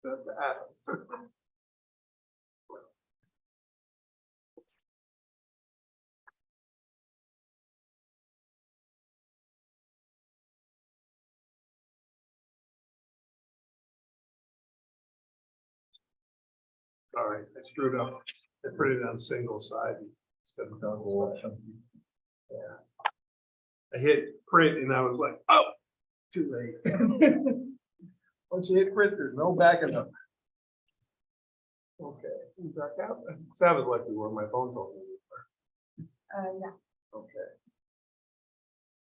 All right, I screwed up. I put it on single side instead of double side. Yeah. I hit print and I was like, oh, too late. Once you hit print, there's no backing up. Okay, back out. It sounded like we were. My phone told me we were. Yeah. Okay.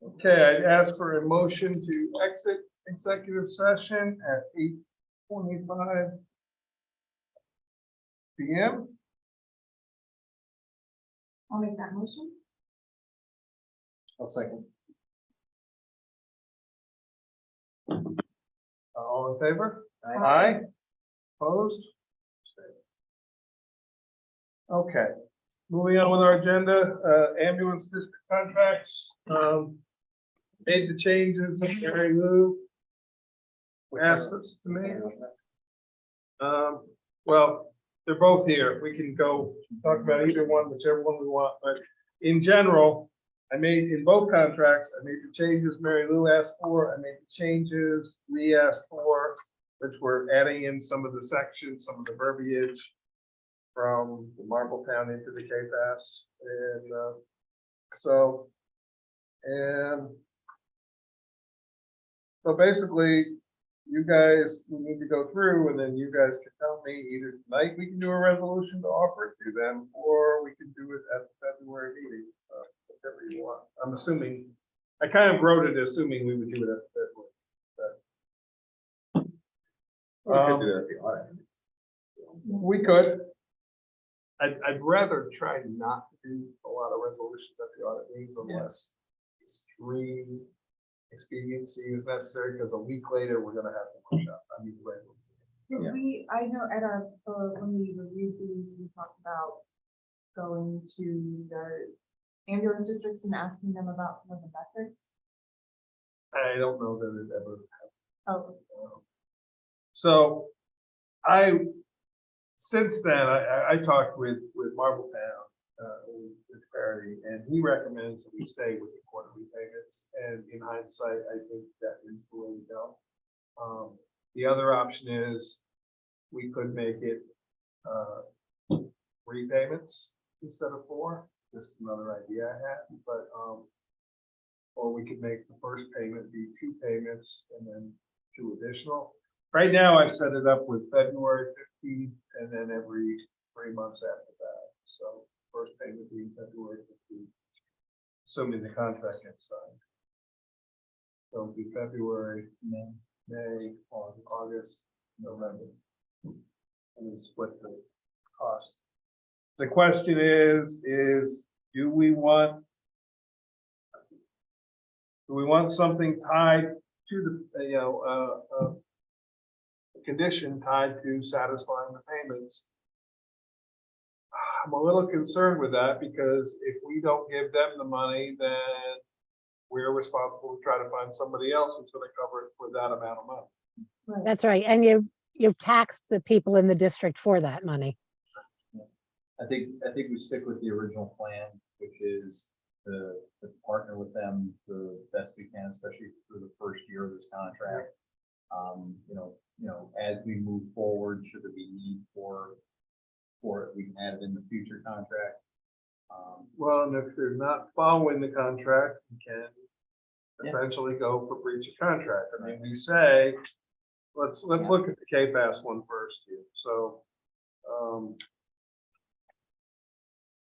Okay, I'd ask for a motion to exit executive session at 8:25 p.m. I'll make that motion. I'll second. All in favor? Aye. Opposed? Okay, moving on with our agenda, ambulance district contracts, made the changes that Mary Lou asked us to make. Well, they're both here. We can go talk about either one, whichever one we want, but in general, I made in both contracts, I made the changes Mary Lou asked for, I made the changes we asked for, which were adding in some of the sections, some of the verbiage from the Marbletown into the KPAS. And so basically, you guys need to go through, and then you guys can tell me either tonight we can do a resolution to offer it to them, or we can do it at the February meeting, whatever you want. I'm assuming, I kind of wrote it assuming we would do it at the February. We could. I'd rather try not to do a lot of resolutions at the audit meetings unless extreme expediency is necessary, because a week later, we're gonna have to push up. I mean, I know at our, when we reviewed these, we talked about going to the ambulance districts and asking them about some of the metrics. I don't know that it ever happened. Oh. So since then, I talked with Marbletown, with Parity, and he recommends that we stay with the quarterly payments. And in hindsight, I think that is the way to go. The other option is we could make it 3 payments instead of 4. Just another idea I had, but or we could make the first payment be 2 payments and then 2 additional. Right now, I've set it up with February 15th and then every 3 months after that. So first payment being February 15th, assuming the contract gets signed. So it'll be February, May, August, November. And we split the cost. The question is do we want something tied to the, condition tied to satisfying the payments? I'm a little concerned with that, because if we don't give them the money, then we're responsible to try to find somebody else who's going to cover it for that amount of money. Right. That's right. And you've taxed the people in the district for that money. I think we stick with the original plan, which is to partner with them the best we can, especially through the first year of this contract. As we move forward, should there be need for it, we can add it in the future contract. Well, and if they're not following the contract, you can essentially go for breach of contract. I mean, we say, let's look at the KPAS one first here. So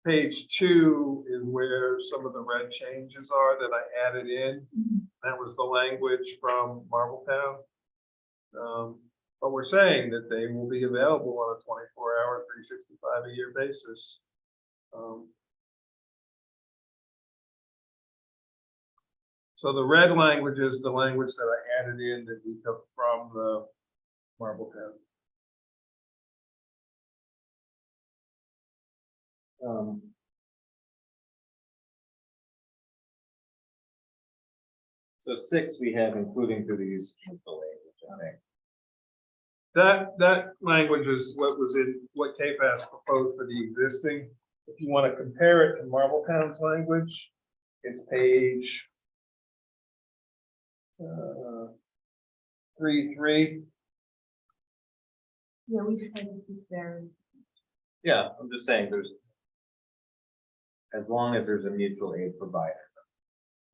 page 2 is where some of the red changes are that I added in. That was the language from Marbletown. But we're saying that they will be available on a 24-hour, 365 a year basis. So the red language is the language that I added in that we took from the Marbletown. So 6 we have including through the use of the language, I think. That language is what was in, what KFAS proposed for the existing. If you want to compare it to Marbletown's language, it's page 3.3. Yeah, we should try to keep there. Yeah, I'm just saying as long as there's a mutual aid provider,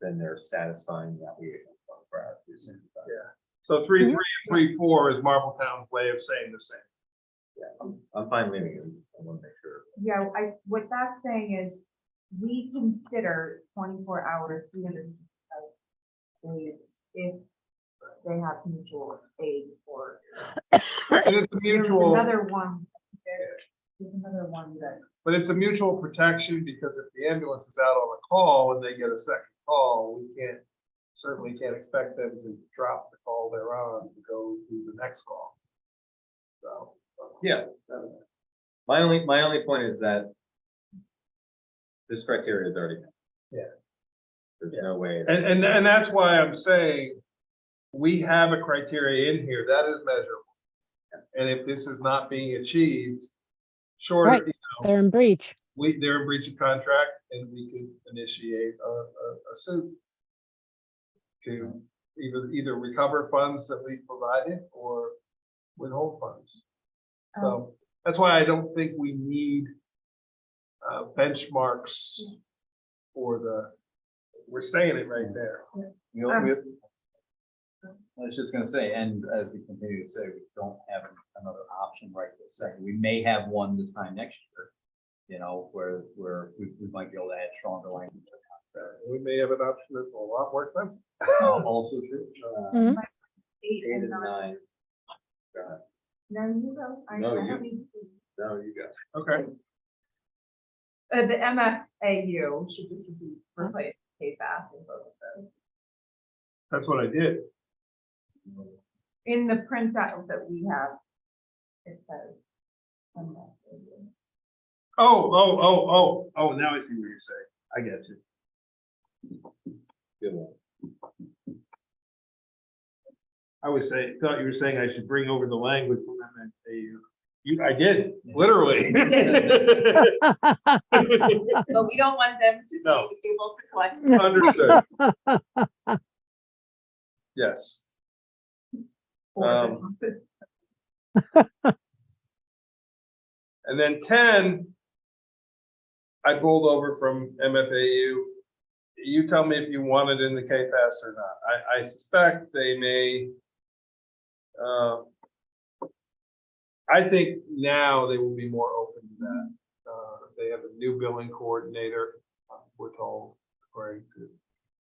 then they're satisfying the obligation for our 365. Yeah. So 3.3 and 3.4 is Marbletown's way of saying the same. Yeah, I'm fine leaving it. I want to make sure. Yeah, what that's saying is, we consider 24 hours, 365 days if they have mutual aid or. And it's a There's mutual, another one, there's another one that, but it's a mutual protection because if the ambulance is out on a call and they get a second call, we certainly can't expect them to drop the call they're on to go do the next call. So. Yeah. My only point is that this criteria is already. Yeah. There's no way. And that's why I'm saying we have a criteria in here that is measurable. And if this is not being achieved, short, Right. They're in breach. they're in breach of contract and we could initiate a suit to either recover funds that we provided or withhold funds. So that's why I don't think we need benchmarks for we're saying it right there. I was just gonna say, and as we continue to say, we don't have another option right this second. We may have one this time next year, you know, where we might be able to add stronger language. to the contract. We may have an option that's a lot more expensive. Also true. 8 8 and and 9. 9. No, you go. No, I you- don't need to. No, you got it. Okay. The MFAU should just be replaced KFAS in both of those. That's what I did. In the printout that we have, it says. MFAU. Oh, now I see what you're saying. I get you. Good one. I thought you were saying I should bring over the language from MFAU. I did, literally. But we don't want them to No. be able to collect. Understood. Yes. And then 10, I pulled over from MFAU. You tell me if you want it in the KFAS or not. I suspect they may. I think now they will be more open to that. They have a new billing coordinator, we're told, according to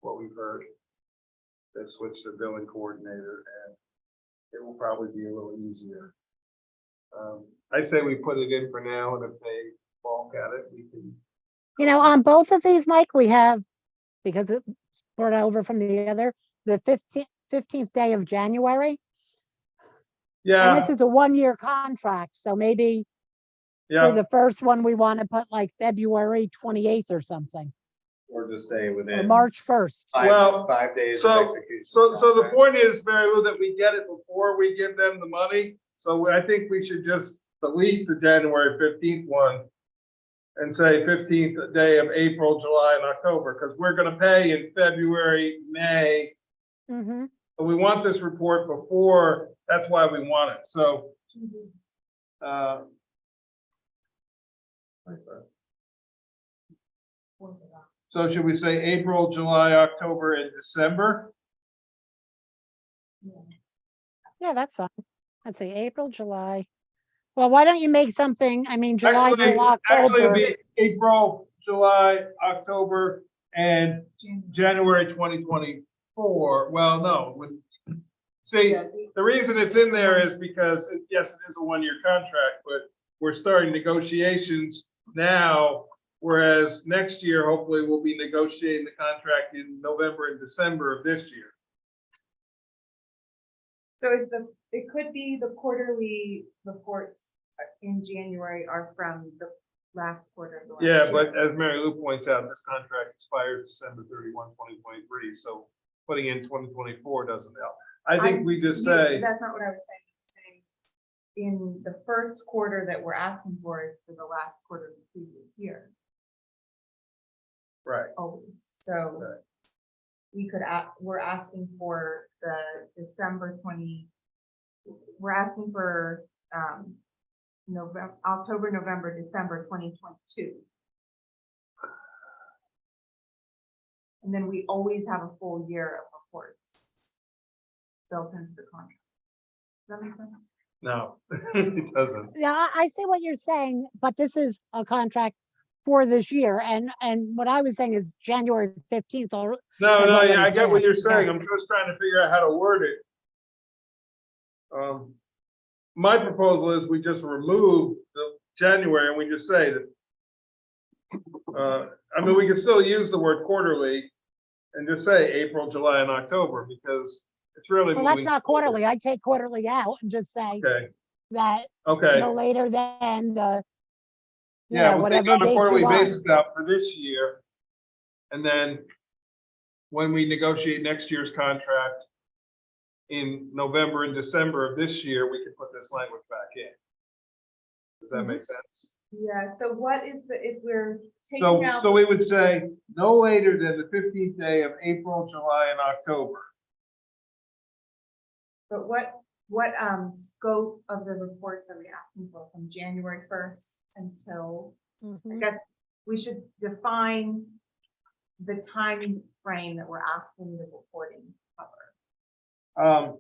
what we've heard. They've switched their billing coordinator and it will probably be a little easier. I say we put it in for now, and if they balk at it, we can. You know, on both of these, Mike, we have, because it's brought over from the other, the 15th day of January. And Yeah, this is a 1-year contract, so maybe for yeah. the first one, we want to put like February 28th or something, Or just say or within March 1st. Well, 5 days. of So execution the contract. point is, Mary Lou, that we get it before we give them the money. So I think we should just delete the January 15th one and say 15th day of April, July, and October, because we're gonna pay in February, May. Mhm. But we want this report before, that's why we want it. So, so should we say April, July, October, and December? Yeah, that's fine. Let's see, April, July. Well, why don't you make something, I mean, July Actually, through it'd October. be April, July, October, and January 2024. Well, no, see, the reason it's in there is because, yes, it is a 1-year contract, but we're starting negotiations now. Whereas next year, hopefully, we'll be negotiating the contract in November and December of this year. So it could be the quarterly reports in January are from the last quarter of the last Yeah, year. but as Mary Lou points out, this contract expires December 31, 2023. So putting in 2024 doesn't help. I think we just say. That's not what I was saying. I was saying in the first quarter that we're asking for is for the last quarter of the previous year, Right. always, so. Right. We could, we're asking for the we're asking for, November, October, November, December 2022. And then we always have a full year of reports built into the contract. Does that make sense? No, it doesn't. Yeah, I see what you're saying, but this is a contract for this year, and what I was saying is January 15th, or No, has no, already yeah, I get what passed, you're yeah. saying. I'm just trying to figure out how to word it. My proposal is we just remove the January and we just say that. I mean, we can still use the word quarterly and just say April, July, and October, because it's really. Well, that's moving not forward. quarterly. I'd take quarterly out and just say Okay, that okay. no later than the, Yeah, we'll take whatever on a date quarterly you want. basis out for this year. And then when we negotiate next year's contract in November and December of this year, we can put this language back in. Does that make sense? Yeah, so what is if we're taking So, out. so we would say no later than the 15th day of April, July, and October. But what scope of the reports are we asking for from January 1st until, I Mhm. guess we should define the time frame that we're asking the reporting to cover.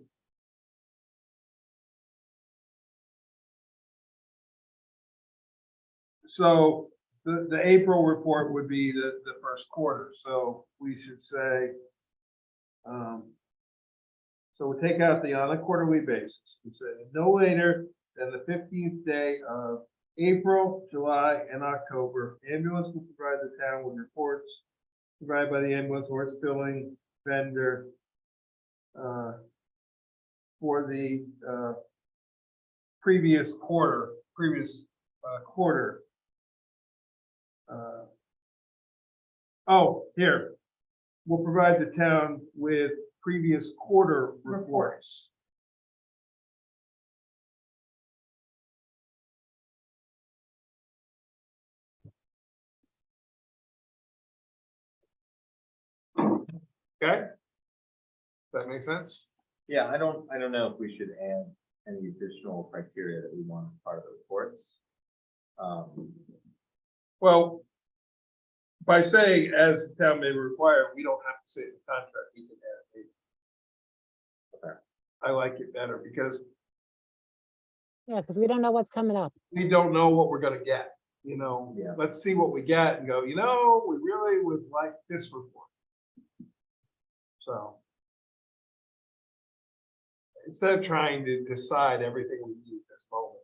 So the April report would be the first quarter, so we should say. So we'll take out the on a quarterly basis, we say no later than the 15th day of April, July, and October. Ambulance will provide the town with reports provided by the ambulance or its billing vendor. For the previous quarter. Oh, here, we'll provide the town with previous quarter reports. Okay? Does that make sense? Yeah, I don't know if we should add any additional criteria that we want as part of the reports. Well, by saying as the town may require, we don't have to say the contract, we can add it. Okay. I like it better because Yeah, because we don't know what's coming up. we don't know what we're gonna get, you know? Yeah. Let's see what we get and go, you know, we really would like this report. So. Instead of trying to decide everything we need at this moment.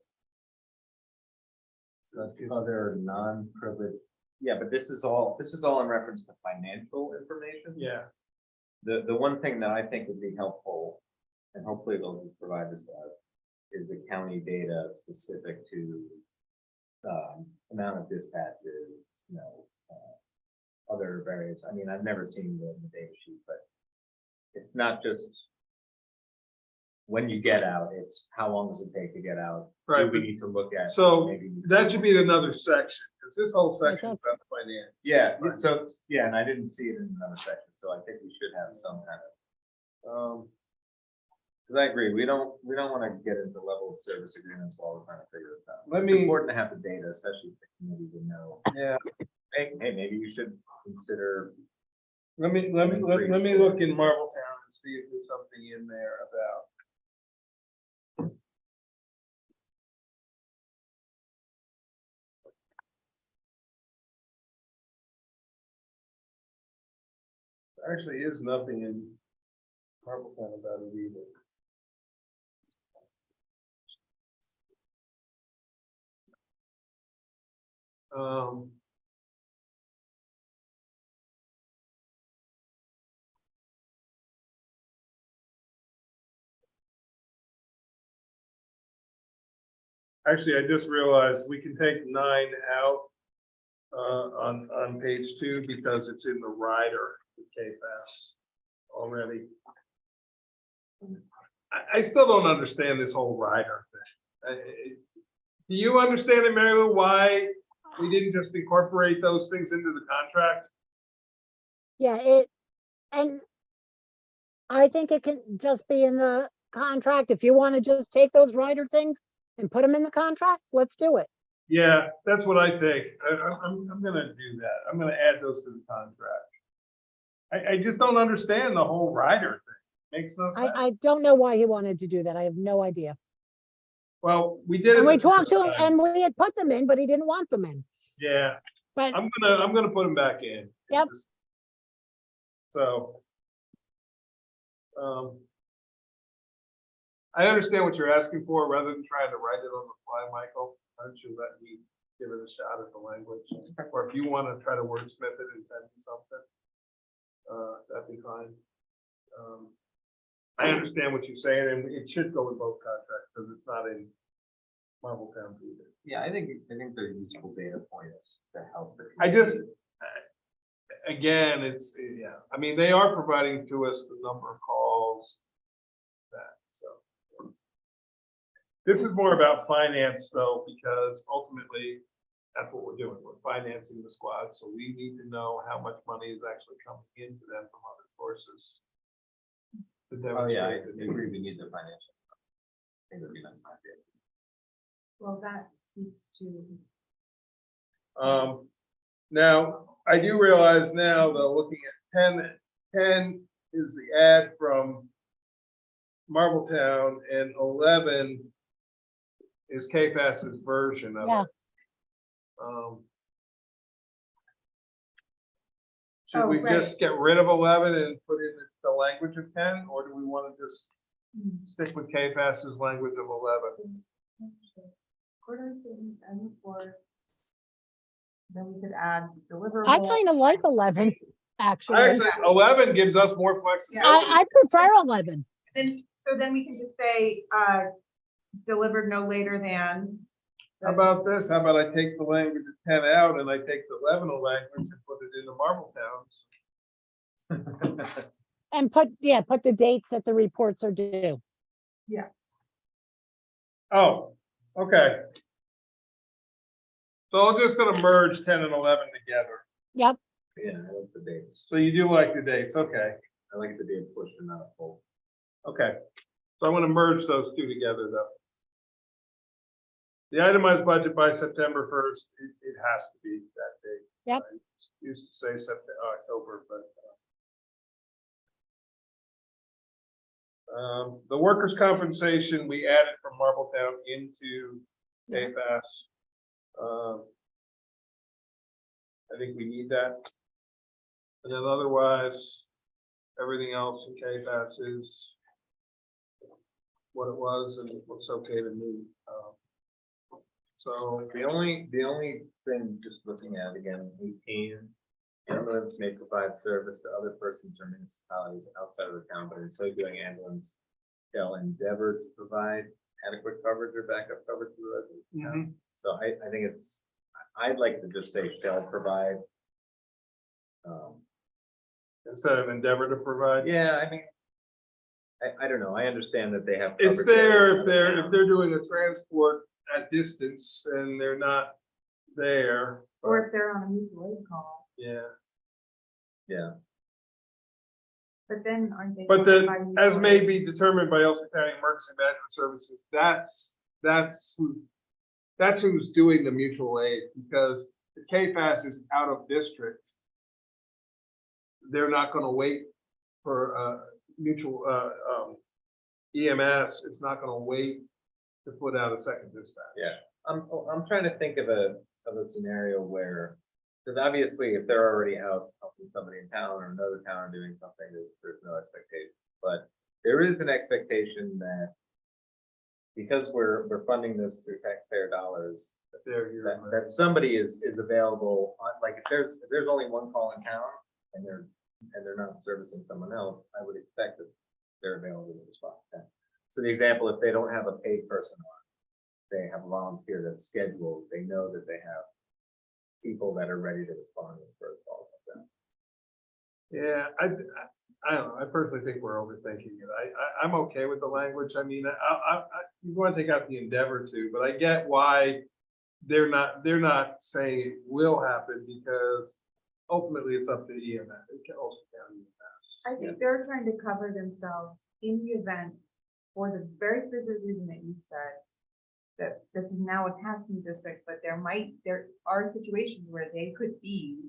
That's other non-privileged, yeah, but this is all in reference to financial information. Yeah, The one thing that I think would be helpful, and hopefully they'll just provide this to us, is the county data specific to amount of dispatches, other various, I mean, I've never seen the data sheet, but it's not just when you get out, it's how long does it take to get out? Right, Do we but- need to look at? so maybe that should be in another section, because this whole section is that's- about finance. Yeah, so, yeah, and I didn't see it in another section, so I think we should have some kind of, because I agree, we don't want to get into level of service agreements while we're trying to figure this out. Let It's me- important to have the data, especially if the community would know, Yeah, hey, maybe you should consider, let me look in Marbletown and see if there's something in there about. There actually is nothing in Marbletown about it either. Actually, I just realized we can take 9 out on page 2 because it's in the rider with KFAS already. I still don't understand this whole rider thing. Do you understand it, Mary Lou, why we didn't just incorporate those things into the contract? Yeah, and I think it can just be in the contract. If you want to just take those rider things and put them in the contract, let's do it. Yeah, that's what I think. I'm gonna do that. I'm gonna add those to the contract. I just don't understand the whole rider thing. Makes no sense. I don't know why he wanted to do that. I have no idea. Well, we did it. And we the talked to first him time. and we had put them in, but he didn't want them in. Yeah, But I'm gonna put them back in. Yep. So. I understand what you're asking for, rather than trying to write it on the fly, Michael. Why don't you let me give it a shot at the language? Or if you want to try to wordsmith it and send me something, that'd be fine. I understand what you're saying, and it should go in both contracts, because it's not in Marble Towns either. Yeah, I think they're useful data points to help. I just, again, it's, yeah, I mean, they are providing to us the number of calls. That, so. This is more about finance though, because ultimately, that's what we're doing. We're financing the squad, so we need to know how much money is actually coming into them from other sources. To Oh, yeah, I demonstrate the need. agree, we need the financial. I think that'd be nice. Well, that speaks to, Now, I do realize now, though, looking at 10 is the ad from Marbletown, and 11 is KFAS's version of Yeah. it. Should Oh, we right. just get rid of 11 and put in the language of 10, or do we want to just stick with KFAS's language of 11? quarters and reports. Then we could add deliverable. I kind of like 11, actually. Actually, 11 gives us more flexibility. I prefer 11. Then, so then we can just say, delivered no later than. How about this? How about I take the language of 10 out and I take the 11 language and put it into Marbletown's? And put the dates that the reports are due. Oh, okay. So I'm just gonna merge 10 and 11 together. Yep. Yeah, I like the dates. So you do like the dates, okay, I like the date push and not a full. okay. So I want to merge those two together though. The itemized budget by September 1st, it has to be that date. Yep. I used to say October, but. The workers' compensation, we added from Marbletown into KFAS. I think we need that. And then otherwise, everything else in KFAS is what it was and what's okay to me. So The only thing, just looking at again, 18, ambulance may provide service to other persons or municipalities outside of the town, but in so doing, ambulance shall endeavor to provide adequate coverage or backup coverage to the residents. So I think I'd like to just say shall provide. instead of endeavor to provide. Yeah, I mean, I don't know. I understand that they have. It's coverage there areas if in they're, town. if they're doing a transport at distance and they're not there. Or if they're on a mutual aid call, Yeah, Yeah, but then aren't they? but covered by as mutual may aid? be determined by Ulster County Emergency Management Services, that's who's doing the mutual aid, because the KFAS is out of district. They're not gonna wait for mutual EMS, it's not gonna wait to put out a second dispatch. yeah. I'm trying to think of a scenario where, because obviously if they're already out helping somebody in town or another town doing something, there's no expectation. But there is an expectation that because we're funding this through taxpayer dollars, They're here. that somebody is available, like if there's only one call in town and they're not servicing someone else, I would expect that they're available to respond. So the example, if they don't have a paid person on, they have a volunteer that's scheduled, they know that they have people that are ready to respond to the first call like that. Yeah, I don't know, I personally think we're overthinking it. I'm okay with the language. I mean, you want to take out the endeavor to, but I get why they're not saying it will happen because ultimately it's up to EMS. It can also count EMS. I think they're trying to cover themselves in the event for the very specific reason that you said. That this is now a taxing district, but there are situations where they could be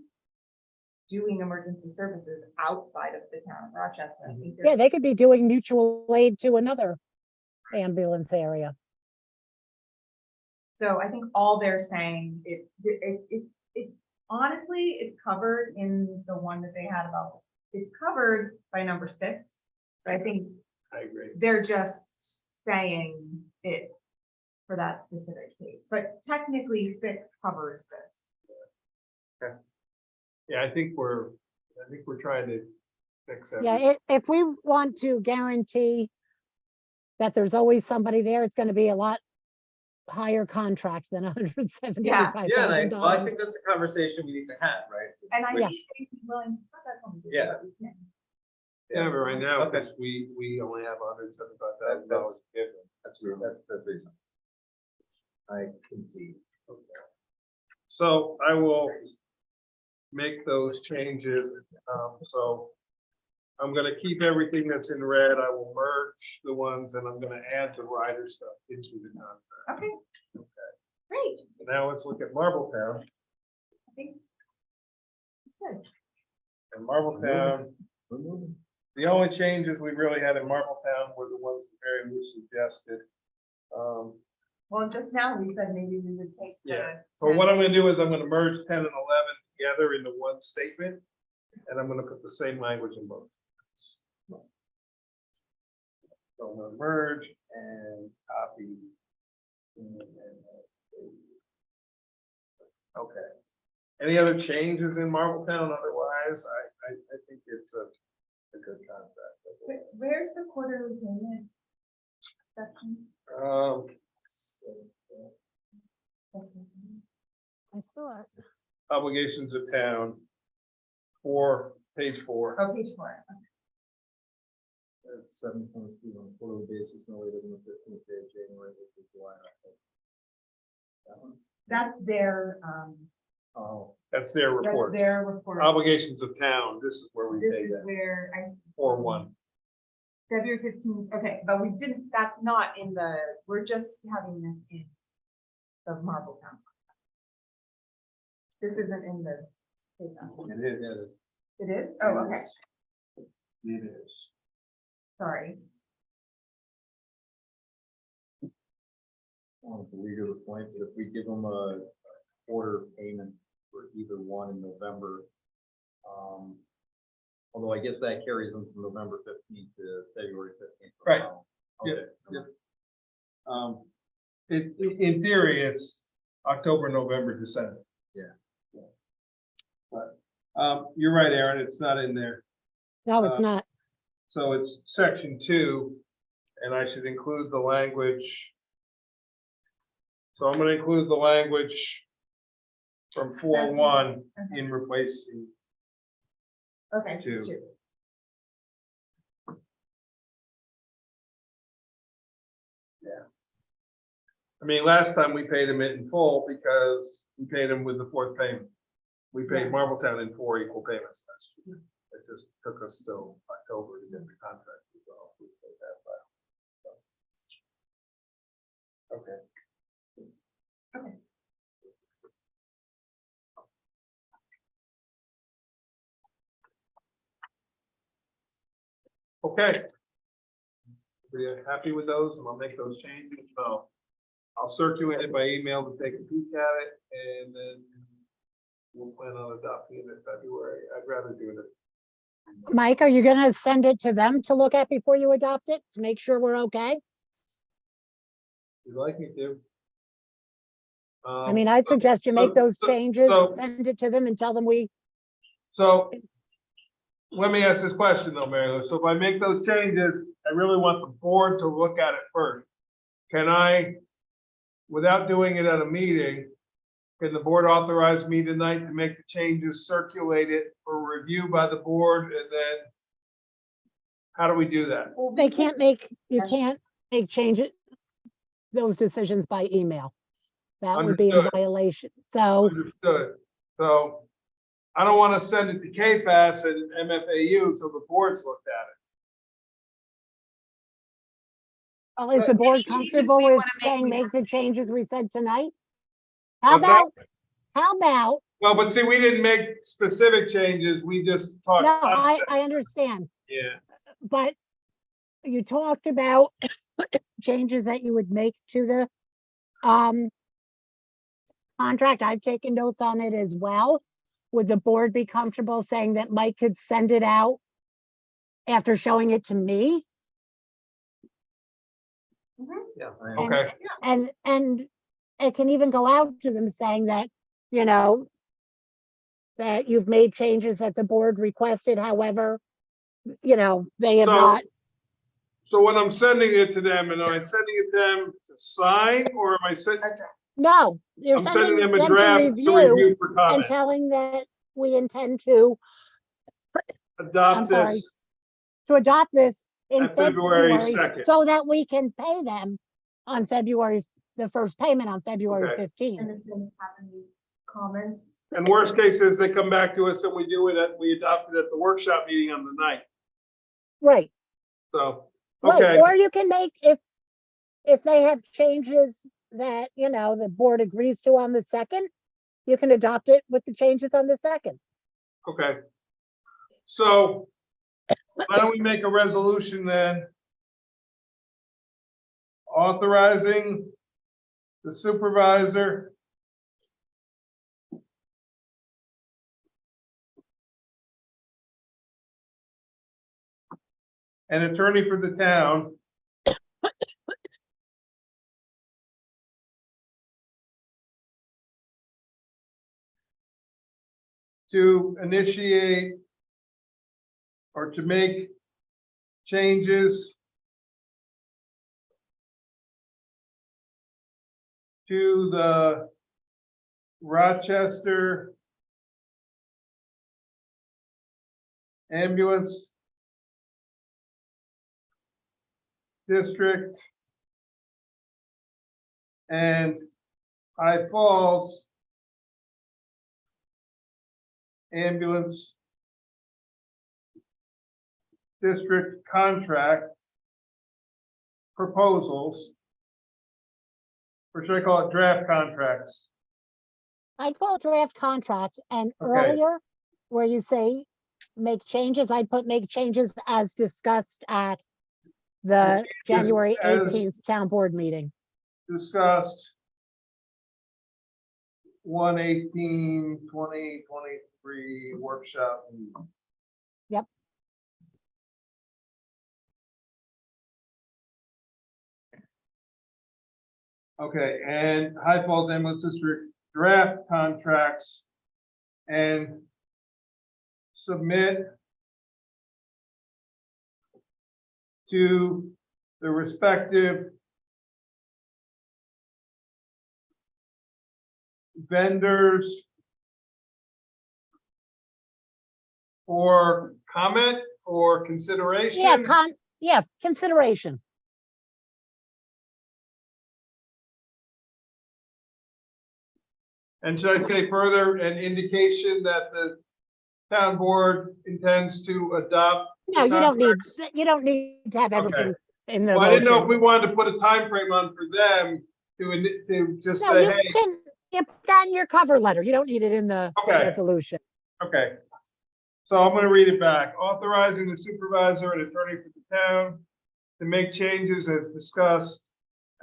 doing emergency services outside of the town of Rochester. I think Yeah, they there's- could be doing mutual aid to another ambulance area. So I think all they're saying, it honestly, it's covered in the one that they had about, it's covered by number 6. But I think I agree. they're just saying it for that specific case, but technically 6 covers this. Yeah, I think we're trying to fix Yeah, everything. if we want to guarantee that there's always somebody there, it's gonna be a lot higher contract than $175,000. Yeah, and well, I think that's a conversation we need to have, right? And I Which- think they'd be willing to have that conversation. Yeah. but we can't. Yeah, but right now, Okay. because we only have $175,000 That's- to give them. That's reason. I can see. So I will make those changes. So I'm gonna keep everything that's in red. I will merge the ones and I'm gonna add the rider stuff into the contract. Okay. Great, Now let's look at Marbletown. I think. Good. And Marbletown, the only changes we really had in Marbletown were the ones that Mary Lou suggested. Well, just now we said maybe we would take the. Yeah. So what I'm gonna do is I'm gonna merge 10 and 11 together into one statement. And I'm gonna put the same language in both. So I'm gonna merge and copy. Okay. Any other changes in Marbletown? Otherwise, I think it's a good contract. Where's the quarterly payment section? I saw it. Obligations of town. Page 4. Oh, page 4. At 7.2 on a quarterly basis, no later than the 15th day of January, which is July. That one? That's their, Oh, That's their that's report. their report. Obligations of town. This is where we This pay is that. where I. 4-1. February 15th, okay, but we didn't, that's not in the, we're just having this in the Marbletown. This isn't in the. It is. It is? Oh, okay, It is. sorry. I don't know if we go to the point, but if we give them a quarter payment for either one in November, although I guess that carries them from November 15th to February 15th. Right. Okay. Yeah. In theory, it's October, November, December. Yeah. But, you're right, Aaron, it's not in there. No, it's not. So it's section 2, and I should include the language. So I'm gonna include the language from 4-1 in replacing. Okay. 2. 2. I mean, last time we paid them in full because we paid them with the 4th payment. We paid Yeah. Marbletown in 4 equal payments last year. It just took us till October to get the contract resolved. We paid that back. So. Okay. Okay. Okay. Are you happy with those? And I'll make those changes. So I'll circulate it by email to take a peek at it and then we'll plan on adopting it in February. I'd rather do it. Mike, are you gonna send it to them to look at before you adopt it, to make sure we're okay? If you'd like me to. I mean, I'd suggest you make those changes, so- send it to them and tell them So let me ask this question though, Mary Lou. So if I make those changes, I really want the board to look at it first. Can I, without doing it at a meeting, can the board authorize me tonight to make the changes, circulate it for review by the board, and then How do we do that? Well, They we can't make, you Yes. can't make changes, those decisions by email. That would be in Understood. violation. So, Understood. So I don't want to send it to KFAS and MFAU till the board's looked at is the board changes comfortable we with wanna make, saying we make have the to changes we said tonight? it. How What's that? about, Well, but see, we didn't make specific changes. We just talked. no, concept. I understand, Yeah. but you talked about changes that you would make to the, contract. I've taken notes on it as well. Would the board be comfortable saying that Mike could send it out after showing it to me? Yeah. Okay. And it can even go out to them saying that, you know, that you've made changes that the board requested, however, you know, they have So- not, So when I'm sending it to them, and am I sending it to them to sign, or am I sending? no, you're I'm sending sending them a them to draft to review review for and comment. telling that we intend to I'm Adopt sorry. this. adopt this in At February February 2nd. so that we can pay them on February, the first payment on February Okay. 15th. And if they have any comments, And worst case is they come back to us and we do it we adopt it at the workshop meeting on the night. Right, So, right. okay, Or you can make, if they have changes that, you know, the board agrees to on the 2nd, you can adopt it with the changes on the 2nd. okay. So why don't we make a resolution then? Authorizing the supervisor and attorney for the town to initiate or to make changes to the Rochester ambulance district and High Falls ambulance district contract proposals, or should I call it draft contracts? I'd call it draft contract, and Okay. earlier, where you say make changes, I'd put make changes as discussed at the January as- 18th town board meeting. Discussed 1/18/2023 workshop meeting. Yep. Okay, and High Falls Ambulance District draft contracts and submit to the respective vendors for comment or consideration. Yeah, consideration. And should I say further, an indication that the town board intends to adopt? No, the you don't need, contracts? you don't need to have everything in the Well, I didn't know if motion. we wanted to put a time frame on for them to just No, say, you hey, can, you put that in your cover letter. You don't need it in the Okay. resolution. okay. So I'm gonna read it back. Authorizing the supervisor and attorney for the town to make changes as discussed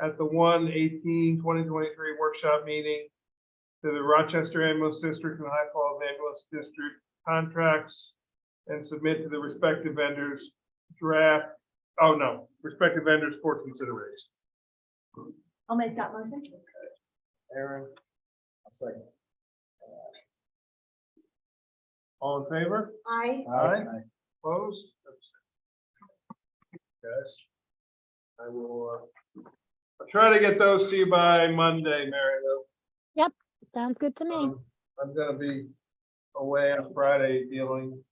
at the 1/18/2023 workshop meeting to the Rochester Ambulance District and High Falls Ambulance District contracts and submit to the respective vendors draft, respective vendors for consideration. I'll make that motion. Aaron, I'll second. all in favor? I, Aye. Opposed? Yes. I will, I'll try to get those to you by Monday, Mary Lou. Sounds good to me. I'm gonna be away on Friday dealing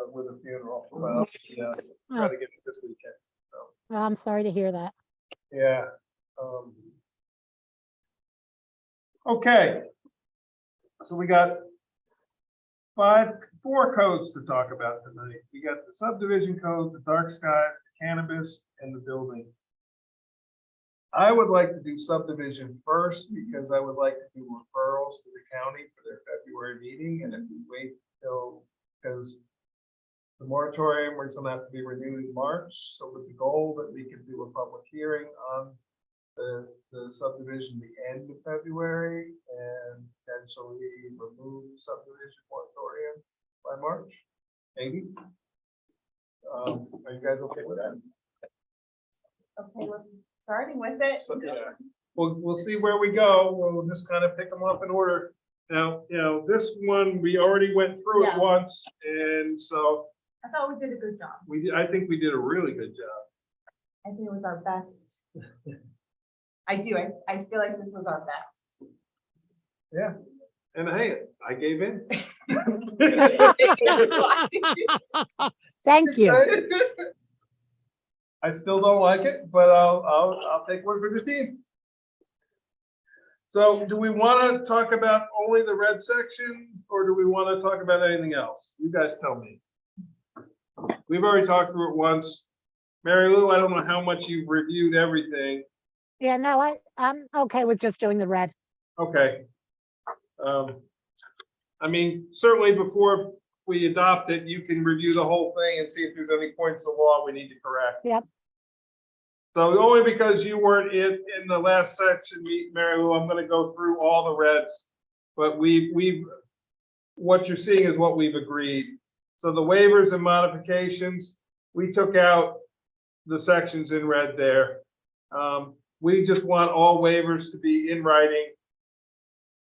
with a funeral. Well, yeah, try to get it this weekend. Well, I'm sorry to hear that. Yeah. Okay. So we got four codes to talk about tonight. We got the subdivision code, the dark skies, the cannabis, and the building. I would like to do subdivision first because I would like to do referrals to the county for their February meeting, and if we wait till, because the moratorium was gonna have to be renewed in March, so with the goal that we can do a public hearing on the subdivision the end of February and potentially remove the subdivision moratorium by March, maybe. Are you guys okay with that? Okay, with starting with it. So, yeah, we'll see where we go. We'll just kind of pick them up in order. Now, this one, we already went through it Yeah. once, and so I thought we did a good job. I think we did a really good job. I think it was our best. I do. I feel like this was our best. Yeah. And hey, I gave in. Thank you. I still don't like it, but I'll take one for the team. So do we want to talk about only the red section, or do we want to talk about anything else? You guys tell me. We've already talked through it once. Mary Lou, I don't know how much you've reviewed everything. Yeah, no, I'm okay with just doing the red. Okay. I mean, certainly before we adopt it, you can review the whole thing and see if there's any points of law we need to correct. Yep. So only because you weren't in the last section, Mary Lou, I'm gonna go through all the reds. But what you're seeing is what we've agreed. So the waivers and modifications, we took out the sections in red there. We just want all waivers to be in writing.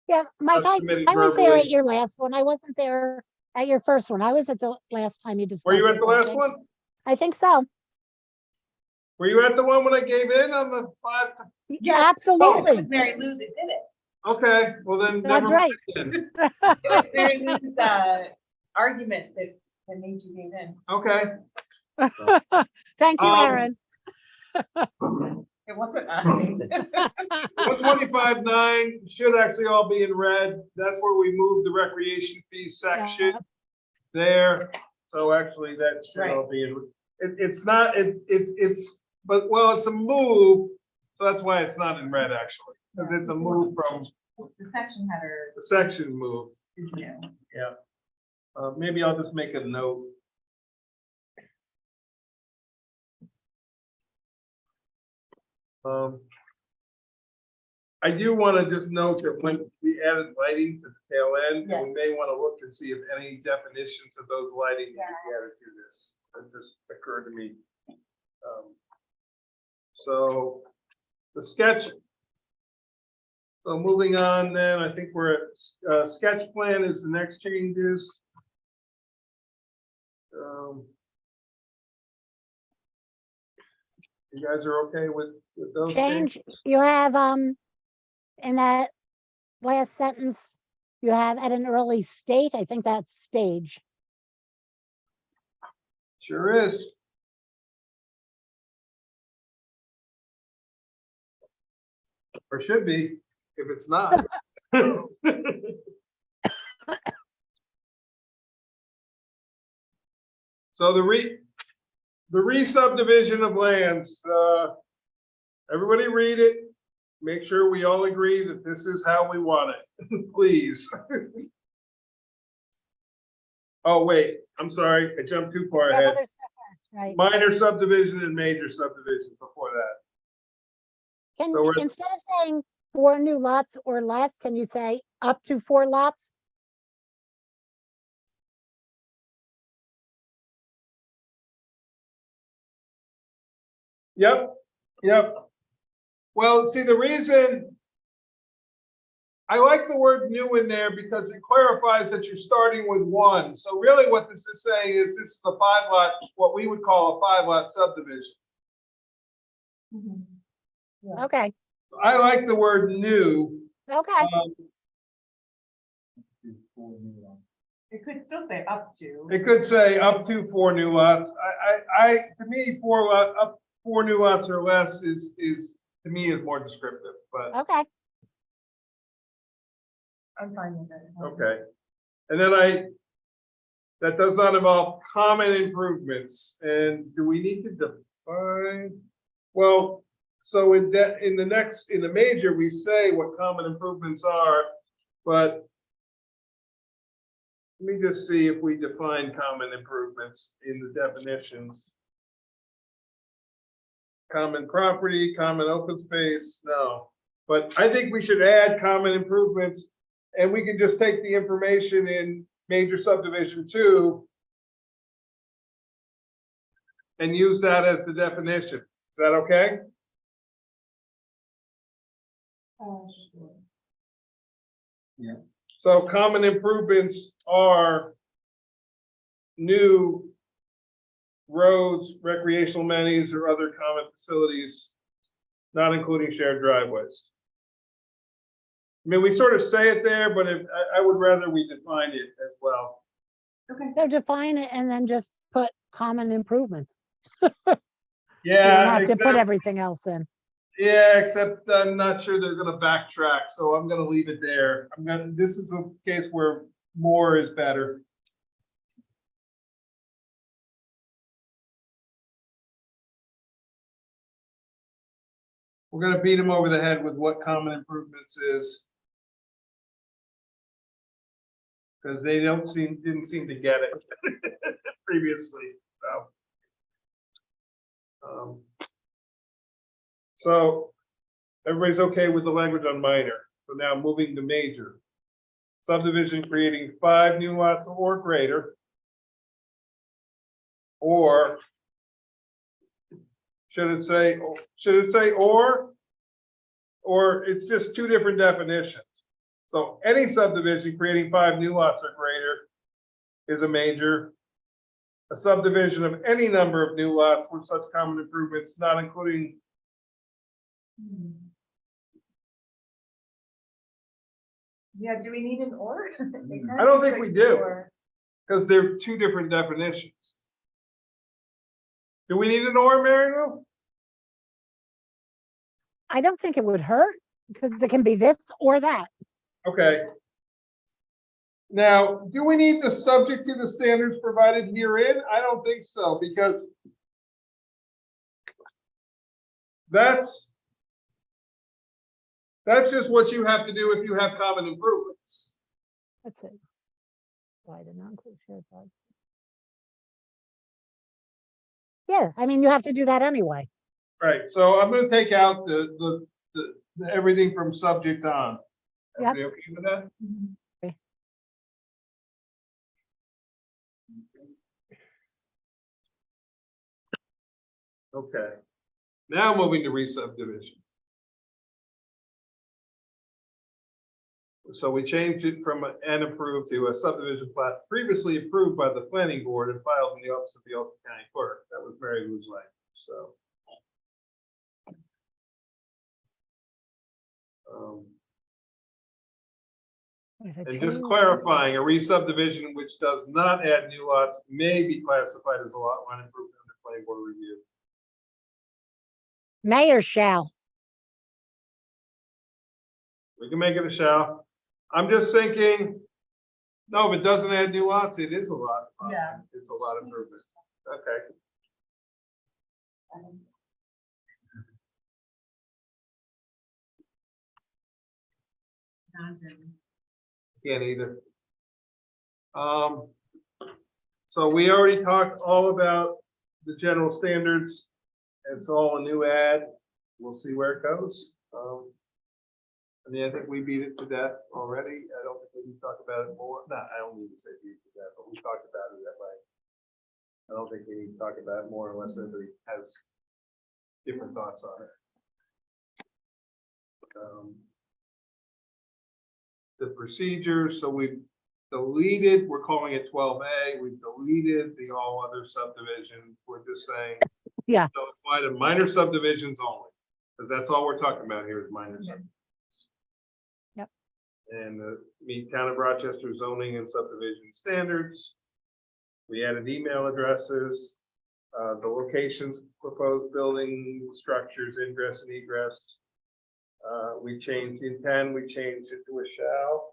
Yeah, Mike, submitted I was there at verbally. your last one. I wasn't there at your first one. I was at the last time you discussed. Were you at it, the so I last think- one? I think so. Were you at the one when I gave in on the 5 to? Yes. It Absolutely. was Mary Lou that did it. Okay, well then. That's never right. mind. It was Mary Lou's argument that made you give in. Okay. Thank you, Um, Aaron. It wasn't us. 125.9 should actually all be in red. That's where we moved the recreation fee section Yep. there. So actually that should all be in. It's not, but well, it's a move. So that's why it's not in red actually, because it's a move from It's the section header the section move. is new. Yeah. Maybe I'll just make a note. I do want to just note that when we added lighting to the tail end, Yeah. we may want to look and see if any definitions of those lighting can be Yeah. added to this. That just occurred to me. So the sketch. So moving on then, I think we're at sketch plan is the next changes. You guys are okay with those Change, changes? you have, in that last sentence, you have at an early state. I think that's stage. Sure is. Or should be, if it's not. So the re-subdivision of lands, everybody read it. Make sure we all agree that this is how we want it, please. Oh, wait, I'm sorry, I jumped too far Yeah, ahead. other stuff first, right? Minor subdivision and major subdivision before that. Can, so we're- instead of saying 4 new lots or less, can you say up to 4 lots? Yep, yep. Well, see, the reason I like the word new in there because it clarifies that you're starting with 1. So really what this is saying is this is a 5-lot, what we would call a 5-lot subdivision. Okay, I like the word new. okay. It could still say up to. It could say up to 4 new lots. To me, 4 new lots or less is, to me, is more descriptive, but, Okay, I'm fine with it. okay. And then that does not involve common improvements, and do we need to define? Well, so in the major, we say what common improvements are, but let me just see if we define common improvements in the definitions. Common property, common open space, no. But I think we should add common improvements, and we can just take the information in major subdivision 2 and use that as the definition. Is that okay? Sure. So common improvements are new roads, recreational amenities, or other common facilities, not including shared driveways. I mean, we sort of say it there, but I would rather we define it as well. Okay. so define it and then just put common improvements. You don't Yeah, have to put except, everything else in. yeah, except I'm not sure they're gonna backtrack, so I'm gonna leave it there. This is a case where more is better. We're gonna beat them over the head with what common improvements is. Because they didn't seem to get it previously, so. So everybody's okay with the language on minor, so now moving to major. Subdivision creating 5 new lots or greater. Or should it say or? Or it's just 2 different definitions. So any subdivision creating 5 new lots or greater is a major. A subdivision of any number of new lots with such common improvements, not including. Yeah, do we need an or? I don't think we do. Because they're 2 different definitions. Do we need an or, Mary Lou? I don't think it would hurt because it can be this or that. Okay. Now, do we need the subject to the standards provided herein? I don't think so, because that's just what you have to do if you have common improvements. That's it. Why did not include shared drive? Yeah, I mean, you have to do that anyway. Right, so I'm gonna take out the everything from subject on. Yep. Everybody okay with that? Okay. Okay, now moving to re-subdivision. So we changed it from an approved to a subdivision plat previously approved by the planning board and filed in the office of the Ulster County Clerk. That was Mary Lou's language, so. And just clarifying, a re-subdivision which does not add new lots may be classified as a lot line improvement under planning board review. May or shall. We can make it a shall. I'm just thinking, no, if it doesn't add new lots, it is a lot. Yeah. It's a lot improvement. Okay. Can't either. So we already talked all about the general standards. It's all a new ad. We'll see where it goes. I mean, I think we beat it to death already. I don't think we can talk about it more. No, I don't need to say beat it to death, but we talked about it that way. I don't think we need to talk about it more unless everybody has different thoughts on it. The procedures, so we've deleted, we're calling it 12A, we've deleted the all other subdivisions. We're just saying. Yeah. So apply to minor subdivisions only, because that's all we're talking about here is minor subdivisions. Yep. and meet town of Rochester zoning and subdivision standards. We added email addresses, the locations, proposed building structures, ingress and egress. We changed intent, we changed it to a shall.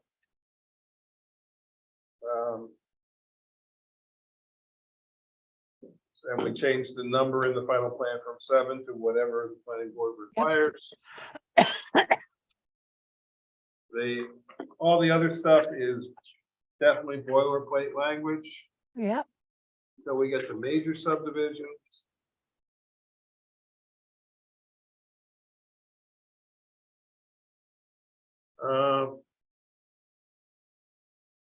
And we changed the number in the final plan from 7 to whatever the planning board requires. All the other stuff is definitely boilerplate language. Yep. So we get the major subdivisions.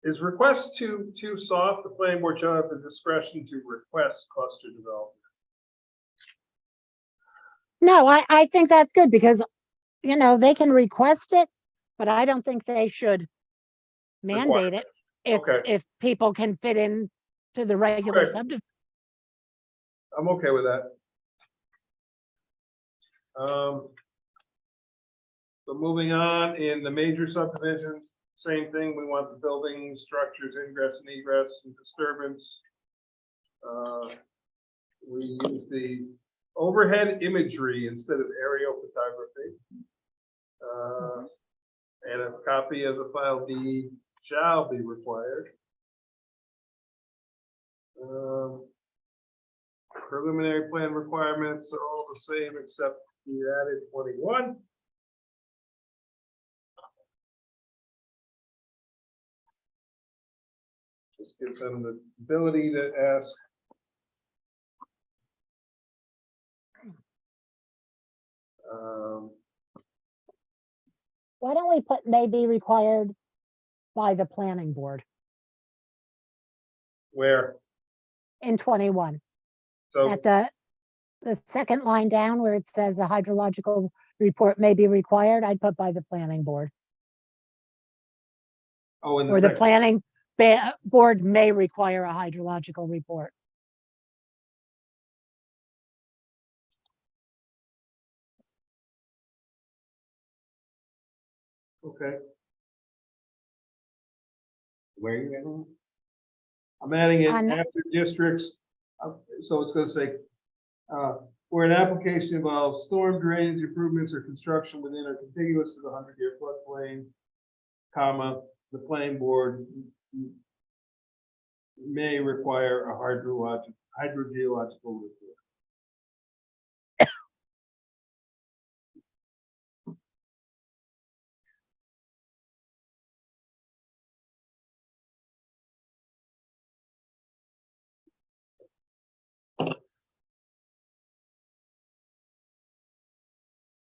Is request too soft? The planning board shall have the discretion to request cluster development. No, I think that's good because, you know, they can request it, but I don't think they should mandate it if, Okay. if people can fit in to the regular Okay. subdivision. I'm okay with that. So moving on, in the major subdivisions, same thing, we want the building structures, ingress and egress and disturbance. We use the overhead imagery instead of aerial photography. And a copy of the file deed shall be required. Preliminary plan requirements are all the same except we added 21. Just gives them the ability to ask. Why don't we put may be required by the planning board Where, in 21? so, At the second line down where it says a hydrological report may be required, I'd put by the planning board. oh, in the Or the second, planning board may require a hydrological report. okay. Where are you adding? I'm adding it On- after districts, so it's gonna say, where an application involves storm drainage improvements or construction within or contiguous to the 100-year floodplain, comma, the planning board may require a hydrogeological report.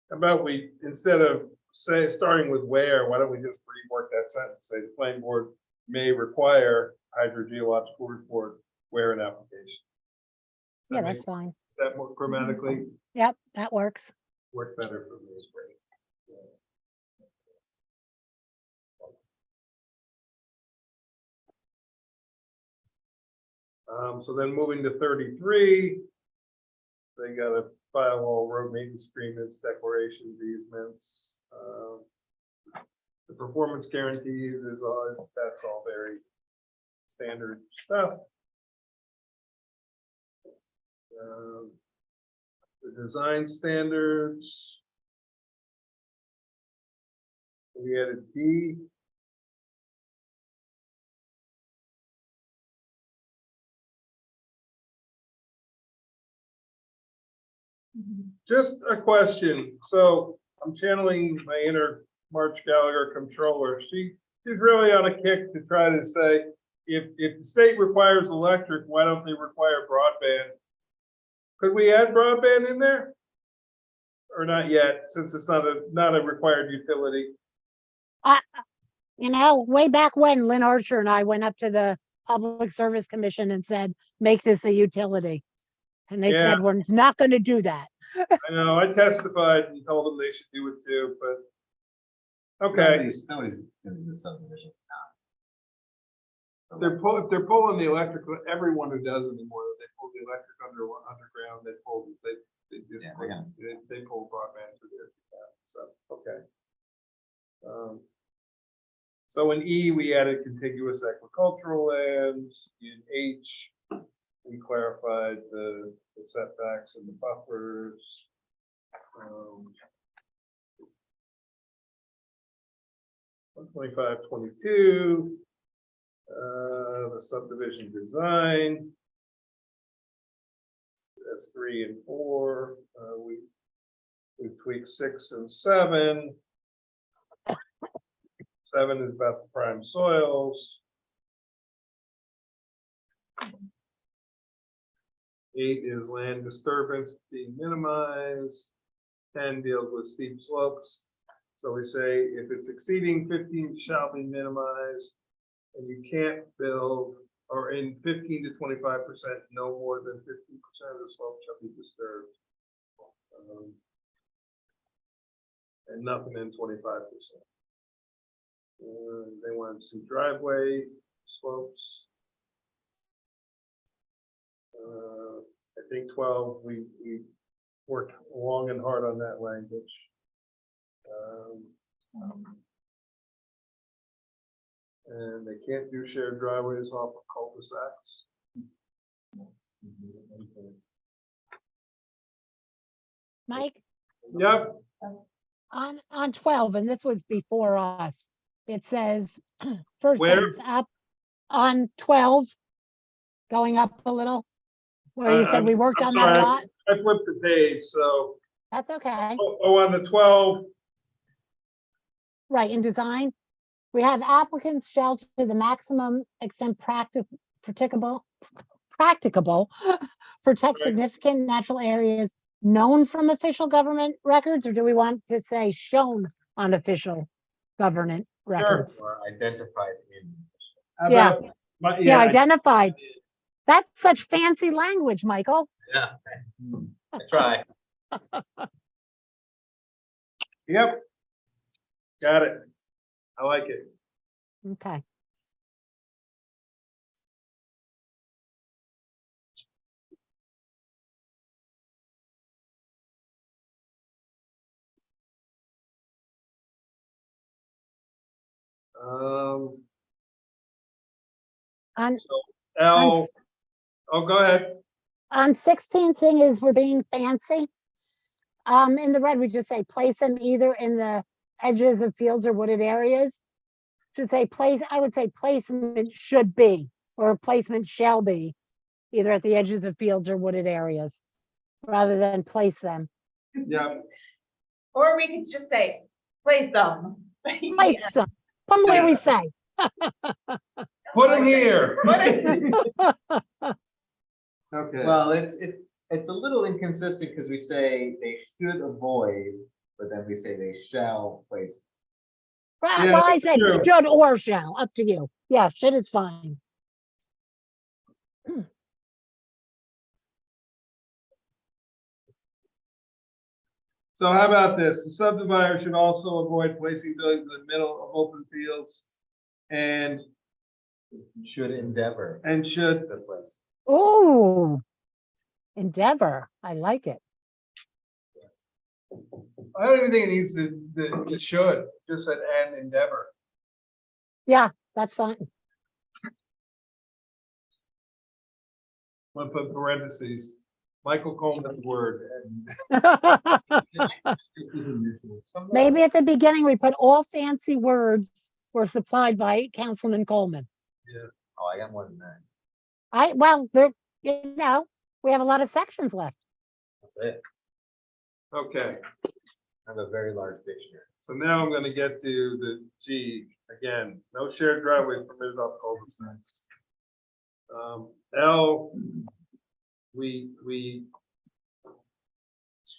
How about we, instead of starting with where, why don't we just rework that sentence, say the planning board may require hydrogeological report where an application. Does Yeah, that that's fine. Does that more grammatically Yep, that works. work better for me? Is great. So then moving to 33, they got to file all road maintenance agreements, declarations, easements. The performance guarantees is always, that's all very standard stuff. The design standards. We added D. Just a question. So I'm channeling my inner March Gallagher controller. She's really on a kick to try to say, if the state requires electric, why don't they require broadband? Could we add broadband in there? Or not yet, since it's not a required utility? You know, way back when Lynn Archer and I went up to the Public Service Commission and said, make this a utility. And they Yeah. said, we're not going to do that. I know, I testified and told them they should do it too, but. Okay, Nobody's doing this subdivision now. if they're pulling the electric, everyone who does anymore, they pull the electric underground, they just, Yeah, they're gonna- they pull broadband through there. So, okay. So in E, we added contiguous agricultural lands. In H, we clarified the setbacks and the buffers. 125-22, the subdivision design. That's 3 and 4. We tweaked 6 and 7. 7 is about the prime soils. 8 is land disturbance being minimized. 10 deals with steep slopes. So we say if it's exceeding 15 shall be minimized, and you can't build, or in 15 to 25%, no more than 15% of the slope shall be disturbed. And nothing in 25%. They want to see driveway slopes. I think 12, we worked long and hard on that language. And they can't do shared driveways off of cul-de-sacs. Mike, Yep, on 12, and this was before us, it says, first Where? sentence up on 12, going up a little, where you said we worked I'm on that sorry. a lot. I flipped the page, so, That's okay. on the 12, Right, in design, we have applicants shall to the maximum extent practicable, protect Right. significant natural areas known from official government records, or do we want to say shown on official government records? Or identified in. how Yeah. about, but Yeah, yeah, identified. That's such fancy language, Michael. Yeah. I try. yep. Got it. I like it. Okay. On, So L, oh, go ahead. on 16 thing is we're being fancy. In the red, we just say place them either in the edges of fields or wooded areas. Should say place, I would say placement should be, or placement shall be, either at the edges of fields or wooded areas, rather than place them. Yeah, Or we could just say, place them. Place them, from where we say. put them here. Okay. Well, it's a little inconsistent because we say they should avoid, but then we say they shall place. Right, Yeah, well, I that's said true. should or shall, up to you. Yeah, should is fine. So how about this? The subdivider should also avoid placing buildings in the middle of open fields and Should endeavor should, the place. Ooh, endeavor, I like it. I don't even think it needs the should, just said and endeavor. Yeah, that's fine. I'm gonna put parentheses, Michael Coleman's word. Maybe at the beginning, we put all fancy words were supplied by Councilman Coleman. Oh, I got more than that. Well, there, we have a lot of sections left. That's it. Okay, I have a very large dictionary. so now I'm gonna get to the G again, no shared driveway permitted off cul-de-sacs. L,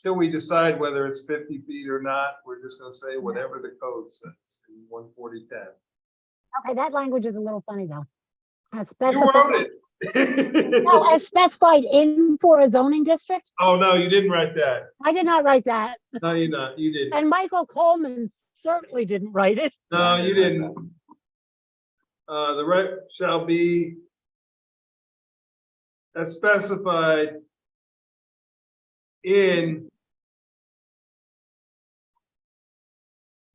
till we decide whether it's 50 feet or not, we're just gonna say whatever the code says in 14010. Okay, that language is a little funny though. As You wrote specified, it. no, as specified in for a zoning district. Oh, no, you didn't write that. I did not write that, No, you didn't. and Michael Coleman certainly didn't write it. No, you didn't. The right shall be as specified in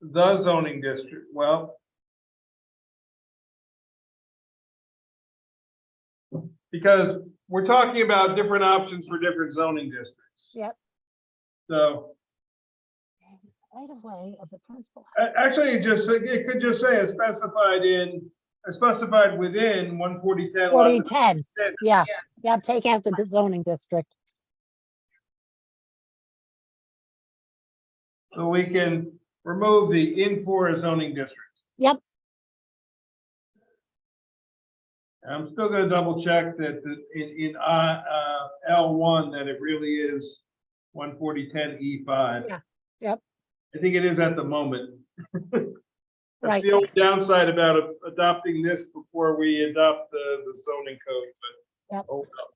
the zoning district. Well, Because we're talking about different options for different zoning districts. Yep. So, Right away of the principal. actually, it could just say as specified within 14010. 4010, yeah, yeah, take out the zoning district. So we can remove the in for a zoning district. Yep. I'm still gonna double check that in L1 that it really is 14010E5. Yeah, yep. I think it is at the moment. That's Right. the only downside about adopting this before we adopt the zoning code, but. Yep. Oh, well.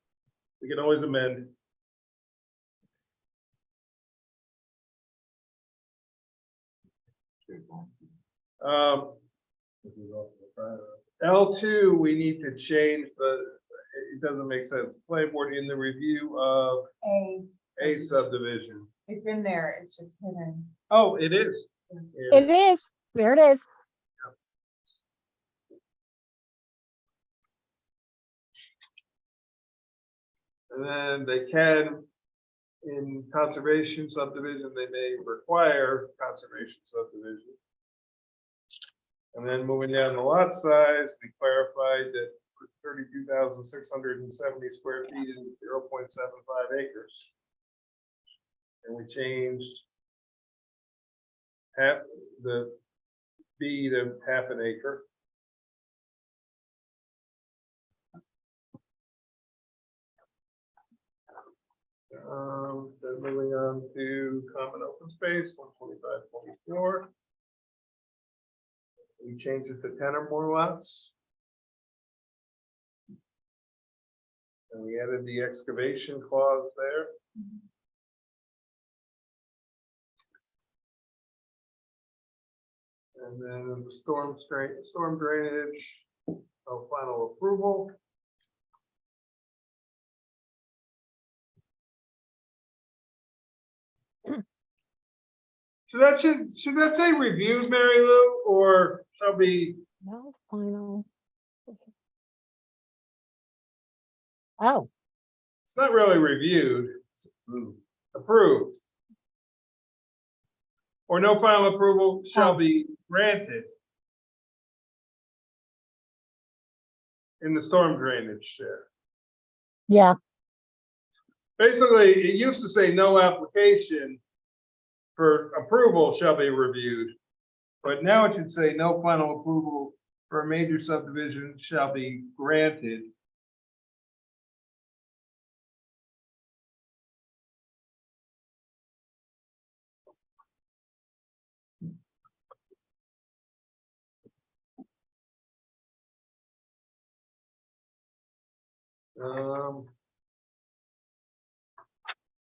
We can always amend. L2, we need to change, but it doesn't make sense. Planning board in the review of a subdivision. It's in there, it's just hidden. Oh, it is. It is, there it is. And then they can, in conservation subdivision, they may require conservation subdivision. And then moving down the lot size, we clarified that 32,670 square feet is 0.75 acres. And we changed half the B to half an acre. Then moving on to common open space, 125.24. We changed it to 10 or more lots. And we added the excavation clause there. And then the storm drainage, final approval. So should that say reviews, Mary Lou, or shall be? No, final. Oh, It's not really reviewed. Approved. Or no final approval shall be granted. In the storm drainage there. yeah, Basically, it used to say no application for approval shall be reviewed. But now it should say no final approval for a major subdivision shall be granted.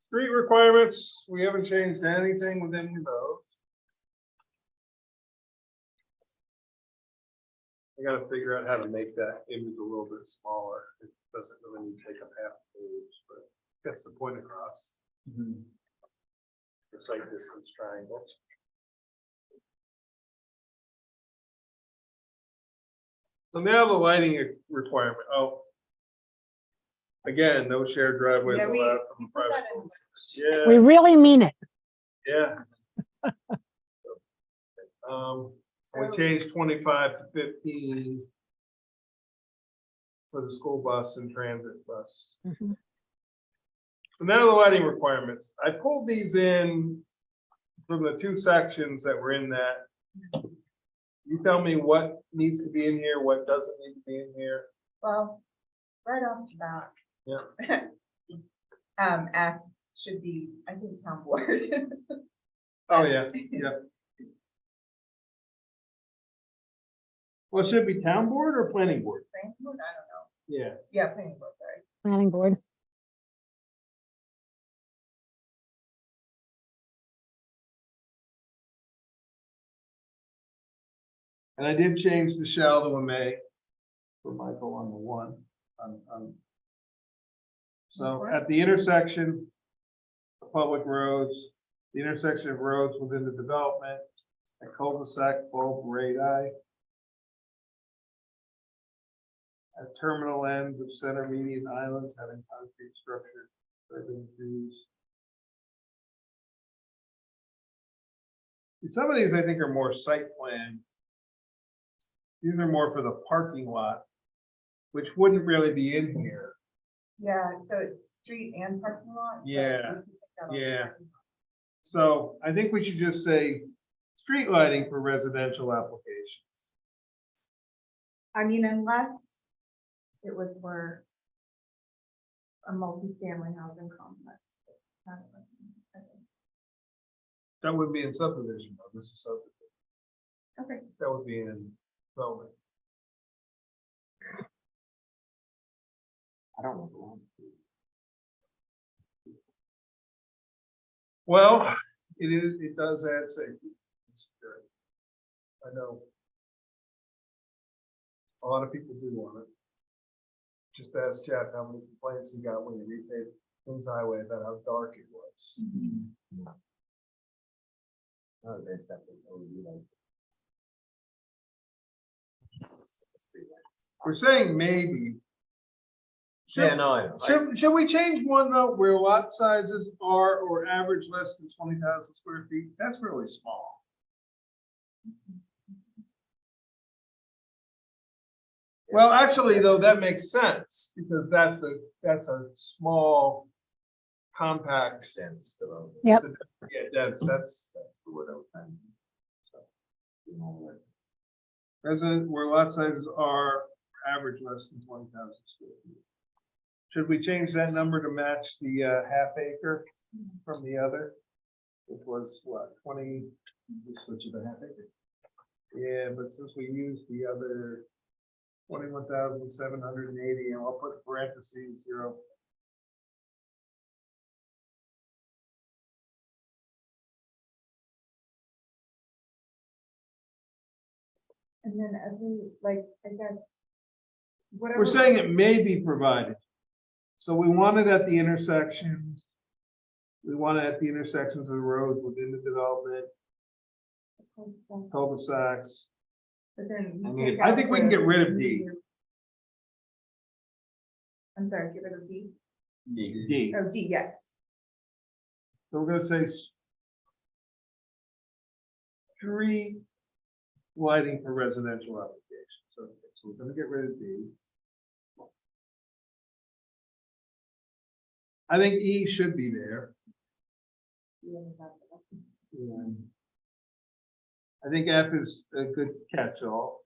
Street requirements, we haven't changed anything with any of those. I gotta figure out how to make that image a little bit smaller. It doesn't really need to take up half the page, but gets the point across. The site distance triangle. So now the lighting requirement, again, no shared driveways Yeah, we- allowed from put that private. in. homes. Yeah. we really mean it. Yeah. We changed 25 to 15 for the school bus and transit bus. Mhm. So now the lighting requirements, I pulled these in from the two sections that were in that. You tell me what needs to be in here, what doesn't need to be in here. Well, right off the bat. Yeah. Act should be, I think, town board. Oh, yeah, yeah. Well, it should be town board or planning board? Planning board? I don't know. Yeah. Yeah, planning board, sorry. Planning board. And I did change the shall to a may for Michael on the one. So at the intersection of public roads, the intersection of roads within the development, a cul-de-sac, bulb radii. At terminal ends of center median islands having concrete structure, urban trees. Some of these I think are more site plan. These are more for the parking lot, which wouldn't really be in here. Yeah, so it's street and parking lot. so Yeah, we can take that off the yeah. parking lot. So I think we should just say street lighting for residential applications. I mean, unless it was for a multi-family housing complex. I don't know. I think. That would be in subdivision, though. This is subdivision. Okay, That would be in zoning. I don't know. Well, it does add safety. and security. I know. A lot of people do want it. Just ask Jeff how many complaints he got when he repaved Kings Highway about how dark it was. Oh, they definitely OU like. We're saying maybe. Yeah, no, I know. Should we change one though, where lot sizes are or average less than 20,000 square feet? That's really small. Well, actually, though, that makes sense because that's a small compact. Dense development. Yep. it's a- Yeah, that's the word I was trying to use. So, you know, like, resident where lot sizes are average less than 20,000 square feet. Should we change that number to match the half acre from the other? Which was what, 20? Just switch it to half acre. Yeah, but since we used the other 21,780, and I'll put parentheses 0. and then every, like, I guess. Whatever. We're saying it may be provided. So we want it at the intersections. We want it at the intersections of the roads within the development, cul-de-sacs. But then. you I mean, take I out think we can the- get rid of D. I'm sorry, get rid of D. D. Oh, D, yes. So we're gonna say street lighting for residential applications. So we're gonna get rid of D. I think E should be there. And I think F is a good catch-all.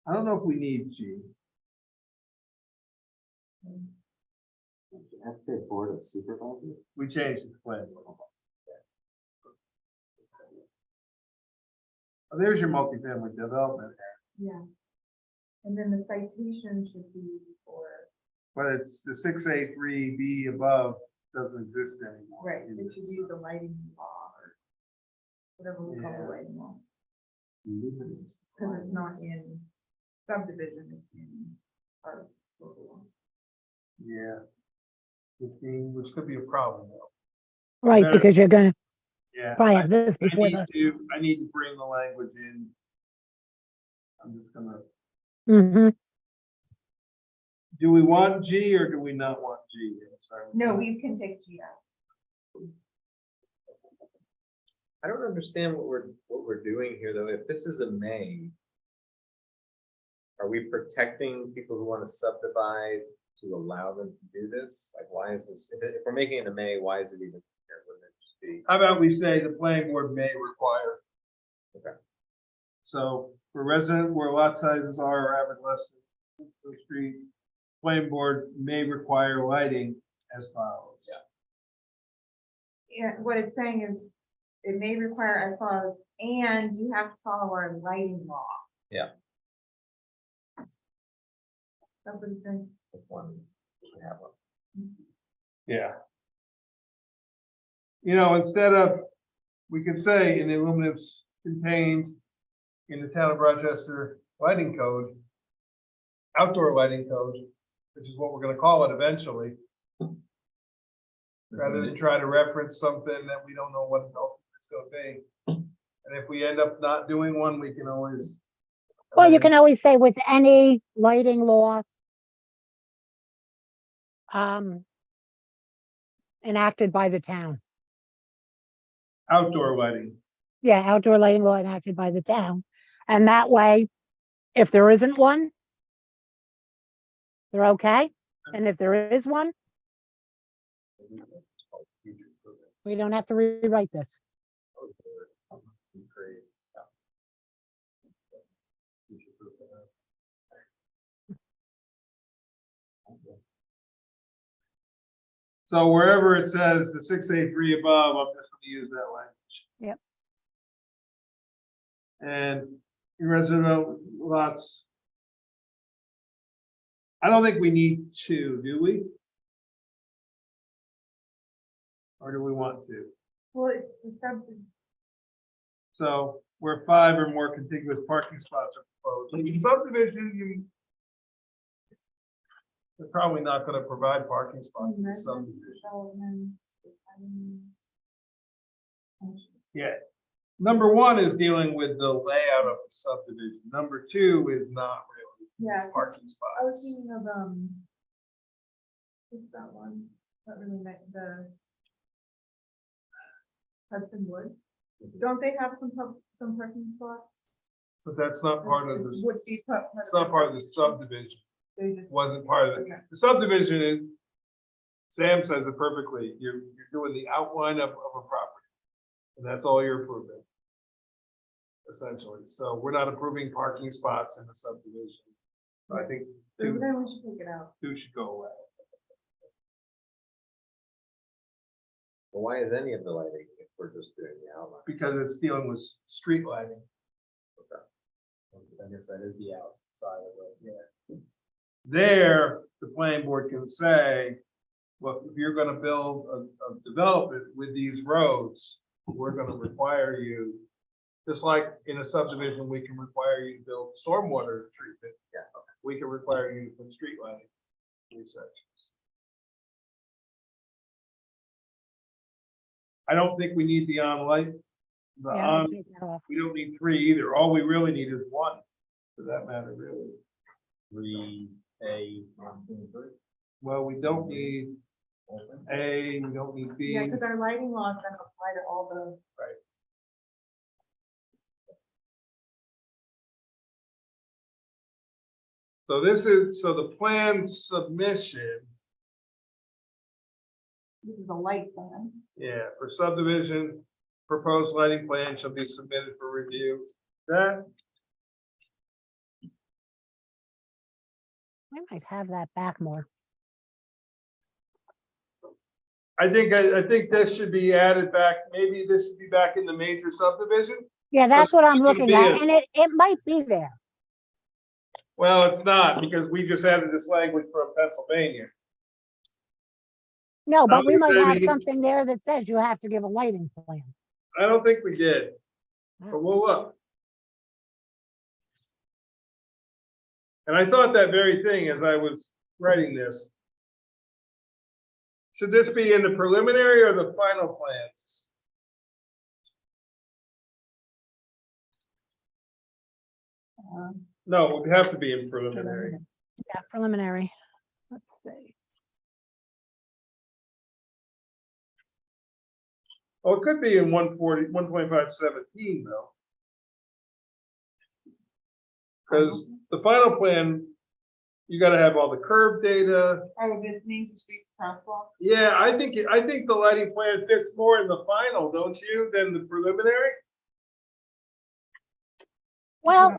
I don't know if we need G. I'd say board of supervisors. We changed the plan. Oh, there's your multifamily development, Yeah. And then the citation should be for, but it's the 6A3B above doesn't exist anymore. right, it should be the lighting law or whatever we call the Yeah. lighting law, because it's not in subdivision, it's in our local law. Yeah. Which could be a problem though. Right, Better- because you're gonna Yeah. probably have this I before need the. I need to bring the language in. I'm just gonna, Mhm. do we want G or do we not want G? I'm sorry. No, we can take G out. I don't understand what we're doing here, though. If this is a May, are we protecting people who want to subdivide to allow them to do this? Like, why is this, if we're making it a May, why is it even here? Wouldn't it just be? How about we say the planning board may require? Okay. So for resident where lot sizes are average less than the street, planning board may require lighting as follows. Yeah, what it's saying is, it may require as follows, and you have to follow our lighting law. Yeah. That's what it's saying. If one, we have one. Yeah. You know, instead of, we could say in the illuminatives contained in the town of Rochester lighting code, outdoor lighting code, which is what we're gonna call it eventually, rather than try to reference something that we don't know what it's gonna be. And if we end up not doing one, we can always. Well, you can always say with any lighting law enacted by the town. Outdoor lighting. Yeah, outdoor lighting law enacted by the town. And that way, if there isn't one, they're okay. And if there is one, we don't have to rewrite this. So wherever it says the 6A3 above, I'm just gonna use that language. Yep. And residential lots. I don't think we need two, do we? Or do we want to? Well, it's the subdivision. So where 5 or more contiguous parking spots are proposed, in subdivision, they're probably not gonna provide parking spots in subdivision. Yeah. Number 1 is dealing with the layout of the subdivision. Number 2 is not really. Yeah, It's parking I was spots. thinking of, what's that one? Not really the Hudson Woods. Don't they have some parking spots? But that's not part of this, Would be part of it's not part of the subdivision. They just. Wasn't part of it. Okay. The subdivision is, Sam says it perfectly, you're doing the outline of a property. And that's all you're approving. Essentially, so we're not approving parking spots in the subdivision. I think So two then we should take it out. should go away. Well, why is any of the lighting if we're just doing the outline? Because it's dealing with street lighting. I guess that is the outside of it, yeah. There, the planning board can say, well, if you're gonna build a development with these roads, we're gonna require you, just like in a subdivision, we can require you to build stormwater treatment. Yeah. We can require you to put street lighting in these sections. I don't think we need the on light. The Yeah, on, take that off. we don't need 3 either. All we really need is 1, for that matter, really. 3A, 1, 2, 3. Well, we don't need A, we don't need B. Yeah, because our lighting laws then apply to all the. So this is, so the plan submission, This is a light plan. yeah, for subdivision, proposed lighting plan shall be submitted for review. That, I might have that back more. I think this should be added back, maybe this should be back in the major subdivision. Yeah, that's what I'm it's gonna looking be at, a- and it might be there. Well, it's not, because we just added this language from Pennsylvania. No, but we might have Maybe- something there that says you have to give a lighting plan. I don't think we did, but we'll look. And I thought that very thing as I was writing this. Should this be in the preliminary or the final plans? No, it would have to be in preliminary. Yeah, preliminary. Let's see. Oh, it could be in 12517 though. Because the final plan, you gotta have all the curve data. Oh, the names of streets, crosswalks. Yeah, I think the lighting plan fits more in the final, don't you, than the preliminary? Well,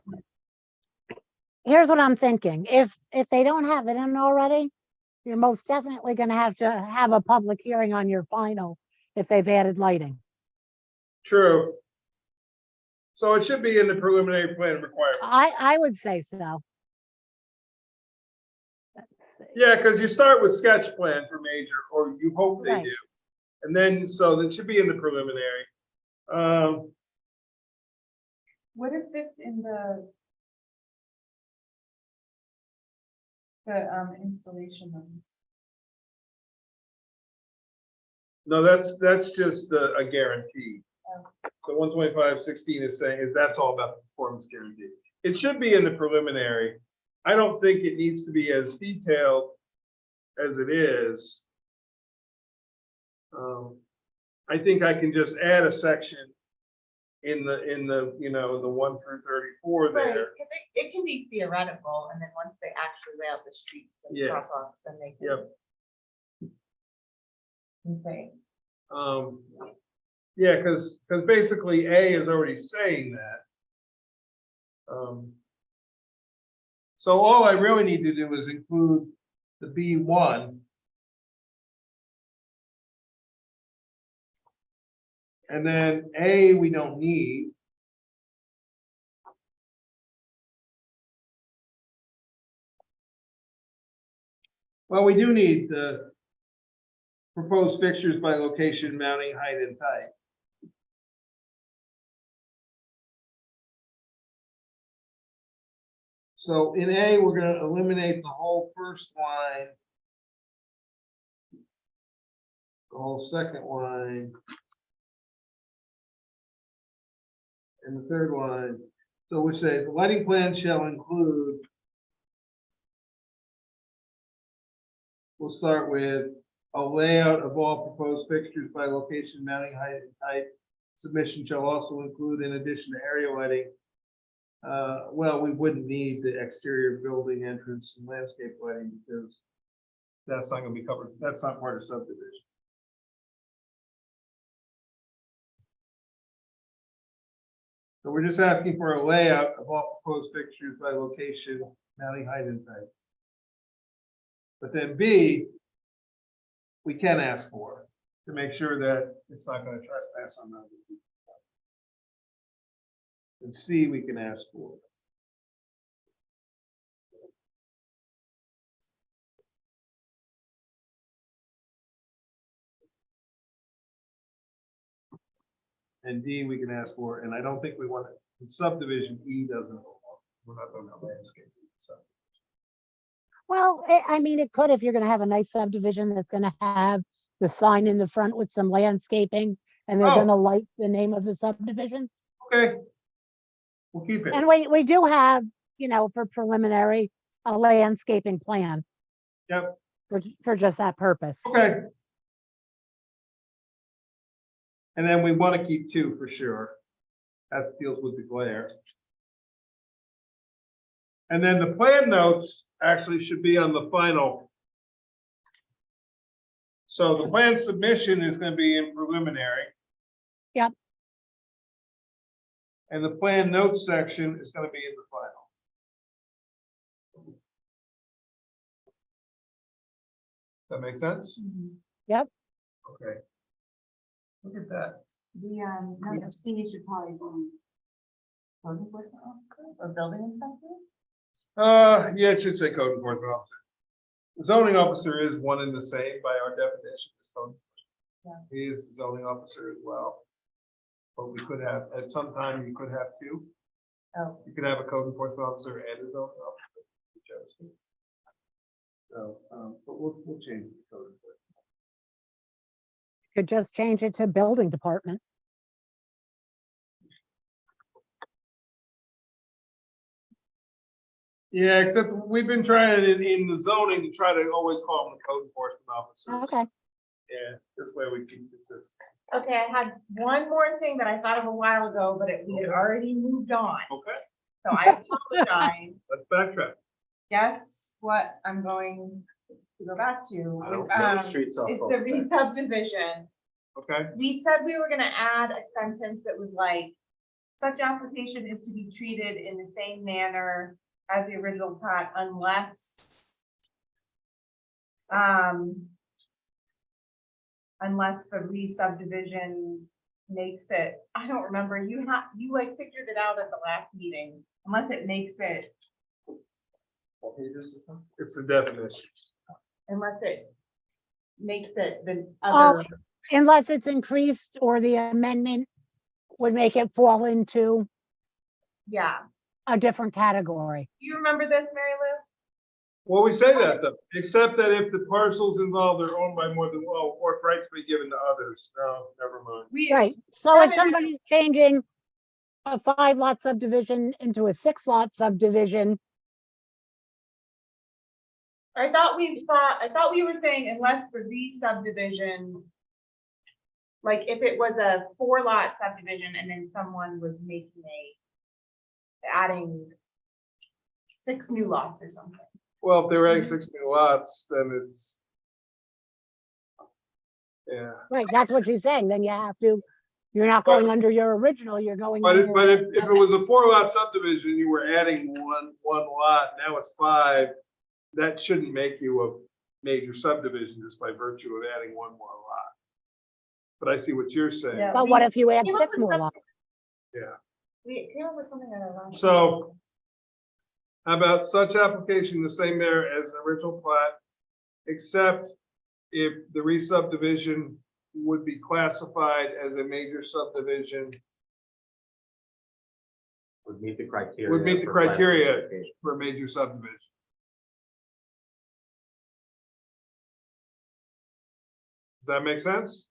here's what I'm thinking. If they don't have it in already, you're most definitely gonna have to have a public hearing on your final if they've added lighting. True. So it should be in the preliminary plan requirement. I would say so. Let's see. Yeah, because you start with sketch plan for major, or you hope they Right. do. And then, so that should be in the preliminary. What if it's in the installation of? No, that's just a guarantee. So the 125.16 is saying is that's all about the performance guarantee. It should be in the preliminary. I don't think it needs to be as detailed as it is. I think I can just add a section in the, you know, the 1 through 34 Right, there. because it can be theoretical, and then once they actually lay out the streets and Yeah. crosswalks, then they can. Yep. Insane. Yeah, because basically A is already saying that. So all I really need to do is include the B1. And then A, we don't need. Well, we do need the proposed fixtures by location, mounting, height, and type. So in A, we're gonna eliminate the whole first line. The whole second line. And the third line. So we say the lighting plan shall include. We'll start with a layout of all proposed fixtures by location, mounting, height, and type. Submission shall also include, in addition to area lighting. Well, we wouldn't need the exterior building entrance and landscape lighting because that's not gonna be covered. That's not part of subdivision. So we're just asking for a layout of all proposed fixtures by location, mounting, height, and type. But then B, we can ask for to make sure that it's not going to trespass on other people. And C, we can ask for. And D, we can ask for, and I don't think we want it. In subdivision, E doesn't. We're not talking about landscaping. So. Well, I mean, it could if you're gonna have a nice subdivision that's gonna have the sign in the front with some landscaping and they're Oh. gonna light the name of the subdivision. Okay. We'll keep it. And we do have, you know, for preliminary, a landscaping plan Yep. for just that purpose. Okay. And then we want to keep 2 for sure. That deals with the glare. And then the plan notes actually should be on the final. So the plan submission is going to be in preliminary. Yep. And the plan notes section is going to be in the final. That make sense? Yep. Okay. Look at that. Number C should probably be code enforcement officer or building inspector. Yeah, it should say code enforcement officer. The zoning officer is one and the same by our definition. As code enforcement. He is the zoning officer as well. But we could have, at some time, you could have 2. Oh. You could have a code enforcement officer and a zoning officer. if you chose to. So, but we'll change the code enforcement. Could just change it to building department. Yeah, except we've been trying it in the zoning to try to always call them the code enforcement officers. Okay. Yeah, this way we keep consistent. Okay, I had one more thing that I thought of a while ago, but we had already moved on, Okay, so I apologize. let's backtrack. Guess what I'm going to go back to? I don't know the streets off. It's both the sides. re-subdivision. Okay, We said we were gonna add a sentence that was like, such application is to be treated in the same manner as the original plat unless unless the re-subdivision makes it, I don't remember, you like figured it out at the last meeting, unless it makes it, What pages is that? it's a definition. unless it makes it the Oh, other. unless it's increased or the amendment would make it fall into Yeah, a different category. do you remember this, Mary Lou? Well, we say that stuff, except that if the parcels involved are owned by more than, well, or if rights be given to others. No, never mind. Right, so if Haven't- somebody's changing a 5-lot subdivision into a 6-lot subdivision, I thought we were saying unless the re-subdivision, like if it was a 4-lot subdivision and then someone was adding 6 new lots or something. Well, if they're adding 16 lots, then it's. Yeah, right, that's what she's saying, then you have to, you're not going under your original, you're going. but if, under but the- if it was a 4-lot subdivision, you were adding one lot, now it's 5. That shouldn't make you a major subdivision just by virtue of adding one more lot. But I see what you're saying. Yeah. But what if you add Came up 6 with more some- lots? We came up with something on our last. So how about such application the same there as the original plat, except if the re-subdivision would be classified as a major subdivision Would meet the criteria. Would meet the for plat criteria. certification. for a major subdivision. Does that make sense?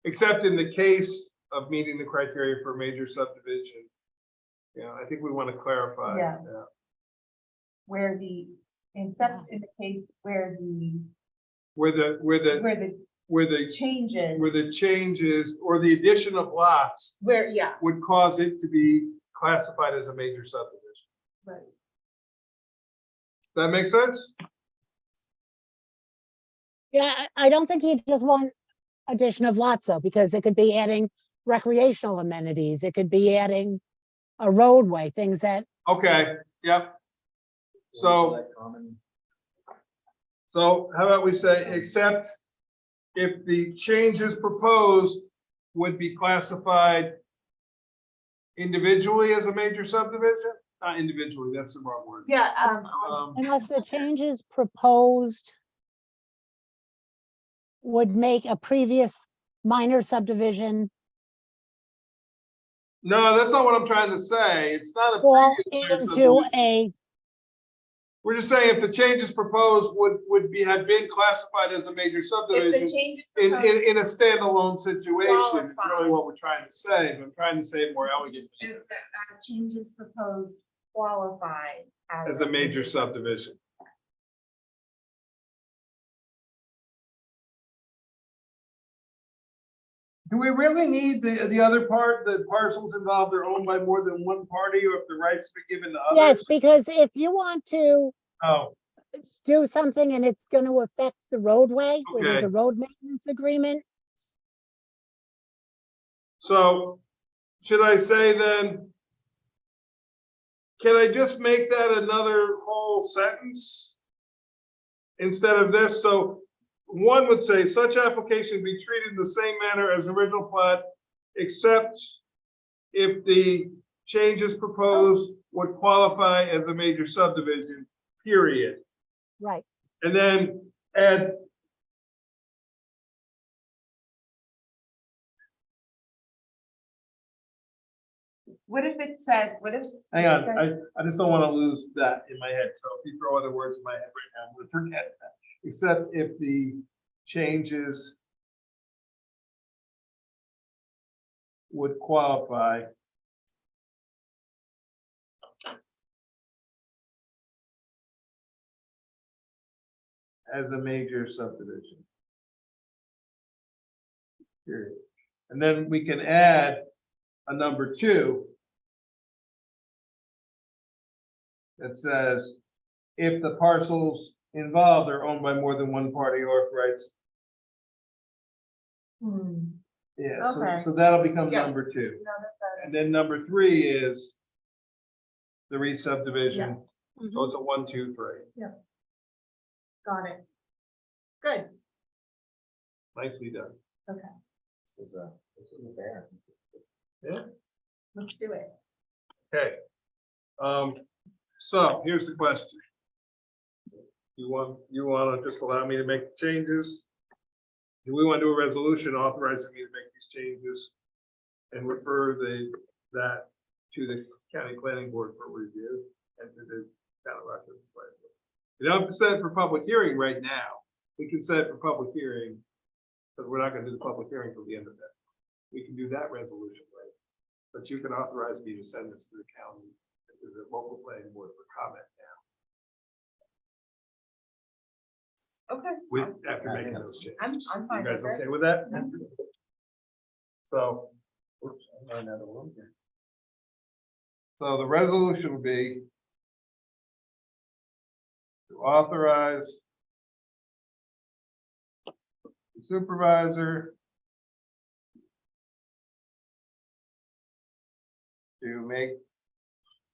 Except in the case of meeting the criteria for a major subdivision. Yeah, I think we want to clarify. Yeah. Where except in the case where Where the changes or the addition of lots yeah. would cause it to be classified as a major subdivision. Right. That make sense? Yeah, I don't think you just want addition of lots though, because it could be adding recreational amenities, it could be adding a roadway, things that, Okay, yep. So, That common- so how about we say, except if the changes proposed would be classified individually as a major subdivision? Not individually, that's the wrong word. Yeah, unless the changes proposed would make a previous minor subdivision No, that's not what I'm trying to say. It's not a fall previous major into subdivision. a, We're just saying if the changes proposed have been classified as a major if the subdivision changes in proposed, a standalone situation, it's really Qualify. what we're trying to say, but I'm trying to say it more elegantly. if the changes proposed qualify As a major subdivision. Do we really need the other part, the parcels involved are owned by more than one party, or if the rights be given to yes, others? because if you want to Oh, do something and it's gonna affect the roadway, where there's Okay. a road maintenance agreement, so should I say then? Can I just make that another whole sentence? Instead of this, so one would say such application be treated in the same manner as original plat, except if the changes proposed would qualify as a major subdivision, period. right? And then add. What if it says, what if? Hang on, I just don't want to lose that in my head, so if you throw other words in my head right now, I'm gonna forget that. Except if the changes would qualify as a major subdivision. Period. And then we can add a number 2 that says, if the parcels involved are owned by more than one party or if rights. Yeah, Okay. so that'll become Yeah. number 2. No, that's better. And then number 3 is the re-subdivision. Mhm. So it's a 1, 2, 3. Got it. Good, Nicely done. This is fair. let's do it. Okay. So here's the question. You want to just allow me to make the changes? Do we want to do a resolution authorizing me to make these changes? And refer that to the County Planning Board for review and to the Town of Rochester Planning Board. You don't have to set it for public hearing right now. We can set it for public hearing, because we're not gonna do the public hearing till the end of it. We can do that resolution, right? But you can authorize me to send this to the county, to the local planning board for comment now, Okay. after making those changes. I'm You fine guys with it. okay with that? So, Oops, I ran out of room here. so the resolution would be to authorize the supervisor to make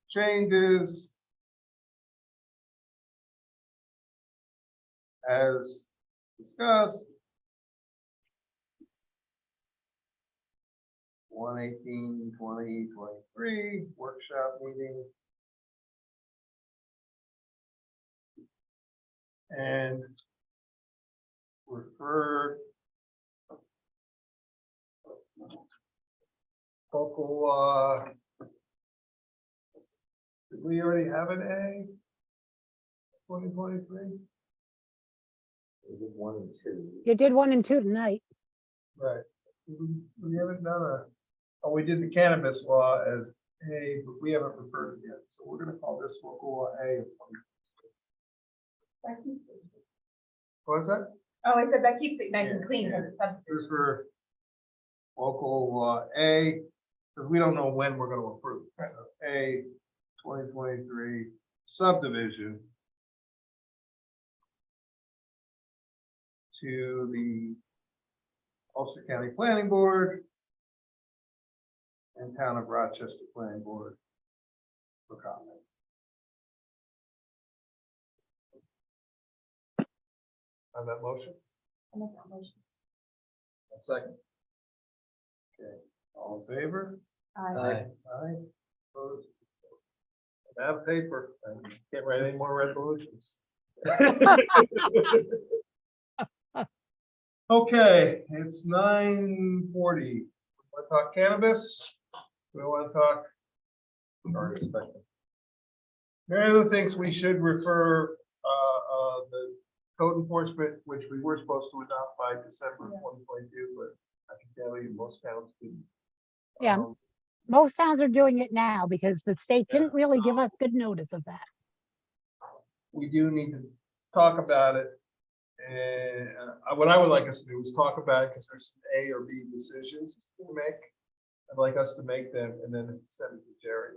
changes as discussed. 1/18/2023 workshop meeting. And refer local, did we already have an A? 2023? We did 1 and 2. You did 1 and 2 tonight. Right. We haven't done we did the cannabis law as A, but we haven't referred it yet, so we're gonna call this local law A. What's that? Oh, I said that keeps it nice and Yeah, clean, yeah. because it's subdivision. This for local law A, because we don't know when we're gonna approve. So A 2023 subdivision to the Ulster County Planning Board and Town of Rochester Planning Board for comment. On that motion? I'll make that motion. A second. Okay, all in favor? Aye. Aye. Opposed? I have paper, I can't write any more resolutions. Okay, it's 9:40. Want to talk cannabis? We want to talk. Already expected. Mary Lou thinks we should refer, the code enforcement, which we were supposed to adopt by December 2022, but I can tell you most towns didn't. Yeah. Um, Most towns are doing it now because the state Yeah. didn't really give us good notice of that. We do need to talk about it. And what I would like us to do is talk about it because there's some A or B decisions to make. I'd like us to make them and then send it to Jerry.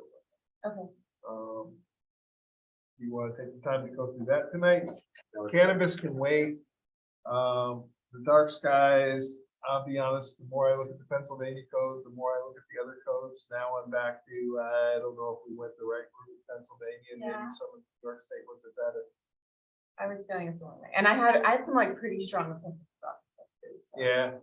Okay. You want to take the time to go through that tonight? Cannabis can wait. The dark skies, I'll be honest, the more I look at the Pennsylvania code, the more I look at the other codes. Now I'm back to, I don't know if we went the right route in Pennsylvania, Yeah. maybe some of New York State was better. I was feeling it's one way, and I had some like pretty strong opinions about some stuff too, so. Yeah,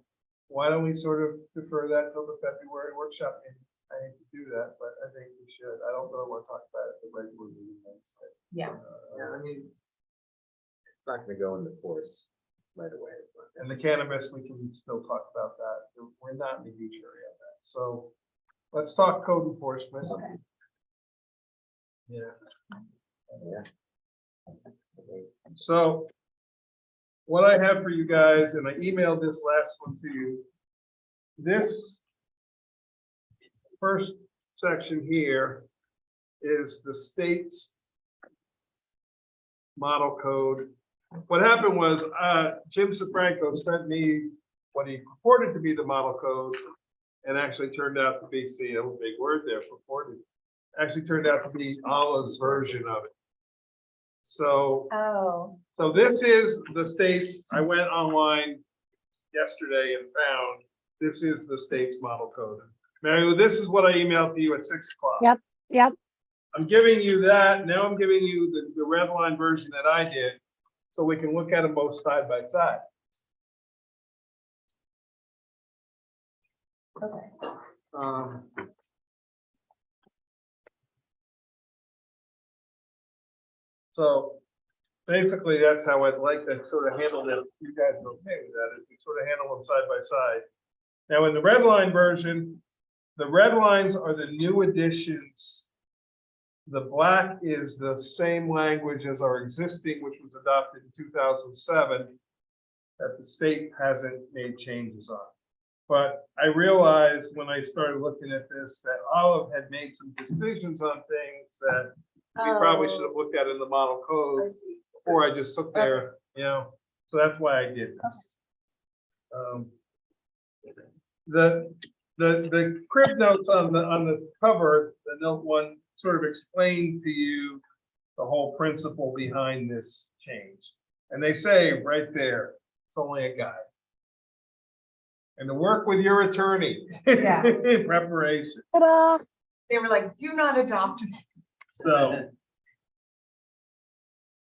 why don't we sort of defer that till the February workshop meeting? I hate to do that, but I think we should. I don't really want to talk about it at the regular meeting. Yeah. Yeah, I mean, it's not gonna go into force right away. It's not- And the cannabis, we can still talk about that. We're not in a huge area on that. So let's talk code enforcement. Okay. Yeah, Yeah. so what I have for you guys, and I emailed this last one to you. This first section here is the state's model code. What happened was, Jim Sefranco sent me what he purported to be the model code, and actually turned out to be, see, a big word there, purported, actually turned out to be Olive's version of it. So, Oh, so this is the state's, I went online yesterday and found, this is the state's model code. Mary Lou, this is what I emailed to you at 6 o'clock. Yep. Yep, I'm giving you that, now I'm giving you the red line version that I did, so we can look at them both side by side. okay. So basically, that's how I'd like to sort of handle it. You guys are okay with that, is we sort of handle them side by side. Now, in the red line version, the red lines are the new additions The black is the same language as our existing, which was adopted in 2007, that the state hasn't made changes on. But I realized when I started looking at this, that Olive had made some decisions on things that we probably should have looked at in the model code before I just took their, you know, so that's why I did this. The crib notes on the cover, the note one sort of explained to you the whole principle behind this change. And they say right there, it's only a guide. And to work with your attorney Yeah. in preparation. Ta-da! They were like, do not adopt. So.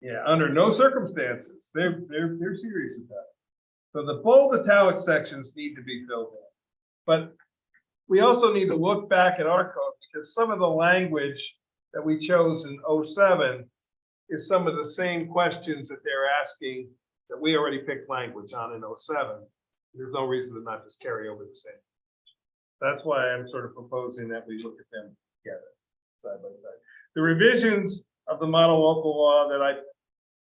Yeah, under no circumstances, they're serious about it. So the bold italic sections need to be filled in. But we also need to look back at our code because some of the language that we chose in 07 is some of the same questions that they're asking that we already picked language on in 07. There's no reason to not just carry over the same. That's why I'm sort of proposing that we look at them together, side by side. The revisions of the model local law that I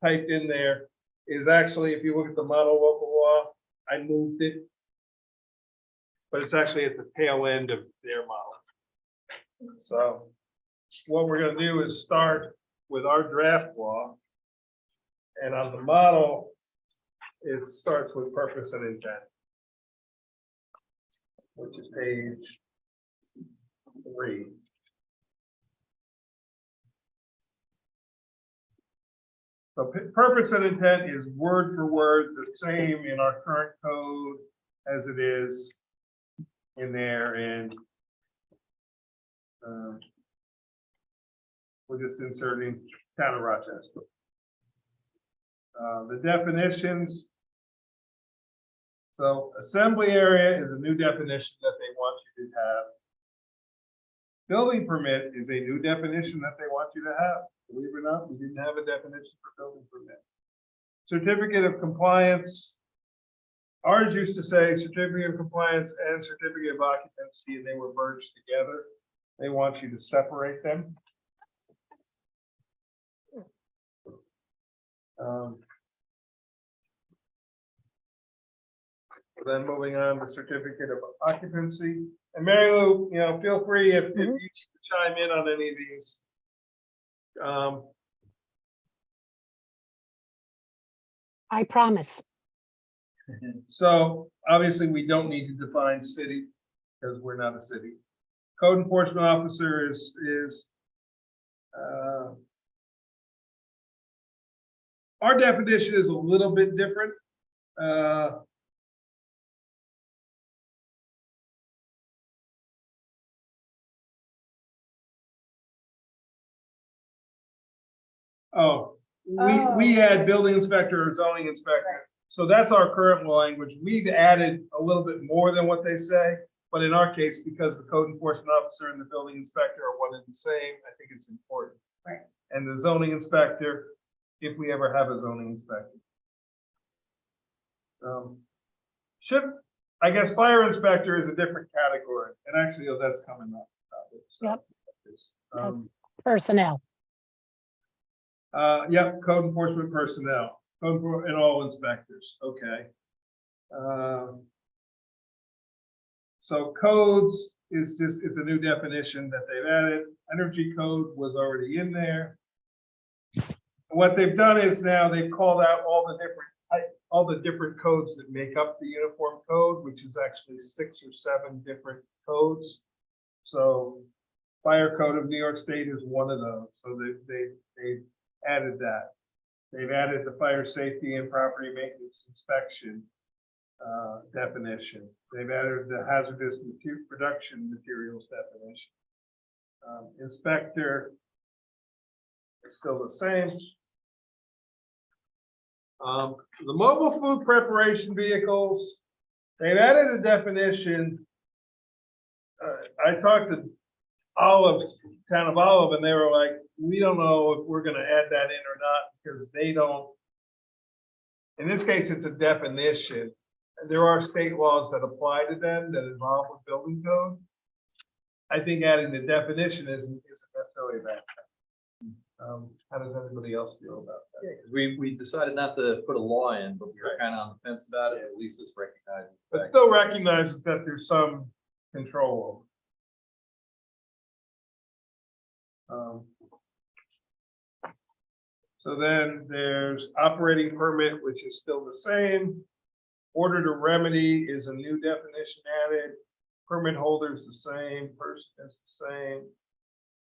typed in there is actually, if you look at the model local law, I moved it. But it's actually at the tail end of their model. So what we're gonna do is start with our draft law. And on the model, it starts with purpose and intent, which is page 3. So purpose and intent is word for word the same in our current code as it is in there, and we're just inserting town of Rochester. The definitions. So assembly area is a new definition that they want you to have. Building permit is a new definition that they want you to have. Believe it or not, we didn't have a definition for building permit. Certificate of compliance. Ours used to say certificate of compliance and certificate of occupancy, and they were merged together. They want you to separate them. Then moving on to certificate of occupancy. And Mary Lou, you know, feel free if you need to chime in on any of these. I promise. So obviously we don't need to define city because we're not a city. Code enforcement officer is our definition is a little bit different. We add building inspector or zoning inspector. So that's our current language. We've added a little bit more than what they say, but in our case, because the code enforcement officer and the building inspector are one and the same, I think it's important. Right. And the zoning inspector, if we ever have a zoning inspector. I guess fire inspector is a different category, and actually, that's coming up. Yep. That's personnel. Yep, code enforcement personnel, and all inspectors, okay. So codes is just, it's a new definition that they've added. Energy code was already in there. What they've done is now they've called out all the different codes that make up the uniform code, which is actually 6 or 7 different codes. So fire code of New York State is one of those. So they added that. They've added the fire safety and property maintenance inspection definition. They've added the hazardous production materials definition. Inspector is still the same. The mobile food preparation vehicles, they've added a definition. I talked to Olive, town of Olive, and they were like, we don't know if we're going to add that in or not because they don't. In this case, it's a definition. And there are state laws that apply to them that involve with building code. I think adding the definition isn't necessarily that. How does everybody else feel about that? Yeah, 'cause we decided not to put a law in, but we were kind of on the fence about it, at least it's recognized. But still recognizes that there's some control. So then there's operating permit, which is still the same. Order to remedy is a new definition added. Permit holder is the same, person is the same.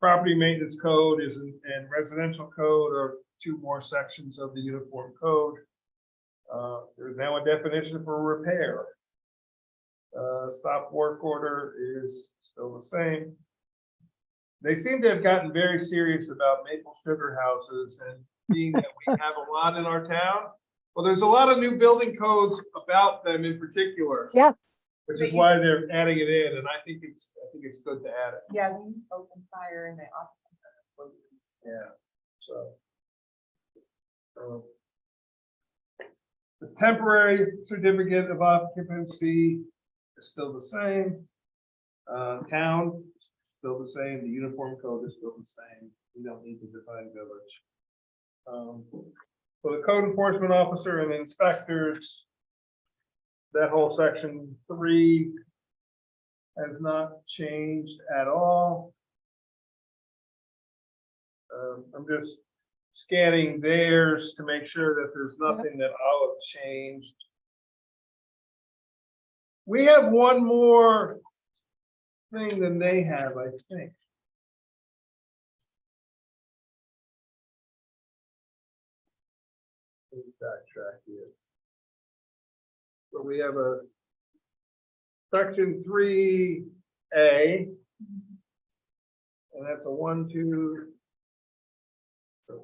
Property maintenance code is and residential code are two more sections of the uniform code. There's now a definition for repair. Stop work order is still the same. They seem to have gotten very serious about maple sugar houses and being that we have a lot in our town. Well, there's a lot of new building codes about them in particular. Yeah. Which is why they're adding it in, and I think it's good to add it. Yeah, they use open fire and they often. Yeah, so. The temporary certificate of occupancy is still the same. Town, still the same, the uniform code is still the same, we don't need to define village. For the code enforcement officer and inspectors, that whole section 3 has not changed at all. I'm just scanning theirs to make sure that there's nothing that I'll have changed. We have one more thing than they have, I think. Let me backtrack here. So we have a section 3A. And that's a 1, 2. Yeah,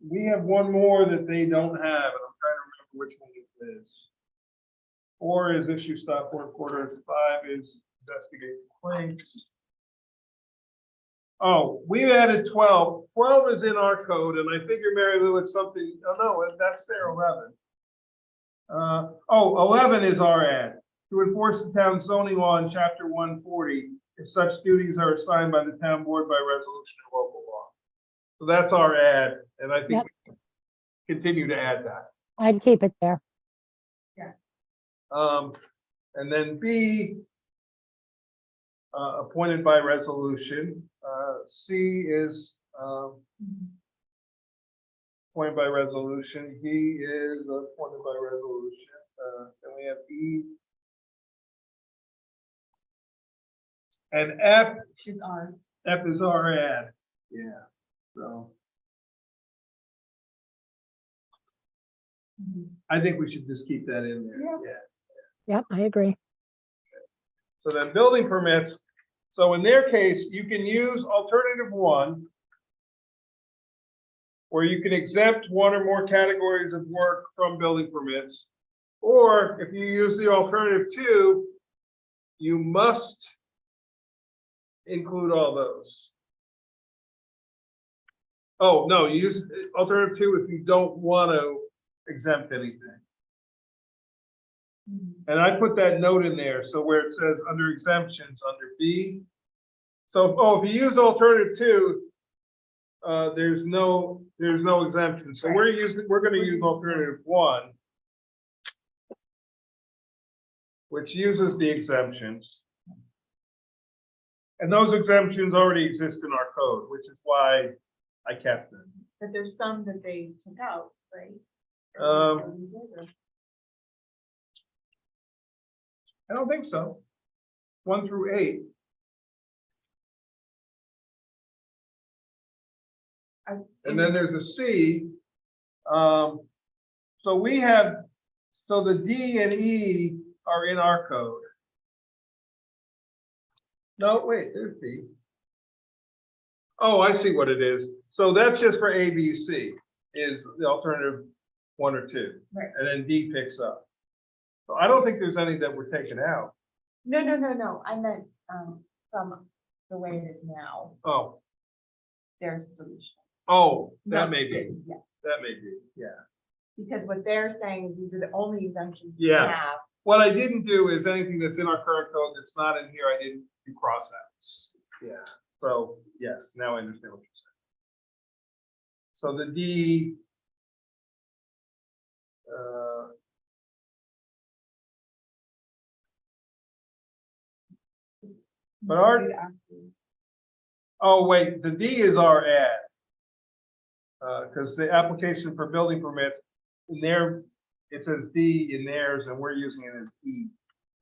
we have one more that they don't have, and I'm trying to remember which one it is. 4 is issue stop work orders, 5 is investigate complaints. Oh, we added 12. 12 is in our code, and I figure, Mary Lou, it's something, oh no, that's their 11. 11 is our ad. To enforce the town zoning law in chapter 140, if such duties are assigned by the town board by resolution or local law. So that's our ad, and I think Yep. we can continue to add that. I'd keep it there. And then B, appointed by resolution. C is appointed by resolution. He is appointed by resolution. And we have E. And F. Is ours. F is our ad. Yeah. So I think we should just keep that in there. Yeah. Yeah. Yep, I agree. So then building permits. So in their case, you can use alternative 1, where you can exempt 1 or more categories of work from building permits. Or if you use the alternative 2, you must include all those. Oh, no, you use alternative 2 if you don't want to exempt anything. And I put that note in there, so where it says under exemptions, under B. So, if you use alternative 2, there's no exemption. So we're gonna use alternative 1, which uses the exemptions. And those exemptions already exist in our code, which is why I kept them. But there's some that they took out, right? I don't think so. 1 through 8. And then there's a C. So the D and E are in our code. No, wait, there's B. Oh, I see what it is. So that's just for A, B, C is the alternative 1 or 2. Right. And then D picks up. So I don't think there's any that were taken out. No, I meant, from the way it is now, Oh, there's deletion. that No, may be. Yeah. That may be, yeah. Because what they're saying is these are the only exemptions we Yeah. have. What I didn't do is anything that's in our current code that's not in here, I didn't do cross outs. Yeah, so, yes, now I understand what you're saying. So the D. But our- Oh, wait, the D is our ad. Because the application for building permits, in there, it says D in theirs, and we're using it as E.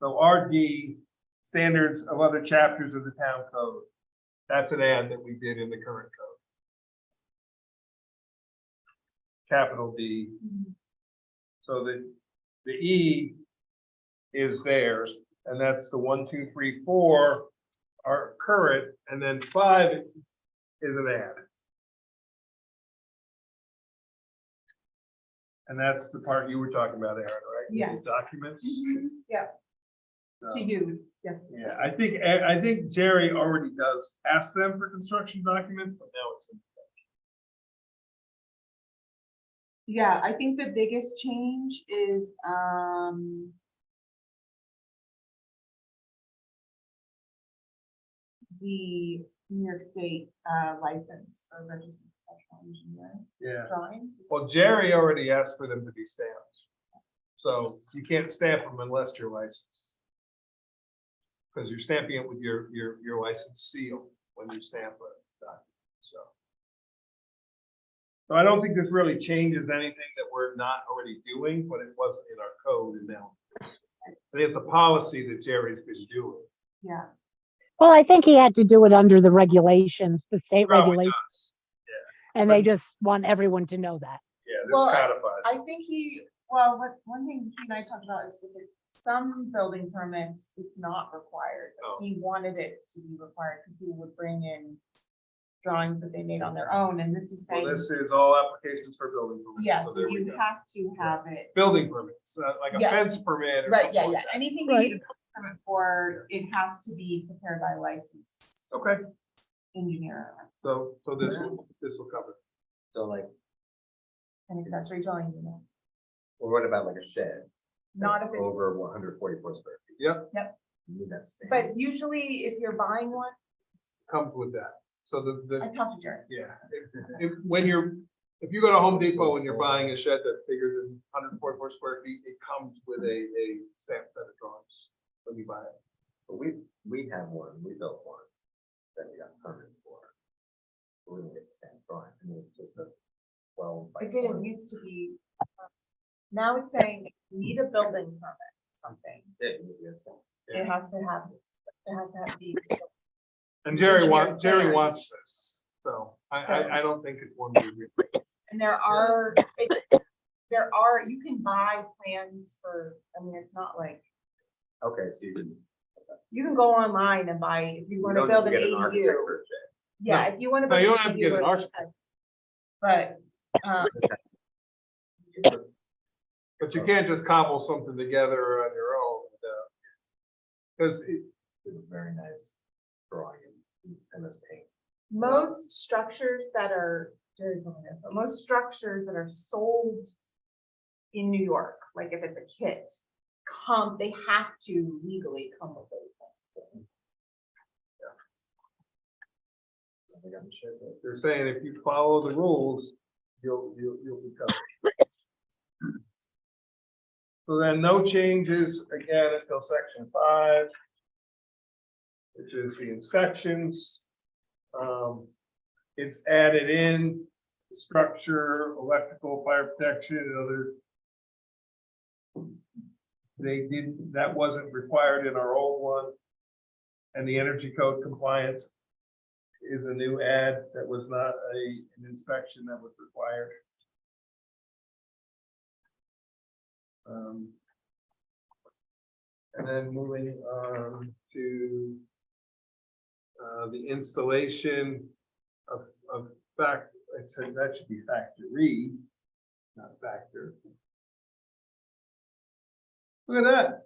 So our D, standards of other chapters of the town code. That's an ad that we did in the current code. Capital D. So the E is theirs, and that's the 1, 2, 3, 4 are current, and then 5 is an ad. And that's the part you were talking about, Aaron, right? The Yes. Documents. Yeah, So, to you, yes. yeah, I think Jerry already does ask them for construction documents, but now it's. Yeah, I think the biggest change is, the New York State, license or registered professional engineer Yeah, drawings. well, Jerry already asked for them to be stamped. So you can't stamp them unless you're licensed. Because you're stamping it with your license seal when you stamp a document, so. So I don't think this really changes anything that we're not already doing, but it wasn't in our code and now. it is. I think it's a policy that Jerry's been doing. Yeah, Well, I think he had to do it under the regulations, the state Probably regulations, does. and they just want everyone to know that. Yeah, this Well, codifies. I think one thing he and I talked about is that some building permits, it's not required. Oh. He wanted it to be required because he would bring in drawings that they made on their own, and this is Well, saying, this is all applications for building permits. yeah, so so there we you go. have to have it. Building permits, like a Yeah. fence permit or Right, something yeah, like yeah, that. anything you Right. need a building permit for, it has to be prepared by a licensed Okay, engineer so this will cover. So like, and accessory dwelling unit. well, what about like a shed? Not that's if it's, over 144 square feet? Yep, You need that stamp. but usually if you're buying one, comes with that. So I talked to Jared. yeah, if you go to Home Depot and you're buying a shed that's bigger than 144 square feet, it comes with a stamped set of drawings when you buy it. But we have one, we built one that we got permit for. We didn't get stamped drawing, I mean, it's just a 12 by It didn't 20. used to be. Now it's saying you need a building permit, or something. Yeah, you need to get a stamp. It has to have the, And Jerry Engineered plans. wants this, so I don't think it's one. and there are, you can buy plans for, I mean, it's not like, Okay, so you you can go online and buy, if you want to don't build have an to get an architect ADU. for a shed. Yeah, if you want to. No, you don't have to get an architect. But, But you can't just cobble something together on your own. Because It's a very nice drawing in MS Paint. most structures that are, Jerry told me this, but most structures that are sold in New York, like if it's a kit, they have to legally come with those plans. I got the shed there. they're saying if you follow the rules, you'll be covered. So then no changes again until section 5, which is the inspections. It's added in structure, electrical, fire protection, and other. That wasn't required in our old one. And the energy code compliance is a new ad that was not an inspection that was required. And then moving on to the installation of it said that should be factory, not factor. Look at that.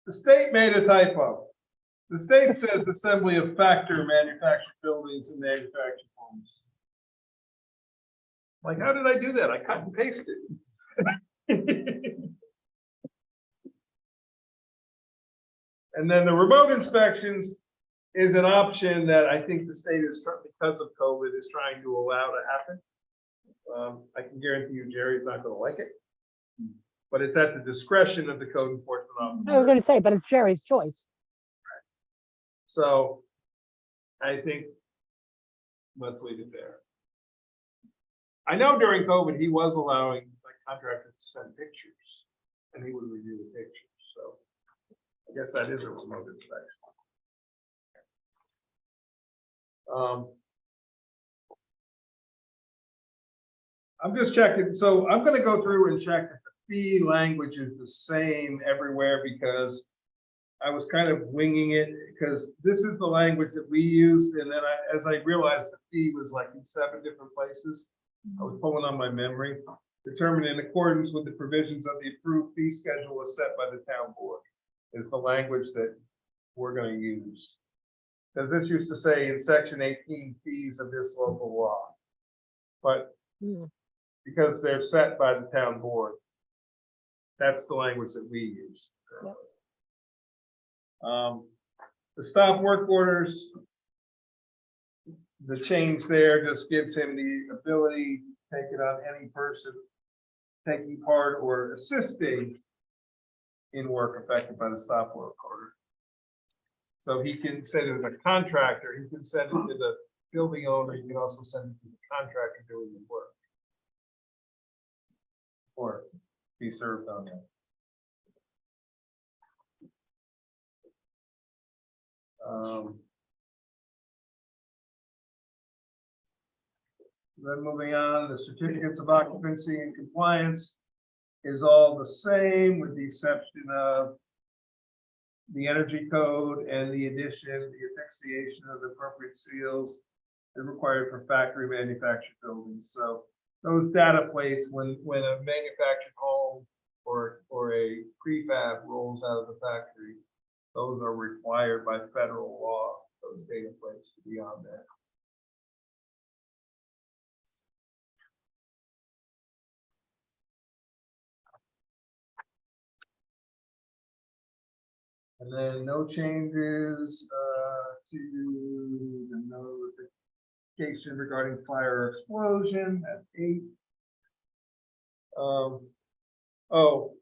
The state made a typo. The state says assembly of factor manufactured buildings and manufactured homes. Like, how did I do that? I cut and pasted. And then the remote inspections is an option that I think the state is, because of COVID, is trying to allow to happen. I can guarantee you Jerry's not gonna like it. But it's at the discretion of the code enforcement I was officer. gonna say, but it's Jerry's choice. So I think, let's leave it there. I know during COVID, he was allowing like contractors to send pictures and he would review the pictures, so I guess that is a remote inspection. I'm just checking, so I'm gonna go through and check if the fee language is the same everywhere, because I was kind of winging it, because this is the language that we used, and then as I realized the fee was like in 7 different places, I was pulling on my memory. Determined in accordance with the provisions of the approved fee schedule as set by the town board is the language that we're gonna use. Because this used to say in section 18 fees of this local law. But Hmm. because they're set by the town board, that's the language that we use. The stop work orders, the change there just gives him the ability to take it on any person taking part or assisting in work affected by the stop work order. So he can say there's a contractor, he can send it to the building owner, he can also send it to the contractor doing the work. Or be served on that. Then moving on, the certificates of occupancy and compliance is all the same with the exception of the energy code and the addition, the asphyxiation of the appropriate seals is required for factory manufactured buildings. So those data plates, when a manufactured home or a prefab rolls out of the factory, those are required by federal law, those data plates to be on there. And then no changes to the notification regarding fire or explosion at 8. Oh,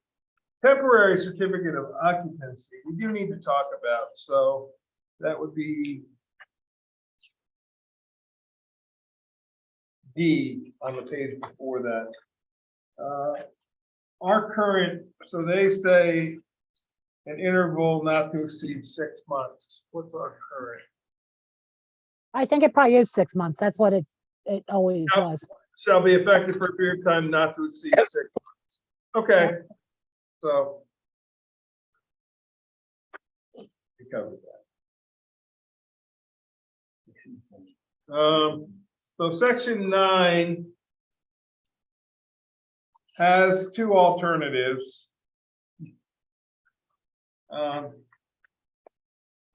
temporary certificate of occupancy, we do need to talk about, so that would be D on the page before that. Our current, so they say an interval not to exceed 6 months. What's our current? I think it probably is 6 months. That's what it always Yep. was. Shall be effective for a period of time not to exceed 6 months. Okay, so. We covered that. So section 9 has 2 alternatives.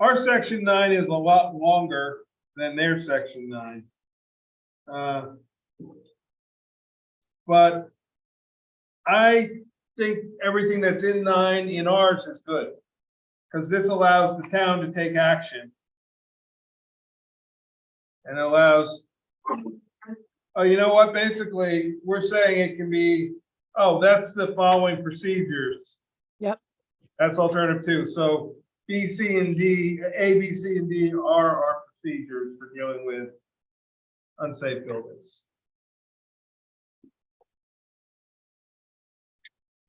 Our section 9 is a lot longer than their section 9. But I think everything that's in 9 in ours is good, because this allows the town to take action. And allows, oh, you know what, basically, we're saying it can be, oh, that's the following procedures. Yep. That's alternative 2. So B, C, and D, A, B, C, and D are our procedures for dealing with unsafe buildings.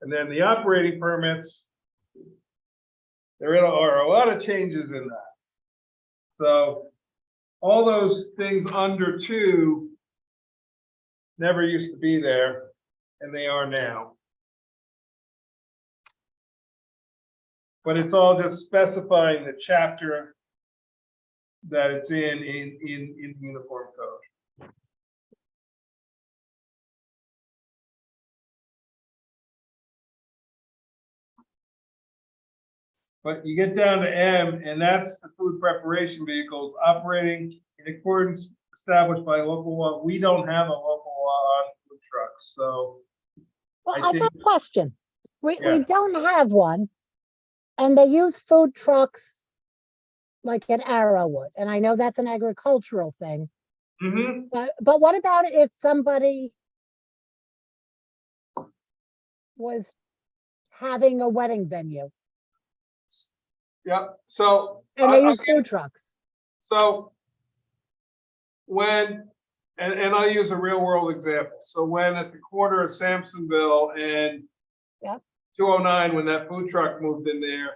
And then the operating permits, there are a lot of changes in that. So all those things under 2 never used to be there, and they are now. But it's all just specifying the chapter that it's in the uniform code. But you get down to M, and that's the food preparation vehicles operating in accordance established by local law. We don't have a local law on food trucks, so. Well, I I got think- a question. We Yes. don't have one. And they use food trucks like at Arrowwood, and I know that's an agricultural thing, Mm-hmm. but what about if somebody was having a wedding venue Yep, so. and they use food trucks? So when, and I'll use a real world example. So when at the corner of Sampsonville and Yep. 209, when that food truck moved in there,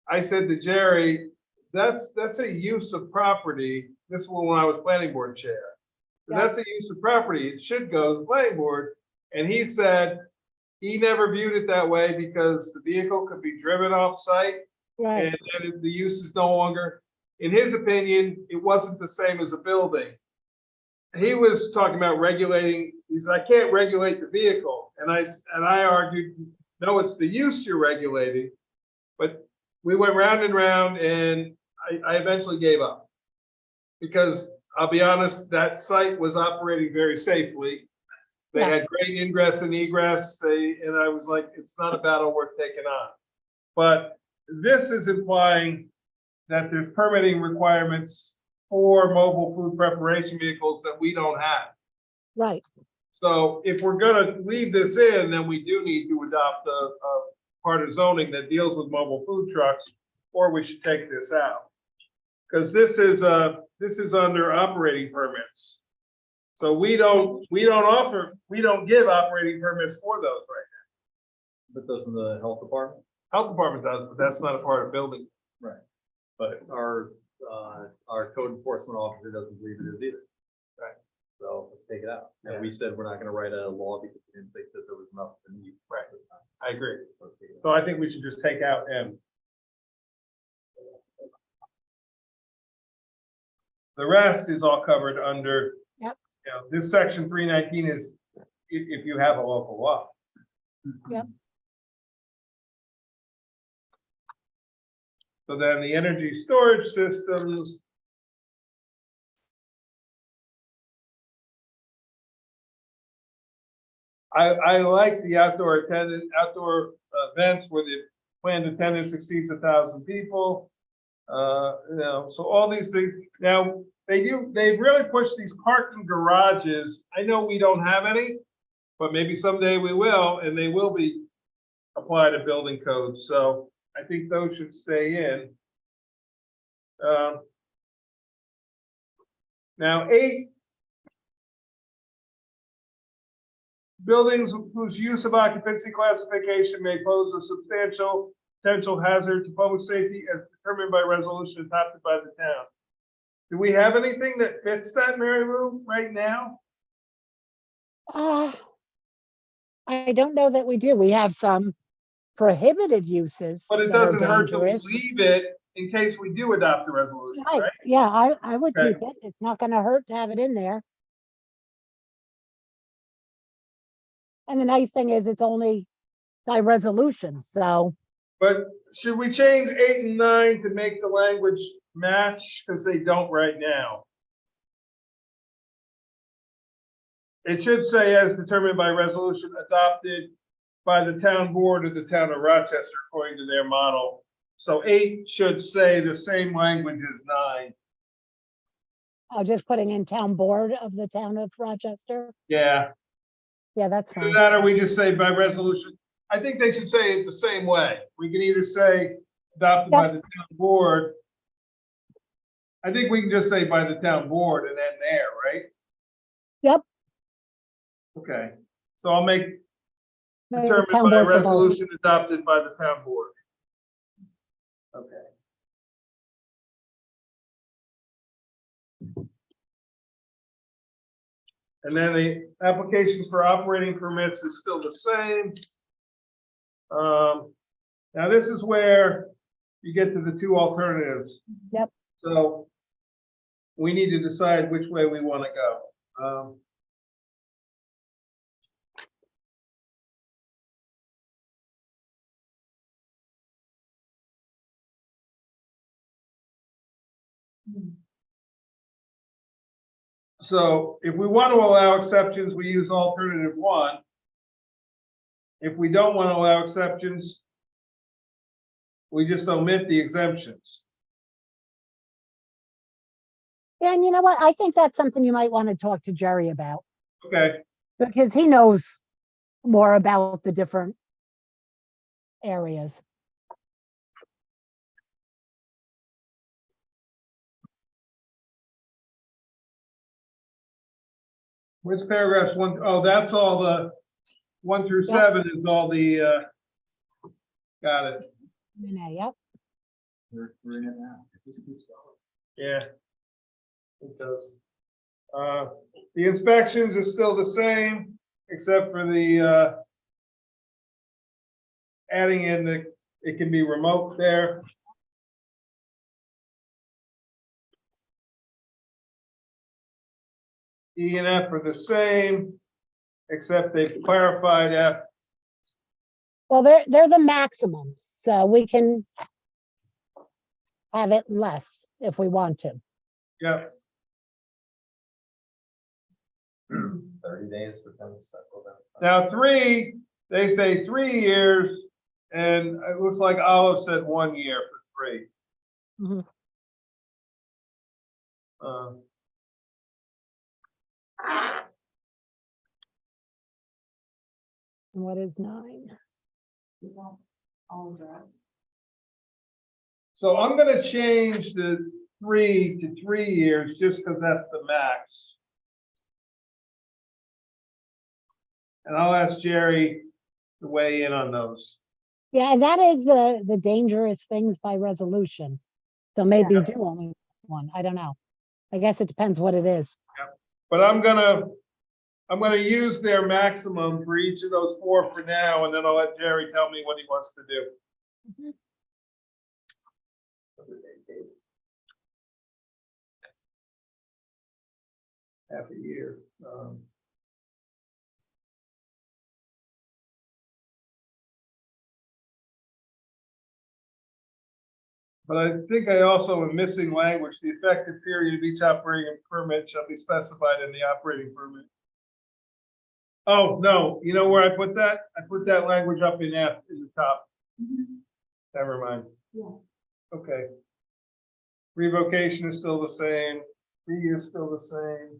I said to Jerry, that's a use of property. This was when I was planning board chair. Yep. That's a use of property. It should go to the planning board. And he said he never viewed it that way because the vehicle could be driven off site. Right, And then the use is no longer, in his opinion, it wasn't the same as a building. He was talking about regulating, he said, I can't regulate the vehicle. And I argued, no, it's the use you're regulating. But we went round and round and I eventually gave up. Because I'll be honest, that site was operating very safely. They Yeah. had great ingress and egress. And I was like, it's not a battle worth taking on. But this is implying that there's permitting requirements for mobile food preparation vehicles that we don't have. right. So if we're gonna leave this in, then we do need to adopt a part of zoning that deals with mobile food trucks, or we should take this out. Because this is under operating permits. So we don't give operating permits for those right But doesn't the health department? now. Health department does, but that's not a part of building. Right. But our code enforcement officer doesn't believe it is either. Right. So let's take it out. Yeah. And we said we're not gonna write a law because we didn't think that there was enough to need. Right. I agree. Let's take it out. So I think we should just take out M. The rest is all covered under. Yep. You know, this section 319 is if you have a local law. Yep. So then the energy storage systems. I like the outdoor events where the planned attendance exceeds 1,000 people. You know, so all these things, now, they've really pushed these parking garages. I know we don't have any, but maybe someday we will, and they will be applied to building codes, so I think those should stay in. Now, 8. Buildings whose use of occupancy classification may pose a substantial potential hazard to public safety as determined by resolution adopted by the town. Do we have anything that fits that, Mary Lou, right now? I don't know that we do. We have some prohibited uses But it that are doesn't hurt to dangerous. leave it in case we do adopt the resolution, Right, right? yeah, I would Okay. keep it. It's not gonna hurt to have it in there. And the nice thing is it's only by resolution, so, But should we change 8 and 9 to make the language match? Because they don't right now. It should say as determined by resolution adopted by the town board of the town of Rochester according to their model. So 8 should say the same language as 9. just putting in town board of the town of Rochester. Yeah, Yeah, that's either fine. that or we just say by resolution. I think they should say it the same way. We can either say adopted by the town board. I think we can just say by the town board and then there, right? Yep. Okay, so I'll make Maybe the determined town by board for both. resolution adopted by the town board. Okay. And then the applications for operating permits is still the same. Now this is where you get to the 2 alternatives. Yep. So we need to decide which way we want to go. So if we want to allow exceptions, we use alternative 1. If we don't want to allow exceptions, we just omit the exemptions. And you know what? I think that's something you might want to talk to Jerry about, Okay, because he knows more about the different areas. which paragraphs one, oh, that's all the, 1 through 7 is all the, got it, Yep. We're in it now. It just keeps going. yeah. It does. The inspections is still the same, except for the, adding in the, it can be remote there. E and F are the same, except they've clarified F. Well, they're the maximums, so we can have it less if we want to. Yep. 30 days for them to cycle down. Now, 3, they say 3 years, and it looks like Olive said 1 year for 3. Mhm. And what is 9? So I'm gonna change the 3 to 3 years, just because that's the max. And I'll ask Jerry to weigh in on those. Yeah, and that is the dangerous things by resolution. So maybe Yeah. do only one. I don't know. I guess it depends what it is. But I'm gonna use their maximum for each of those 4 for now, and then I'll let Jerry tell me what he wants to do. Mhm. Half a year. But I think I also am missing language. The effective period of each operating permit shall be specified in the operating permit. Oh, no, you know where I put that? I put that language up in F in the top. Never mind. Yeah. Okay. Revocation is still the same. B is still the same.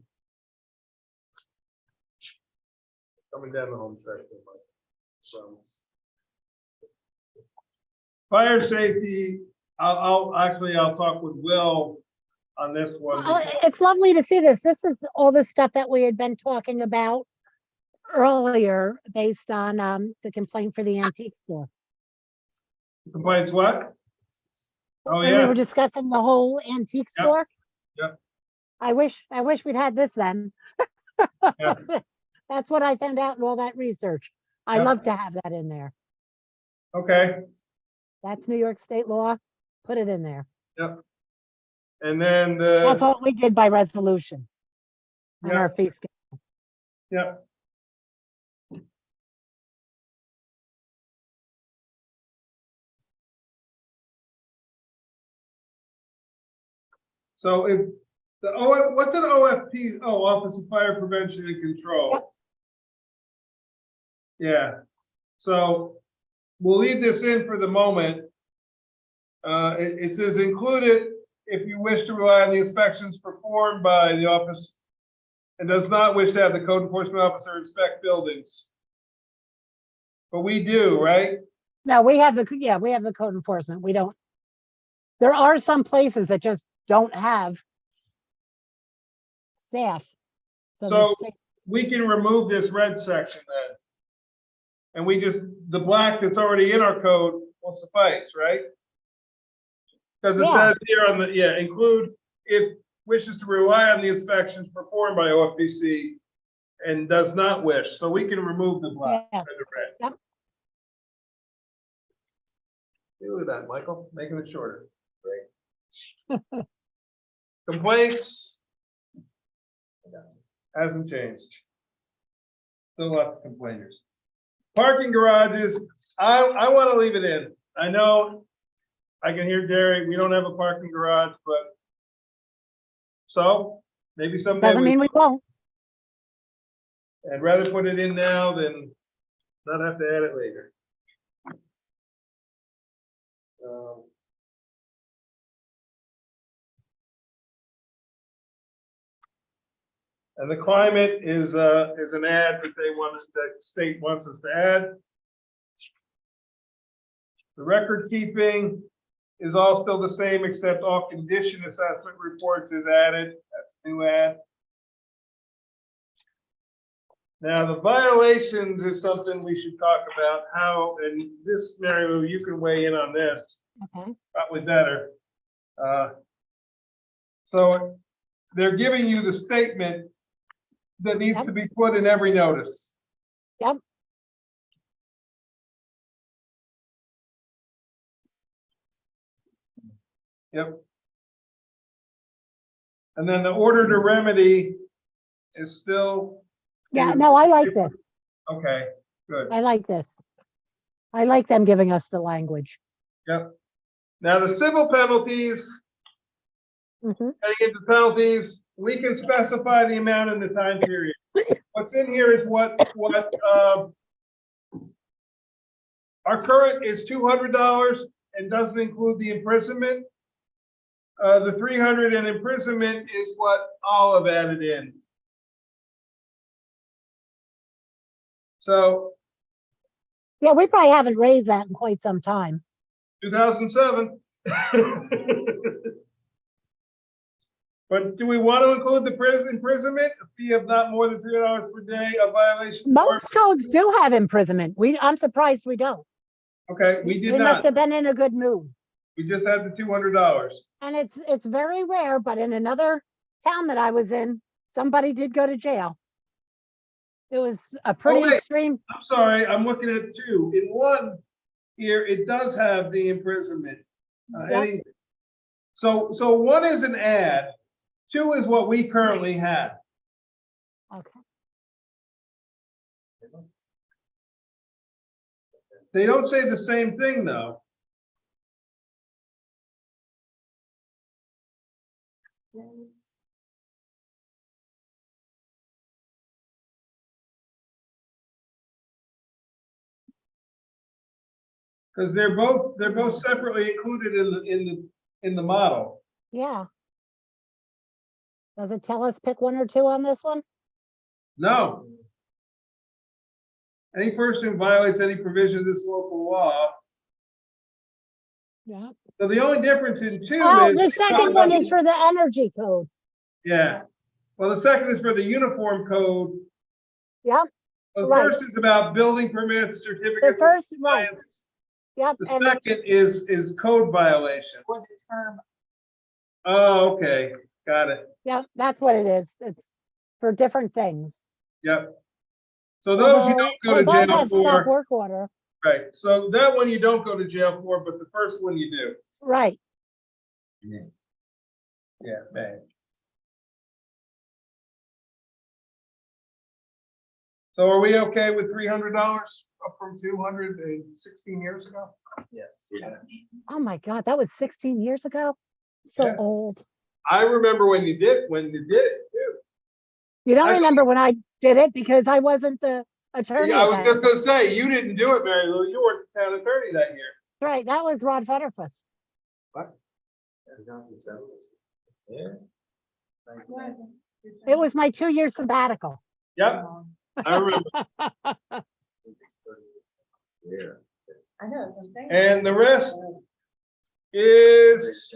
Coming down the home stretch. Fire safety, I'll talk with Will on this one. Oh, it's lovely to see this. This is all the stuff that we had been talking about earlier based on the complaint for the antique store. Complaints what? Oh, When we yeah, were discussing the whole antique Yep, store. yep. I wish we'd had this then. Yeah. That's what I found out in all that research. I Yep. love to have that in there. Okay, That's New York state law. Put it in there. and then That's the, what we did by resolution. On Yeah. our fee schedule. yeah. So if the what's an OFP? Oh, Office of Fire Prevention and Control. Yep. Yeah, so we'll leave this in for the moment. It says included if you wish to rely on the inspections performed by the office and does not wish to have the code enforcement officer inspect buildings. But we do, right? No, we have we have the code enforcement. We don't. There are some places that just don't have staff. So the state- we can remove this red section then. And we just, the black that's already in our code will suffice, right? Because it Yeah. says here on the, yeah, include if wishes to rely on the inspections performed by OFPC and does not wish, so we can remove the black Yeah. and the red. Yep. Hey, look at that, Michael, making it shorter. Great. Complaints. Hasn't changed. Still lots of complainers. Parking garages, I want to leave it in. I know I can hear Jerry, we don't have a parking garage, but so maybe someday Doesn't mean we won't. I'd rather put it in now than not have to add it later. And the climate is an ad that they want, that state wants us to add. The record keeping is all still the same, except all condition assessment reports is added. That's a new ad. Now, the violations is something we should talk about how, and this, Mary Lou, you can weigh in on this, Okay, probably better. So they're giving you the statement that needs to be put in every notice. Yep. Yep. And then the order to remedy is still. yeah, no, I like this. Okay, good. I like this. I like them giving us the language. Yep. Now, the civil penalties, Mhm. heading into penalties, we can specify the amount in the time period. What's in here is what our current is $200 and doesn't include the imprisonment. The 300 in imprisonment is what Olive added in. So Yeah, we probably haven't raised that in quite some time. 2007. But do we want to include the imprisonment, a fee of not more than $3 per day, a violation? Most codes do have imprisonment. I'm surprised we don't. Okay, we did We must not. have been in a good mood. We just had the $200. And it's very rare, but in another town that I was in, somebody did go to jail. It was a pretty wait. extreme. I'm sorry, I'm looking at two. In one here, it does have the imprisonment. Yep. So one is an ad, two is what we currently have. Okay. They don't say the same thing, though. Because they're both separately included in the model. Yeah. Does it tell us pick one or two on this one? No. Any person who violates any provision of this local law. Yeah. So the only difference in two Oh, is. the second one is for the energy code. Yeah. Well, the second is for the uniform code. Yep, The right. first is about building permits, The certificates of first, right. compliance. Yep. The And second is code violation. For the term. Oh, okay, got it. yep, that's what it is. It's for different things. Yep. So those you don't go They to both jail have stop for, work order. right? So that one you don't go to jail for, but the first one you do. Right. Yeah, man. So are we okay with $300 up from 216 years ago? Yes. Oh my God, that was 16 years ago. So Yeah. old. I remember when you did it too. You don't Actually- remember when I did it because I wasn't the attorney. I at was that just gonna say, you didn't do it, Mary Lou. You weren't the town attorney that year. Right, that was Rod Fetterfuss. Yeah. It was my 2-year sabbatical. Yep, I remember. Yeah. I know, that's what I'm saying. And the rest is,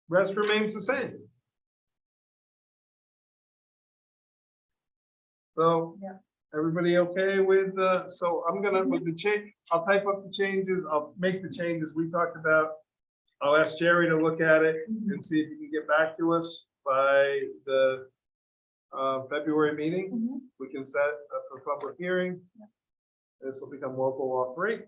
rest remains the same. So, Yeah. everybody okay with, so I'm gonna, with the change, I'll type up the changes, I'll make the changes we talked about. I'll ask Jerry to look at it and see if he can get back to us by the February meeting. Mhm. We can set up a public hearing. This will become local law 3.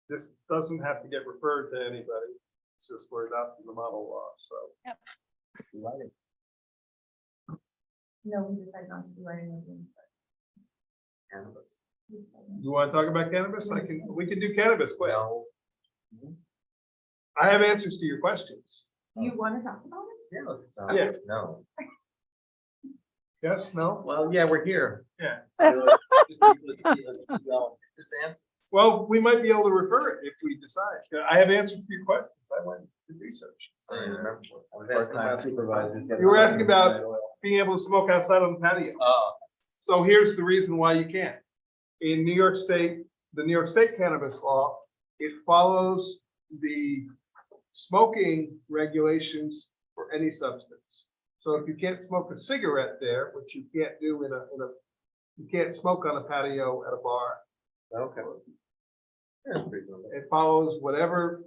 This doesn't have to get referred to anybody. It's just we're adopting the model law, so. No, we decided not to do anything. Cannabis. You want to talk about cannabis? We can do cannabis quick. I have answers to your questions. You want to talk about it? Yeah, let's, Yeah. no. Yes, no? Well, yeah, we're here. Yeah. Just answer. Well, we might be able to refer it if we decide. I have answers to your questions. I went to research. You were asking about being able to smoke outside on the patio. So here's the reason why you can't. In New York State, the New York State cannabis law, it follows the smoking regulations for any substance. So if you can't smoke a cigarette there, which you can't do you can't smoke on a patio at a bar. Okay. Yeah, pretty good. It follows whatever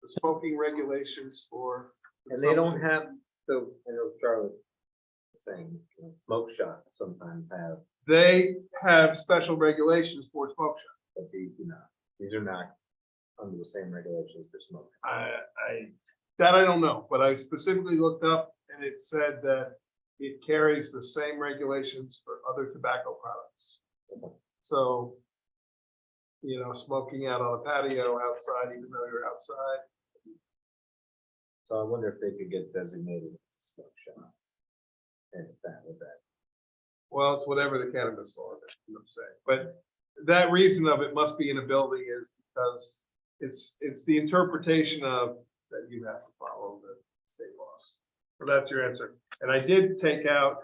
the smoking regulations for. And they don't have, so, I know Charlotte was saying, smoke shops sometimes have, They have special regulations for smoke shops. but these do not. These are not under the same regulations for smoke. That I don't know, but I specifically looked up and it said that it carries the same regulations for other tobacco products. So, smoking out on a patio outside, even though you're outside. So I wonder if they could get designated as a smoke shop. And with that. Well, it's whatever the cannabis law is, you know what I'm saying, but that reason of it must be in a building is because it's the interpretation of that you have to follow the state laws. So that's your answer. And I did take out,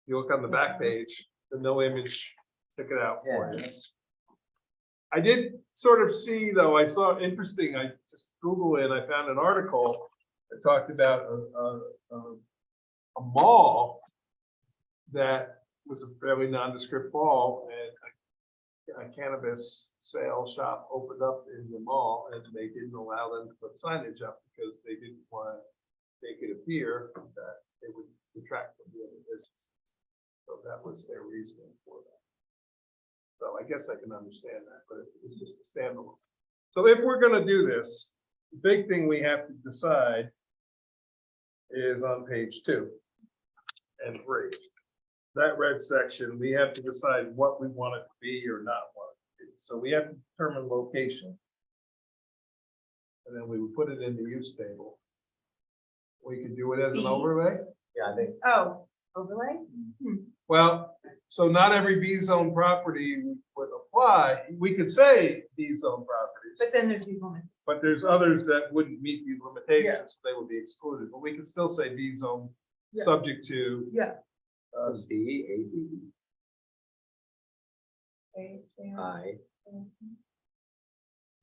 you look on the back page, the no image, took it out for you. I did sort of see, though, I saw interesting, I just Googled it, I found an article that talked about a mall that was a fairly nondescript mall, and a cannabis sale shop opened up in the mall, and they didn't allow them to put signage up because they didn't want to make it appear that they would detract from the other businesses. So that was their reasoning for that. So I guess I can understand that, but it was just a standalone. So if we're gonna do this, the big thing we have to decide is on page 2 and 3. That red section, we have to decide what we want it to be or not want it to be. So we have to determine location. And then we would put it in the use table. We could do it as an overlay. Yeah, I think. Oh, overlay? Well, so not every B zone property would apply. We could say B zone properties, But then there's these limits. but there's others that wouldn't meet these limitations. They would be excluded, but we could still say B zone, Yeah. subject to. Yeah. B, A, B, They are- I,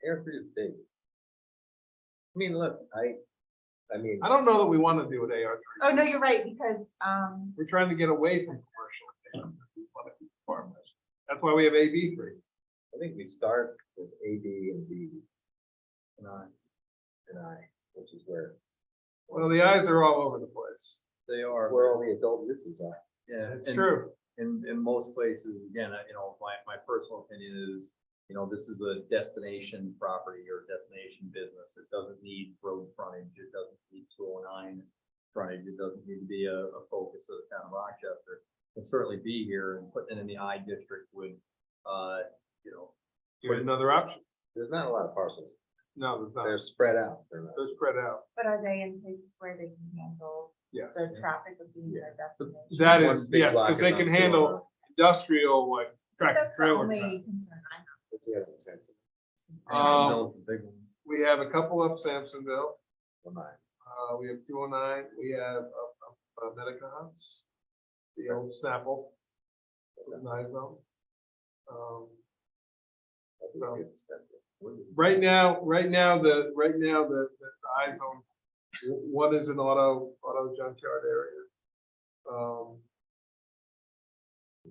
they're pretty big. I mean, look, I mean. I don't know that we want to do it AR3. Oh, no, you're right, because, We're trying to get away from commercial. We want to keep farmers. That's why we have AB3. I think we start with A, B, and B. And I, which is where Well, the eyes are all over the place. They are. all the adult uses are. Yeah. It's and true. In most places, again, my personal opinion is, this is a destination property or destination business. It doesn't need road frontage. It doesn't need 209 frontage. It doesn't need to be a focus of the town of Rochester. It can certainly be here, and putting it in the I district would, Give it another option. There's not a lot of parcels. No, there's not. They're spread out. They're not. They're spread out. but are they in places where they can handle Yes. the traffic of being their destination? That One is, big yes, block because is they on can 209. handle industrial, like tractor That's the trailer. only traffic. concern I have. It's the other sense. Um, the big one. We have a couple up Sampsonville. Well, mine. We have 209. We have Medica Hunts, the old Snapple. Nice zone. That's No. good stuff. Right now, the I zone, one is an auto junkyard area.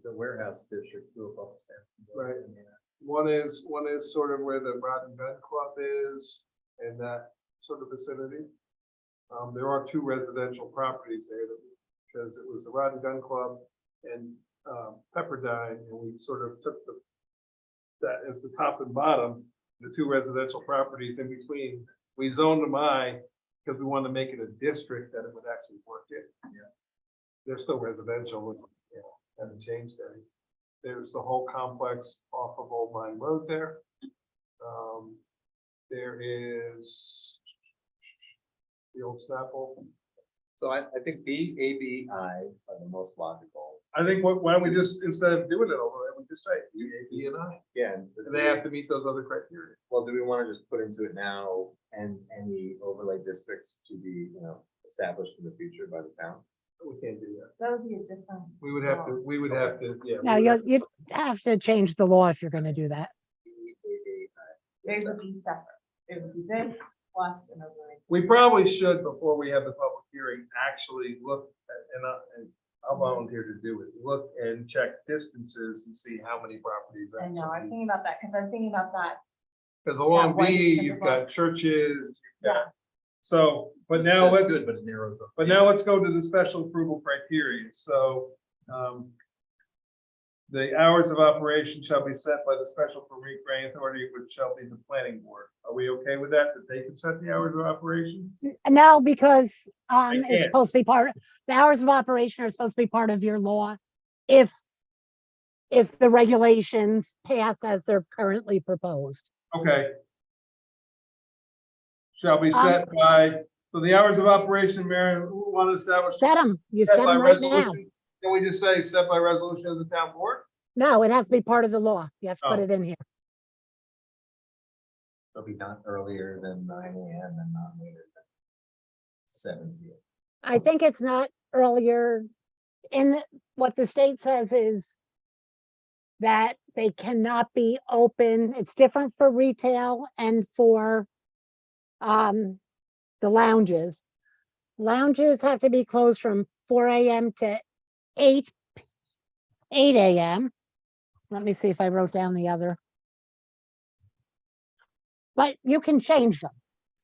The warehouse district grew up San. Right. One is sort of where the Rod and Gun Club is, in that sort of vicinity. There are 2 residential properties there because it was the Rod and Gun Club and Pepperdine, and we sort of took that as the top and bottom, the 2 residential properties in between. We zoned them I because we wanted to make it a district that it would actually work in. Yeah. They're still residential, haven't changed any. There's the whole complex off of Old Mine Road there. There is the old Snapple. So I think B, A, B, I are the most logical. I think, why don't we just, instead of doing it over there, we just say B, A, B, and I, Yeah. and they have to meet those other criteria. Well, do we want to just put into it now and any overlay districts to be, established in the future by the town? We can't do that. That would be a different. We would have to, yeah. No, you'd have to change the law if you're gonna do that. B, A, B, I. They would be separate. It would be this plus an overlay. We probably should, before we have the public hearing, actually look at, and I'll volunteer to do it, look and check distances and see how many properties. I know, I was actually- thinking about that, because I was thinking about that. Cause along white B, cinder you've block. got churches, you've Yeah. got, so, but now That's let's, good, but it narrows up. but now let's go to the special approval criteria, so, the hours of operation shall be set by the special permit granting authority, which shall be the planning board. Are we okay with that, that they can set the hours of operation? No, because, can't. it's supposed to be the hours of operation are supposed to be part of your law. If the regulations pass as they're currently proposed. Okay. Shall be set by, so the hours of operation, Mary, who want to establish? Set them, you Set set by them right now. resolution? Can we just say set by resolution of the town board? No, it has to be part of the law. You have to put Oh. it in here. It'll be not earlier than 9 AM and not later than 7 PM. I think it's not earlier what the state says is that they cannot be open. It's different for retail and for the lounges. Lounges have to be closed from 4 AM to 8 AM. Let me see if I wrote down the other. But you can change them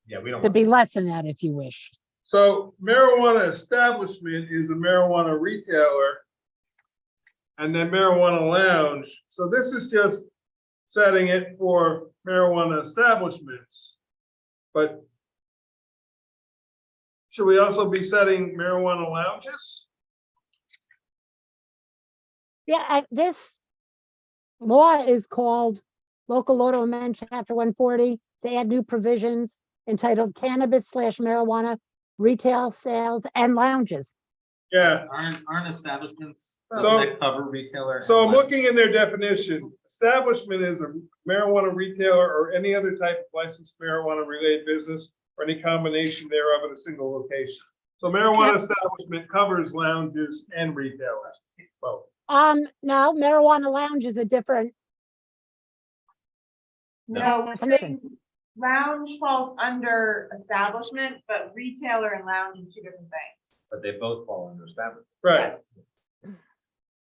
Yeah, we don't. to be less than that if you wish. So marijuana establishment is a marijuana retailer. And then marijuana lounge. So this is just setting it for marijuana establishments. But should we also be setting marijuana lounges? Yeah, this law is called Local Law to Amend Chapter 140 to add new provisions entitled Cannabis / Marijuana Retail Sales and Lounges. Yeah, Aren't establishments, So- doesn't that cover retailer? so I'm and looking in their definition. Establishment is a marijuana retailer or any other type of licensed marijuana related business or any combination thereof at a single location. So marijuana Yep. establishment covers lounges and retailers, both. No, marijuana lounge is a different No, definition. lounge falls under establishment, but retailer and lounge are two different things. But they both fall under establishment. Right. Yes.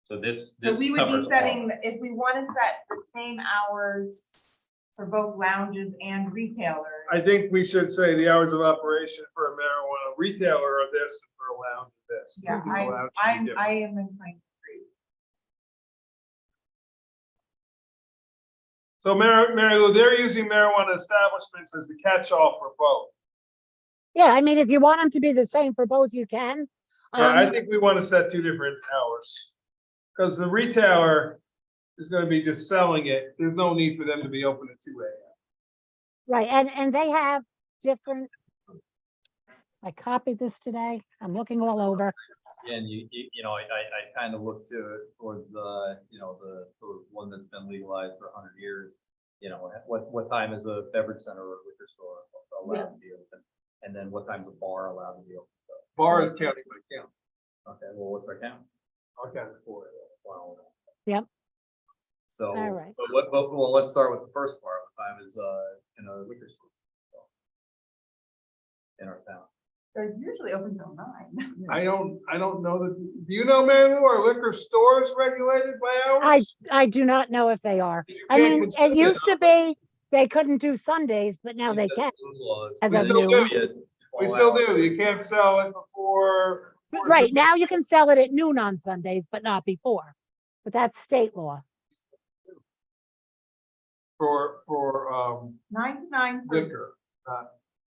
So this So we would be covers all. setting, if we want to set the same hours for both lounges and retailers. I think we should say the hours of operation for a marijuana retailer are this, and for a lounge is this. Yeah, Maybe the lounge should be different. I am inclined to agree. So Mary Lou, they're using marijuana establishments as the catch-all for both. Yeah, I mean, if you want them to be the same for both, you can. Yeah, I Um, think we want to set two different hours. Because the retailer is gonna be just selling it. There's no need for them to be open at 2 AM. Right, and they have different. I copied this today. I'm looking all over. Yeah, and I kind of look towards the one that's been legalized for 100 years. What time is a beverage center or a liquor store allowed to be open? And then what time's a bar allowed to be open? Bar is county by county. Okay, well, what's our count? I'll count it for it. Wow. Yep. So, All right. well, let's start with the first part. What time is, liquor store? In our town. They're usually open till 9. I don't know that, do you know, Mary Lou, are liquor stores regulated by hours? I do not know if they are. You I can't mean, consume it used to be they couldn't do Sundays, but now they can. As We a still new- do. We still do. You can't sell it before. Right, now you can sell it at noon on Sundays, but not before. But that's state law. For 9 to 9 for, liquor, not.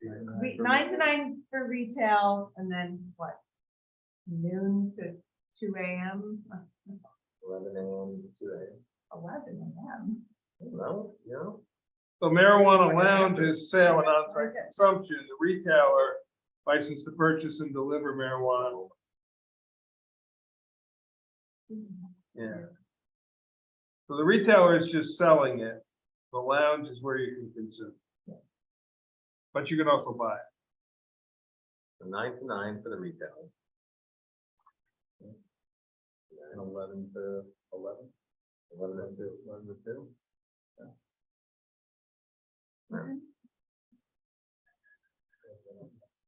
9 to 9 for retail, and then what? Noon to 2 AM, 11 AM to 2 AM. 11 AM. No, So marijuana lounge is sale and on-site consumption. The retailer License to purchase and deliver marijuana. Yeah. So the retailer is just selling it. The lounge is where you can consume. But you can also buy it. So 9 to 9 for the retail. And 11 to 11. 11 to 2.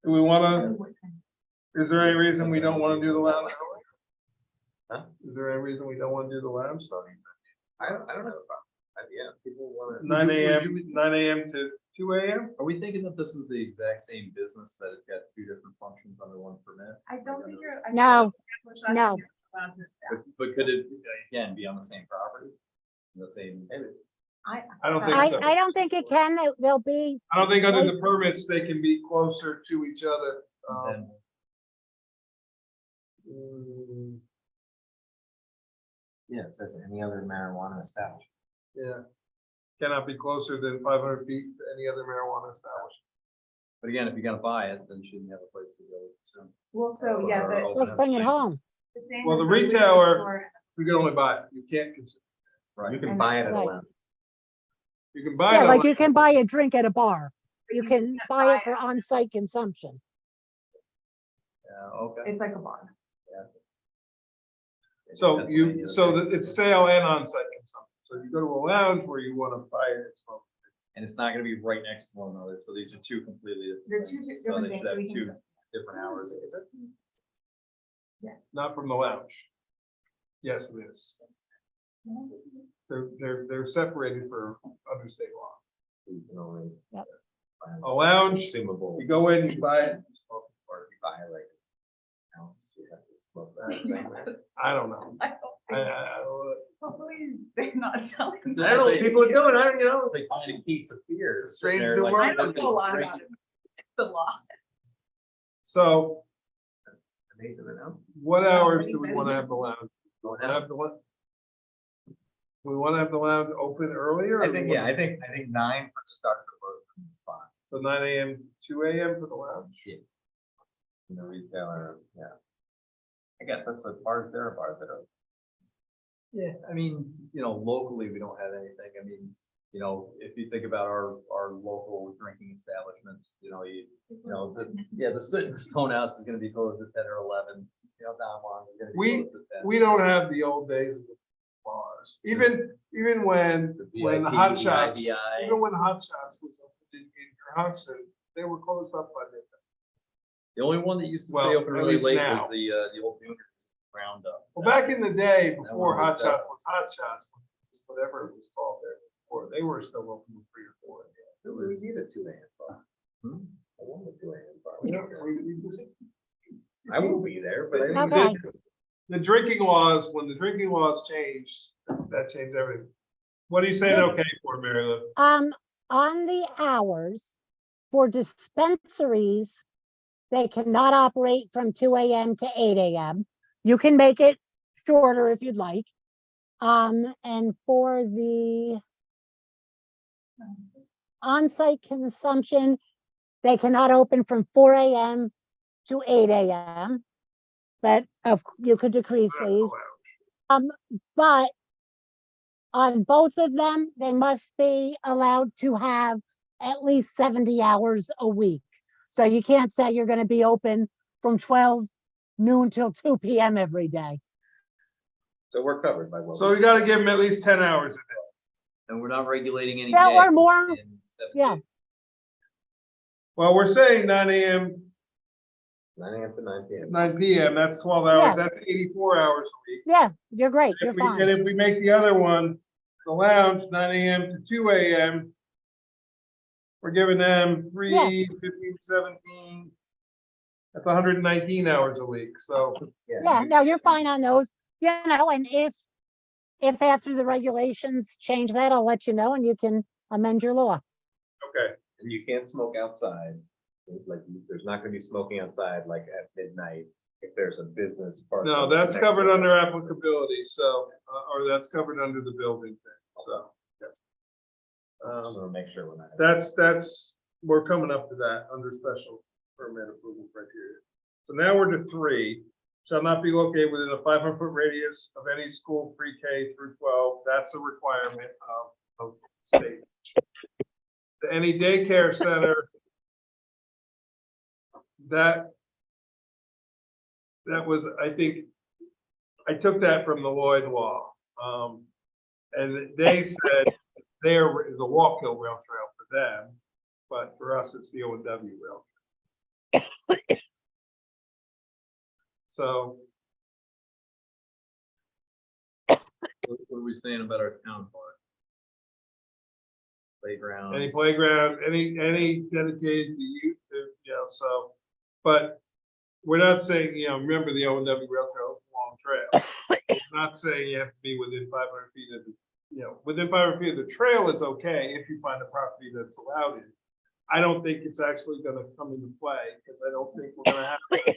Do we wanna, is there any reason we don't wanna do the lounge? Huh? Is there any reason we don't wanna do the lounge study? I don't have a problem. Yeah, people want to. 9 AM to 2 AM? Are we thinking that this is the exact same business that it's got two different functions under one permit? I don't think you're. I No, think you're no. allowed to- But could it, again, be on the same property? The same, I don't think I, so. I don't think it can. There'll be, I don't think under the Place- permits, they can be closer to each other. then Yeah, it says any other marijuana establishment. Yeah. Cannot be closer than 500 feet to any other marijuana establishment. But again, if you're gonna buy it, then you shouldn't have a place to go. So Well, so, yeah, Or- the. let's bring it home. the same Well, the as liquor retailer- store- You can only buy it. You can't consume. You can And- buy it at a Right. lounge. You can buy Yeah, it. like you can buy a drink at a bar. You can can't buy it for on-site consumption. Yeah, okay. It's like a bar. So Pennsylvania, it's sale and on-site consumption. So you go to a lounge where you want to buy it. and smoke. And it's not gonna be right next to one another, so these are two completely different. They're things. two So different they things. should have we can- two different hours. Is it? Not from the lounge. Yes, it is. They're separated for under state law. You can only. Yep. buy A lounge, Consumable. you go in, you buy it. you smoke it. Or if you buy like. Ounce, you have to smoke that. I don't know. I don't- Hopefully they're not selling. I don't know what people are doing. I don't, you know. They find a case of beer. It's strange they're new like, world. I don't know a lot drink about it. It's the law. So Amazing enough. what hours do we want to have the lounge? Going Have out. the lounge- We want to have the lounge open earlier? I think, yeah, I think 9 for start the work spot. So 9 AM, 2 AM for the lounge? In the retailer, yeah. I guess that's the bars, there are bars that are. Yeah, I mean, locally, we don't have anything. I mean, if you think about our local drinking establishments, the Stone House is gonna be closed at 10 or 11. Don Juan is gonna be closed at 10. We don't have the old days of the bars. Even when The when VIP, Hot the Shots, IBI. even when Hot Shots was open in Hudson, they were closed up by midnight. The only one that used to Well, stay open at really least late now. was the old Nooners Roundup. Well, back in the day, That before one Hot was Shots was Hot Shots, whatever it was called there before, they were still open to 3 or 4. We need a 2 AM bar. I want a 2 AM bar. Yeah, we just- I won't be there, but I. Okay. The drinking laws, when the drinking laws changed, that changed everything. What are you saying Yes. okay for, Mary Lou? On the hours for dispensaries, they cannot operate from 2 AM to 8 AM. You can make it shorter if you'd like. And for the on-site consumption, they cannot open from 4 AM to 8 AM. But you could decrease That's these. allowed. But on both of them, they must be allowed to have at least 70 hours a week. So you can't say you're gonna be open from 12 noon till 2 PM every day. So we're covered by what. So we gotta give them at least 10 hours a day. And we're not regulating any. Yeah, or days more. in 7 Yeah. days. Well, we're saying 9 AM, 9 AM to 9 PM. 9 PM, that's 12 hours, Yeah. that's 84 hours a week. Yeah, you're great, you're And fine. if we make the other one, the lounge, 9 AM to 2 AM, we're giving them 3, 15, 17, that's 119 hours a week, so. Yeah, no, you're fine on those, and if after the regulations change that, I'll let you know and you can amend your law. Okay, And you can't smoke outside. Like, there's not gonna be smoking outside like at midnight if there's a business. park no, that's next covered to it. under applicability, so, or that's covered under the building thing, so. yes. I'm gonna make sure we're not. That's, we're coming up to that under special permit approval criteria. So now we're to 3, shall not be located within a 500-foot radius of any school pre-K through 12. That's a requirement of state. Any daycare center that was, I think, I took that from the Lloyd law. And they said there is a Walk-Hill Rail Trail for them, but for us, it's the O&W Rail. So, What are we saying about our town park? Playground. any playground, any dedicated to youth, so, but we're not saying, remember the O&W Rail Trail is a long trail. We're not saying you have to be within 500 feet of the, within 500 feet of the trail is okay if you find a property that's allowed in. I don't think it's actually gonna come into play, because I don't think we're gonna have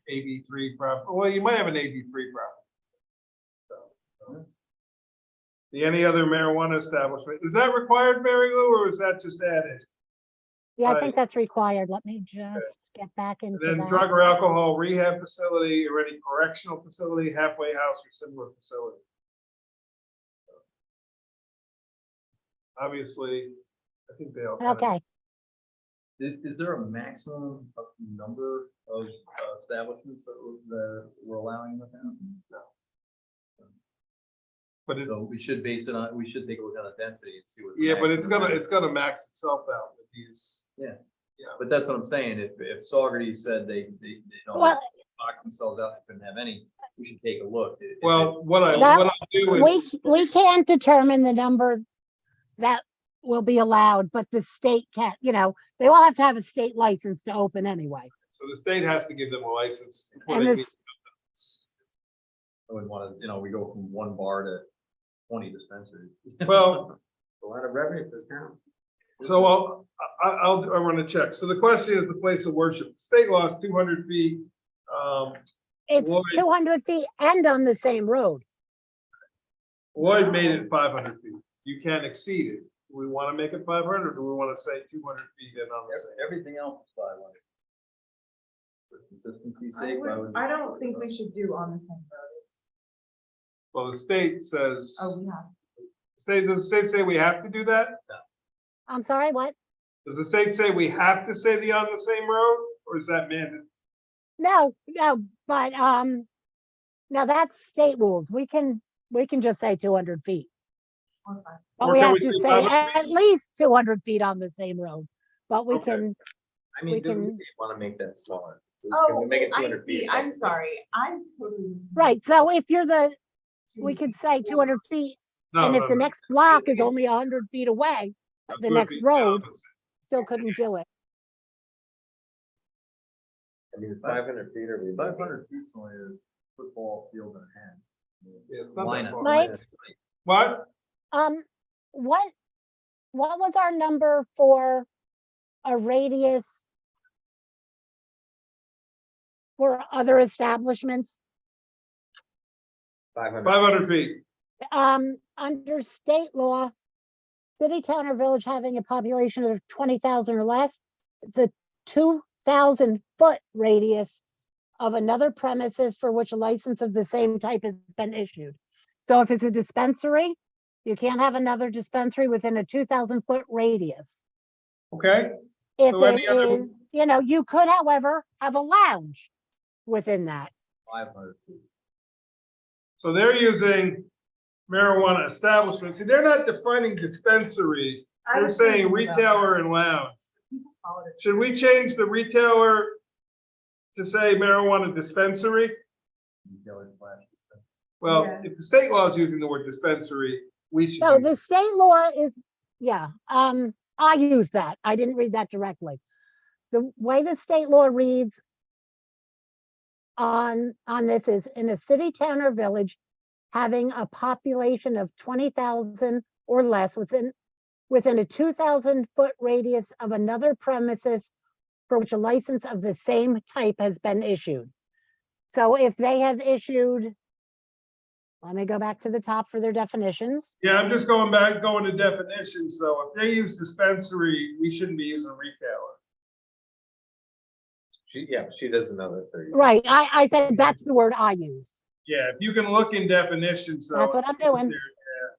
AB3 property. Well, you might have an AB3 property. So, any other marijuana establishment, is that required, Mary Lou, or is that just added? Yeah, I Right. think that's required. Let me just get back into And then that. drug or alcohol rehab facility or any correctional facility, halfway house or similar facility. Obviously, I think they all. kinda- Okay, Is there a maximum of number of establishments that we're allowing in the town? But it's, So we should base it on, we should take a look at the density and see what. the yeah, but it's maximum gonna is. max itself out with these. But that's what I'm saying, if Saugerty said they well, box themselves out, they couldn't have any, we should take a look. Well, what I That- do is, we can't determine the number that will be allowed, but the state can't, they all have to have a state license to open anyway. so the state has to give them a license. before And they this- I would want to, we go from 1 bar to 20 dispensaries. Well, A lot of revenue for the town. so I want to check. So the question is the place of worship. State law is 200 feet. It's Lloyd- 200 feet and on the same road. Lloyd made it 500 feet. You can't exceed it. Do we want to make it 500, or do we want to say 200 feet and on the same? Everything else is 500. For consistency's I sake, why would? would, I don't think we should do on the same road. Well, the state says, Oh, yeah. does the state say we have to do that? I'm sorry, what? Does the state say we have to say the on the same road, or is that mandatory? No, but, now that's state rules. We can just say 200 feet. Okay. But Or we can have we to say say 500 at least 200 feet on the same road. But we Okay. can, I mean, do we can- want to make that smaller? Can Oh, we make it I 200 feet? see. I'm sorry. I'm totally. right, so if you're we could say 200 feet, No, and if no, the no. next block is only 100 feet away, the 200 next feet road down. still couldn't do it. I mean, 500 feet or. 500 feet is only a football field and a half. Yeah, it's not that Line up, far. Mike? line up. What? What was our number for a radius for other establishments? 500. 500 feet. Under state law, city, town, or village having a population of 20,000 or less, the 2,000-foot radius of another premises for which a license of the same type has been issued. So if it's a dispensary, you can't have another dispensary within a 2,000-foot radius. Okay, If So any it other- is, you could, however, have a lounge within that. 500 feet. so they're using marijuana establishments. See, they're not defining dispensary. I They're was saying thinking about retailer that. and lounge. People call it a- Should we change the retailer to say marijuana dispensary? Retailer slash dispensary. Well, Yeah. if the state law is using the word dispensary, we should. So use the it. state law is, yeah, I use that. I didn't read that directly. The way the state law reads on this is in a city, town, or village having a population of 20,000 or less within a 2,000-foot radius of another premises for which a license of the same type has been issued. So if they have issued, let me go back to the top for their definitions. Yeah, I'm just going to definitions, though. If they use dispensary, we shouldn't be using retailer. She doesn't know that they're. Right, I said that's the word I used. Yeah, if you can look in definitions. though, That's what I'm doing. there, yeah.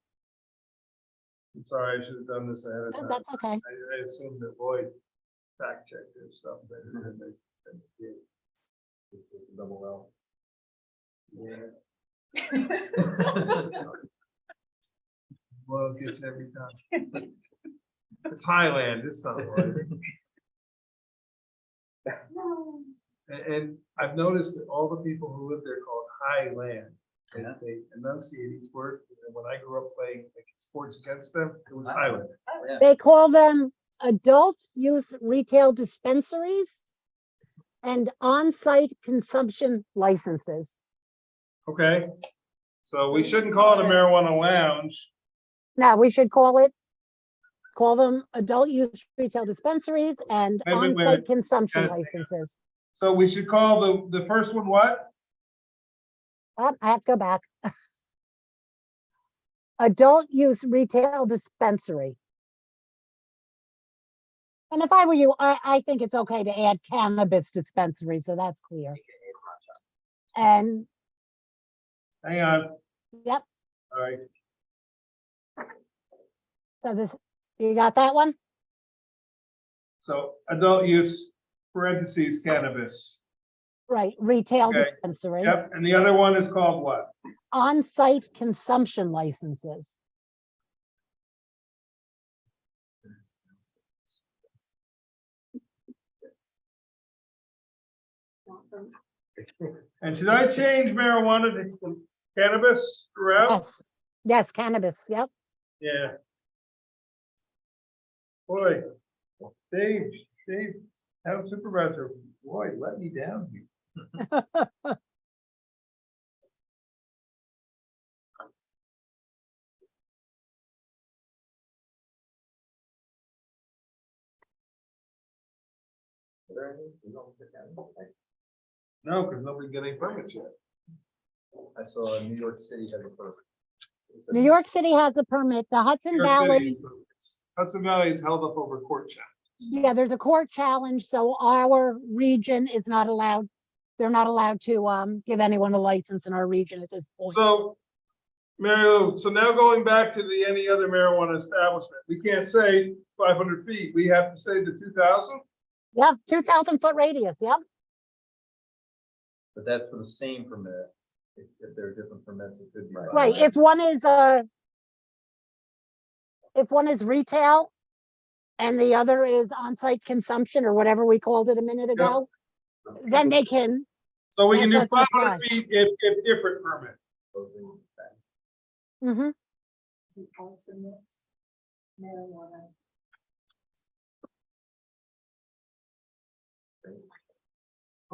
I'm sorry, I should have done this ahead of No, time. That's okay. I assumed that Lloyd fact checked their stuff better than they did. Double L. Yeah. Well, it gets every time. It's Highland, it's not Lloyd. And I've noticed that all the people who live there call it Highland. Yeah. They enunciate each word. And when I grew up playing like, sports against them, it was Highland. Yeah. They call them adult use retail dispensaries and on-site consumption licenses. Okay? So we shouldn't call it a marijuana lounge. Now, we should call them adult use retail dispensaries and Wait, wait, wait. on-site consumption Hang on. licenses. So we should call the first one what? I have to go back. Adult use retail dispensary. And if I were you, I think it's okay to add cannabis dispensary, so that's clear. And, Hang on. yep, All right. so this, you got that one? So adult use parentheses cannabis. Right, retail Okay. dispensary, Yep. And the other one is called what? on-site consumption licenses. And should I change marijuana to cannabis throughout? Yes, yes, cannabis, yep. Yeah. Boy, Dave, town supervisor, boy, let me down here. No, because nobody got any permits yet. I saw New York City had the first. New York City has a permit, the Hudson New York City Valley, has permits. Hudson Valley is held up over court challenge. yeah, there's a court challenge, so our region is not allowed, they're not allowed to, give anyone a license in our region at this point. So, Mary Lou, so now going back to the any other marijuana establishment, we can't say 500 feet, we have to say the 2,000? Yeah, 2,000-foot radius, yep. But that's for the same permit. If there are different permits, it could be. Right, if one is retail and the other is on-site consumption or whatever we called it a minute ago, then they can, So we can do That doesn't 500 apply. feet if different permit. mhm.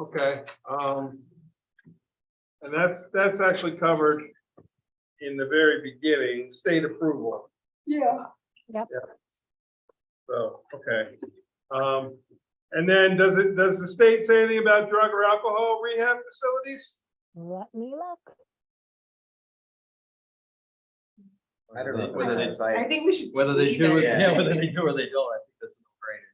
Okay, and that's actually covered in the very beginning, state approval. Yeah. So, okay. And then does the state say anything about drug or alcohol rehab facilities? Let me look. I don't know. Whether they, I think we should. whether they leave do, it. it, yeah, whether they do or they don't, I think that's no brainer.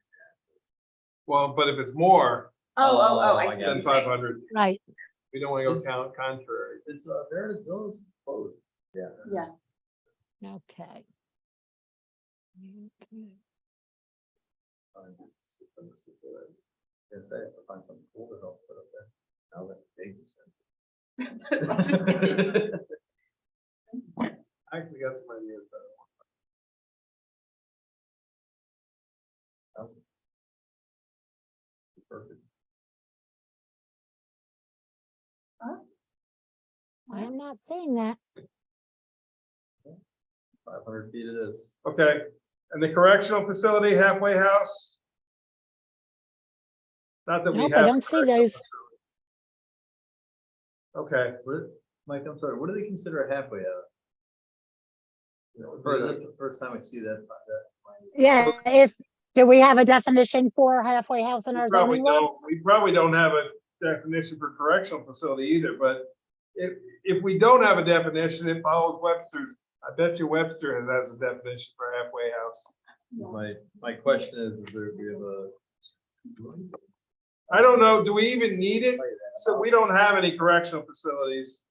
Well, but if it's more I I see. get than what you're saying. 500, Right, we don't want to go contrary. Is Veritas Villas closed? Yeah. Yeah. okay. Yes, I have to find something cool to help put up there. Now that they just. I actually got some ideas. Perfect. I am not seeing that. 500 feet it is. Okay, and the correctional facility halfway house? Not that we Nope, have. I a don't see correctional those. facility. Okay, Mike, I'm sorry, what do they consider a halfway house? This is the first time I see that. Yeah, do we have a definition for halfway house in our zoning law? we probably don't have a definition for correctional facility either, but if we don't have a definition, it follows Webster's. I bet you Webster has a definition for halfway house. My question is there, we have I don't know, do we even need it? So we don't have any correctional facilities.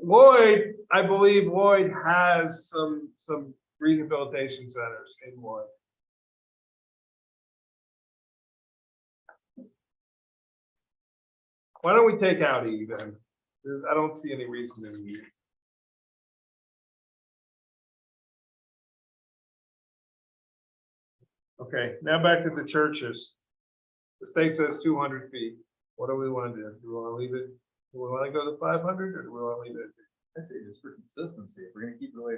Lloyd, I believe Lloyd has some rehabilitation centers in Lloyd. Why don't we take out E then? I don't see any reason to need it. Okay, now back to the churches. The state says 200 feet. What do we want to do? Do we want to leave it? Do we want to go to 500 or do we want to leave it? I say just for consistency, if we're gonna keep it away,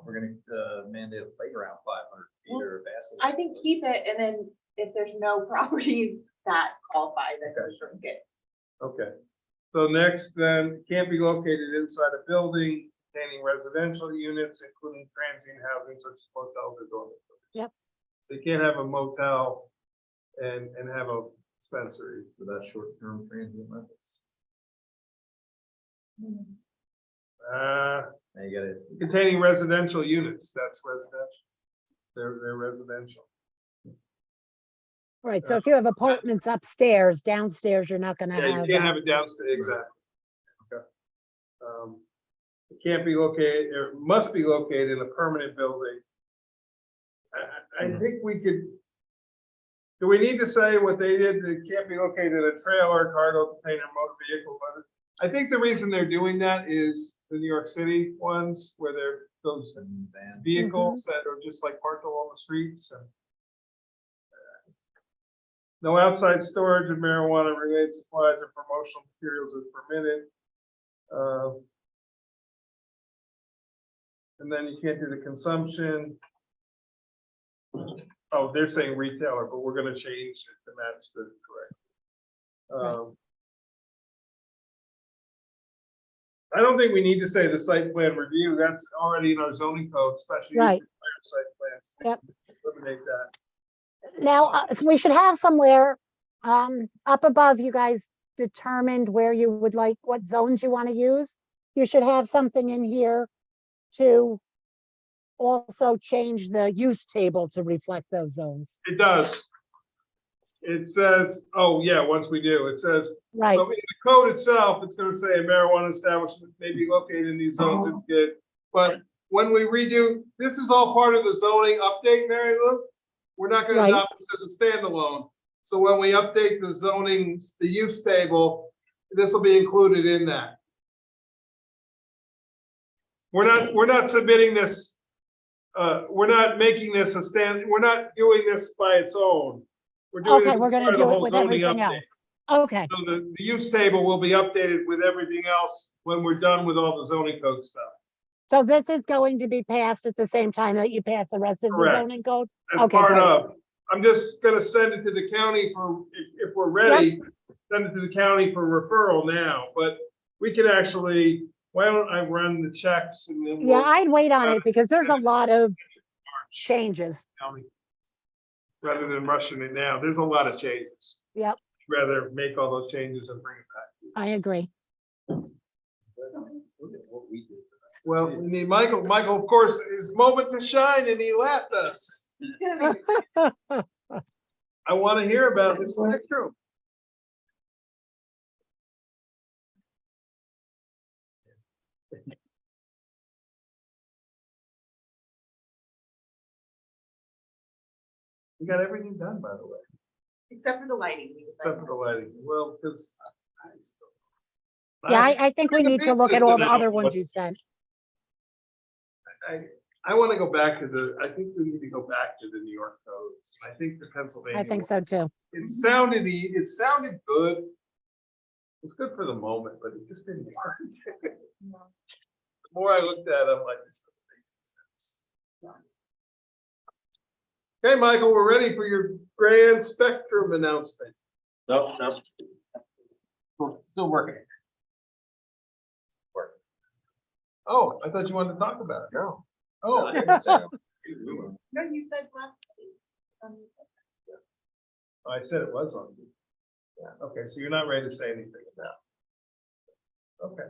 we're gonna mandate a playground 500 feet or a basketball. I think keep it, and then if there's no properties that qualify, then go shrink it. Okay. So next, then, can't be located inside a building containing residential units, including transient housing such as motels or dormitories. Yep. So you can't have a motel and have a dispensary. Without short-term transient rentals. Uh, Now you gotta, containing residential units, that's residential. They're residential. Right, so if you have apartments upstairs, downstairs, you're not gonna Yeah, have. you can't have it downstairs, exactly. Okay. It can't be located, or must be located in a permanent building. I think we could. Do we need to say what they did? It can't be located in a trailer, cargo container, motor vehicle, but I think the reason they're doing that is the New York City ones where they're those van. vehicles that are just like parked along the streets and. No outside storage of marijuana related supplies or promotional materials is permitted. And then you can't do the consumption. Oh, they're saying retailer, but we're gonna change it to match the correct. I don't think we need to say the site plan review. That's already in our zoning code, special use Right. required site plans. Yep. Eliminate that. Now, so we should have somewhere, up above, you guys determined where you would like, what zones you want to use. You should have something in here to also change the use table to reflect those zones. It does. It says, oh yeah, once we do, it says, Right, so in the code itself, it's gonna say a marijuana establishment may be located in these zones, it's good. But when we redo, this is all part of the zoning update, Mary Lou. We're not gonna Right. adopt this as a standalone. So when we update the zoning, the use table, this will be included in that. We're not submitting this, we're not making this we're not doing this by its own. We're doing okay, this we're as gonna part of the do it whole with zoning everything update. else. Okay, So the use table will be updated with everything else when we're done with all the zoning code stuff. so this is going to be passed at the same time that you pass the rest of the Correct. zoning code? As Okay, part great. of, I'm just gonna send it to the county for, if we're ready, send it to the county for referral now, but we can actually, why don't I run the checks and then Yeah, we'll I'd wait on it because there's a lot of changes. county. Rather than rushing it now, there's a lot of changes. Yep, Rather make all those changes and bring it back. I agree. Look at what we did. Well, we need Michael, of course, his moment to shine and he left us. I want to hear about this spectrum. We got everything done, by the way, Except for the lighting. except for the lighting. Well, because. Yeah, I think we the need to big look at all system the out, other ones but- you sent. I want to go back to I think we need to go back to the New York codes. I think the Pennsylvania. I think so too. It sounded good. It was good for the moment, but it just didn't work. The more I looked at it, I'm like, this doesn't make sense. Okay, Michael, we're ready for your grand spectrum announcement. No. Still working. Oh, I thought you wanted to talk about it. No. Oh, No, you said last. I said it was on. Yeah, okay, so you're not ready to say anything now. Okay.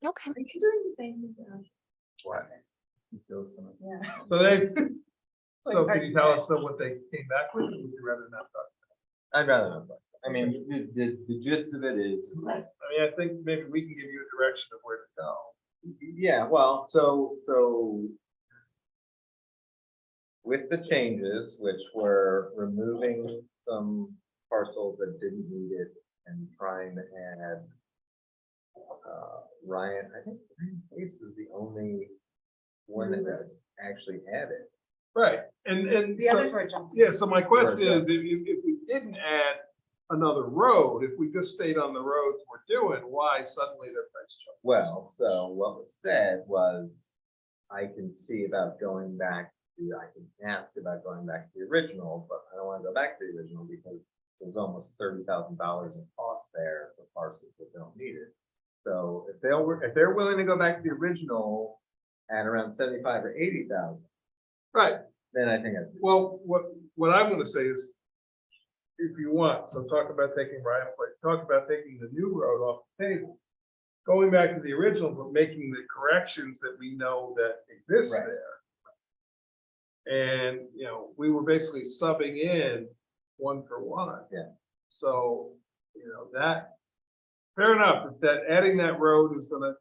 Okay. Are you doing the same thing? What? Yeah. So they, so can you tell us what they came back with, or would you rather not talk? I'd rather not. I mean, the gist of it is, I mean, I think maybe we can give you a direction of where to go. yeah, well, so with the changes, which were removing some parcels that didn't need it and trying to add Ryan, I think Ryan Place is the only one that was actually added. Right, and The others so, were jumping. yeah, so my question is, if we didn't add another road, if we just stayed on the roads we're doing, why suddenly their price jumped? Well, so what was said was, I can see about going back to, I can ask about going back to the original, but I don't want to go back to the original because there's almost $30,000 in cost there for parcels that don't need it. So if they're willing to go back to the original at around 75 or 80,000, Right, then I think I. well, what I'm gonna say is, if you want, so talk about taking Ryan Place, talk about taking the new road off the table. Going back to the original, but making the corrections that we know that exist Right. there. And, you know, we were basically subbing in one for one. Yeah. So, you know, that, fair enough, if that adding that road is gonna,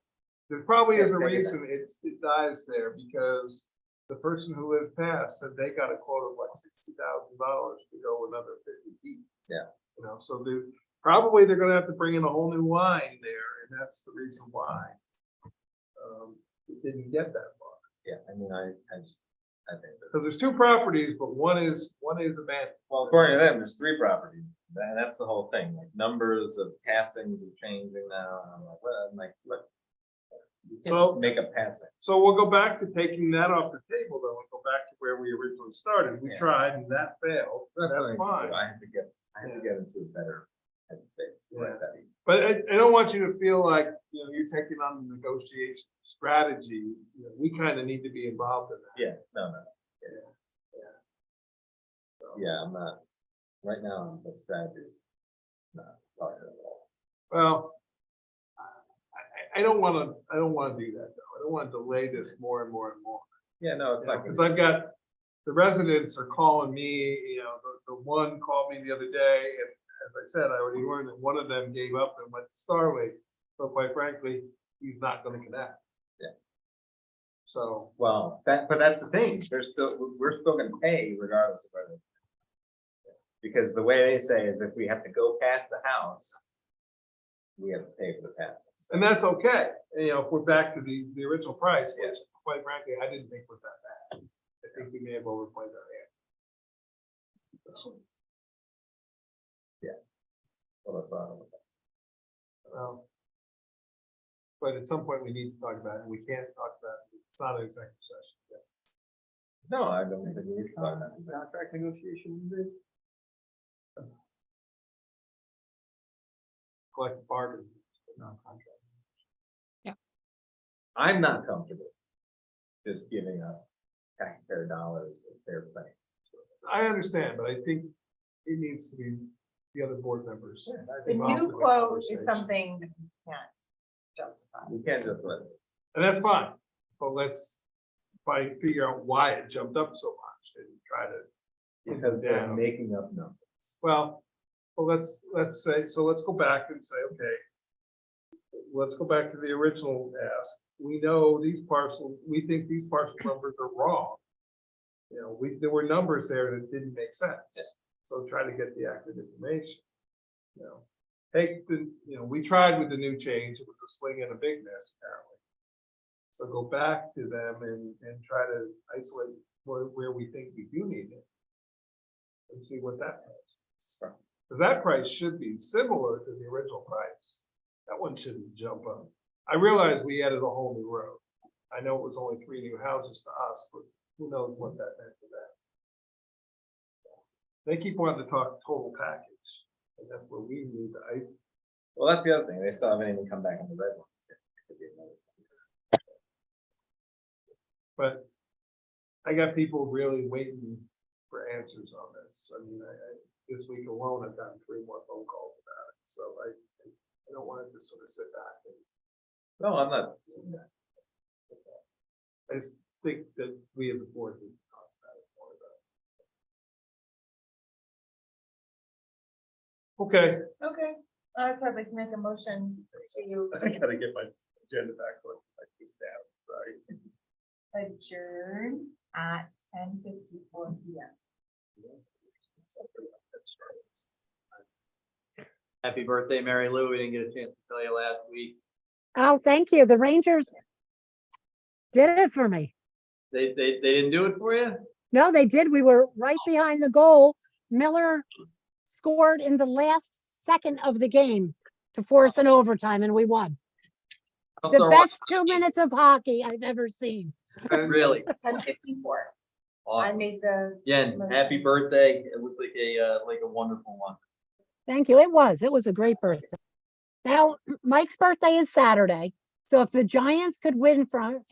there probably is a Let's take it reason it dies there, because the person who lived past said they got a quote of like $60,000 to go another 50 feet. Yeah. You know, so probably they're gonna have to bring in a whole new line there, and that's the reason why. It didn't get that far, Yeah, I mean, I think that. because there's two properties, but one is abandoned. Well, according to them, there's 3 properties. That's the whole thing, like numbers of passings are changing now. And I'm like, well, I'm like, look. You can't So- just make a passing. So we'll go back to taking that off the table, though, and go back to where we originally started. We Yeah. tried and that failed. That's what fine. I have to get into a better headspace. Yeah. Like that. But I don't want you to feel like, you know, you're taking on the negotiation strategy. You know, we kind of need to be involved in that. Yeah, no. So, Yeah, I'm not, right now, the strategy. Not talking at all. Well, I don't want to do that, though. I don't want to delay this more and more and more. Yeah, no, it's like. Because I've got, the residents are calling me, you know, the one called me the other day, and as I said, I already learned that one of them gave up and went to Starlink. So quite frankly, he's not gonna connect. Yeah. So, Well, but that's the thing, we're still gonna pay regardless of whether. Because the way they say is if we have to go past the house, we have to pay for the passing. and that's okay, you know, if we're back to the original price, Yeah. which quite frankly, I didn't think was that bad. I think we may have overplayed our hand. Well, But at some point, we need to talk about it, and we can't talk about it, it's not an executive session. yet. no, I don't think we need to talk about it. Contract negotiation. Collective bargaining, non-contract. I'm not comfortable just giving up taxpayer dollars if they're paying. I understand, but I think it needs to be the other board members. The involved in new the quote is conversation. something that you can't justify. We can't just let it. And that's fine, but let's figure out why it jumped up so much and try to. pin it Because they're down. making up numbers. Well, let's say, so let's go back and say, okay. Let's go back to the original ask. We know these parcels, we think these parcel numbers are wrong. You know, there were numbers there that didn't make sense. So try to get the accurate information. You know, we tried with the new change, it was a swing and a big miss apparently. So go back to them and try to isolate where we think we do need it. And see what that price is. Because that price should be similar to the original price. That one shouldn't jump up. I realize we added a whole new road. I know it was only 3 new houses to us, but who knows what that meant for them. They keep wanting to talk total package, and that's where we need to, Well, that's the other thing. They still haven't even come back on the red ones. but I got people really waiting for answers on this. I mean, this week alone, I've gotten 3 more phone calls about it, so I don't want it to sort of sit back and. No, I'm not. I just think that we as a board need to talk about it more about. Okay, Okay, I'd probably make a motion to I gotta get my agenda back, so I can write this down, sorry. adjourn at 10:54 PM. Happy birthday, Mary Lou. We didn't get a chance to tell you last week. Oh, thank you. The Rangers did it for me. They didn't do it for you? No, they did. We were right behind the goal. Miller scored in the last second of the game to force an overtime and we won. I'll The start watching. best 2 minutes of hockey I've ever seen. Really? 10:54. I Awesome. made the. Again, happy birthday. It looked like a wonderful one. Thank you. It was a great birthday. Now, Mike's birthday is Saturday. So if the Giants could win from him,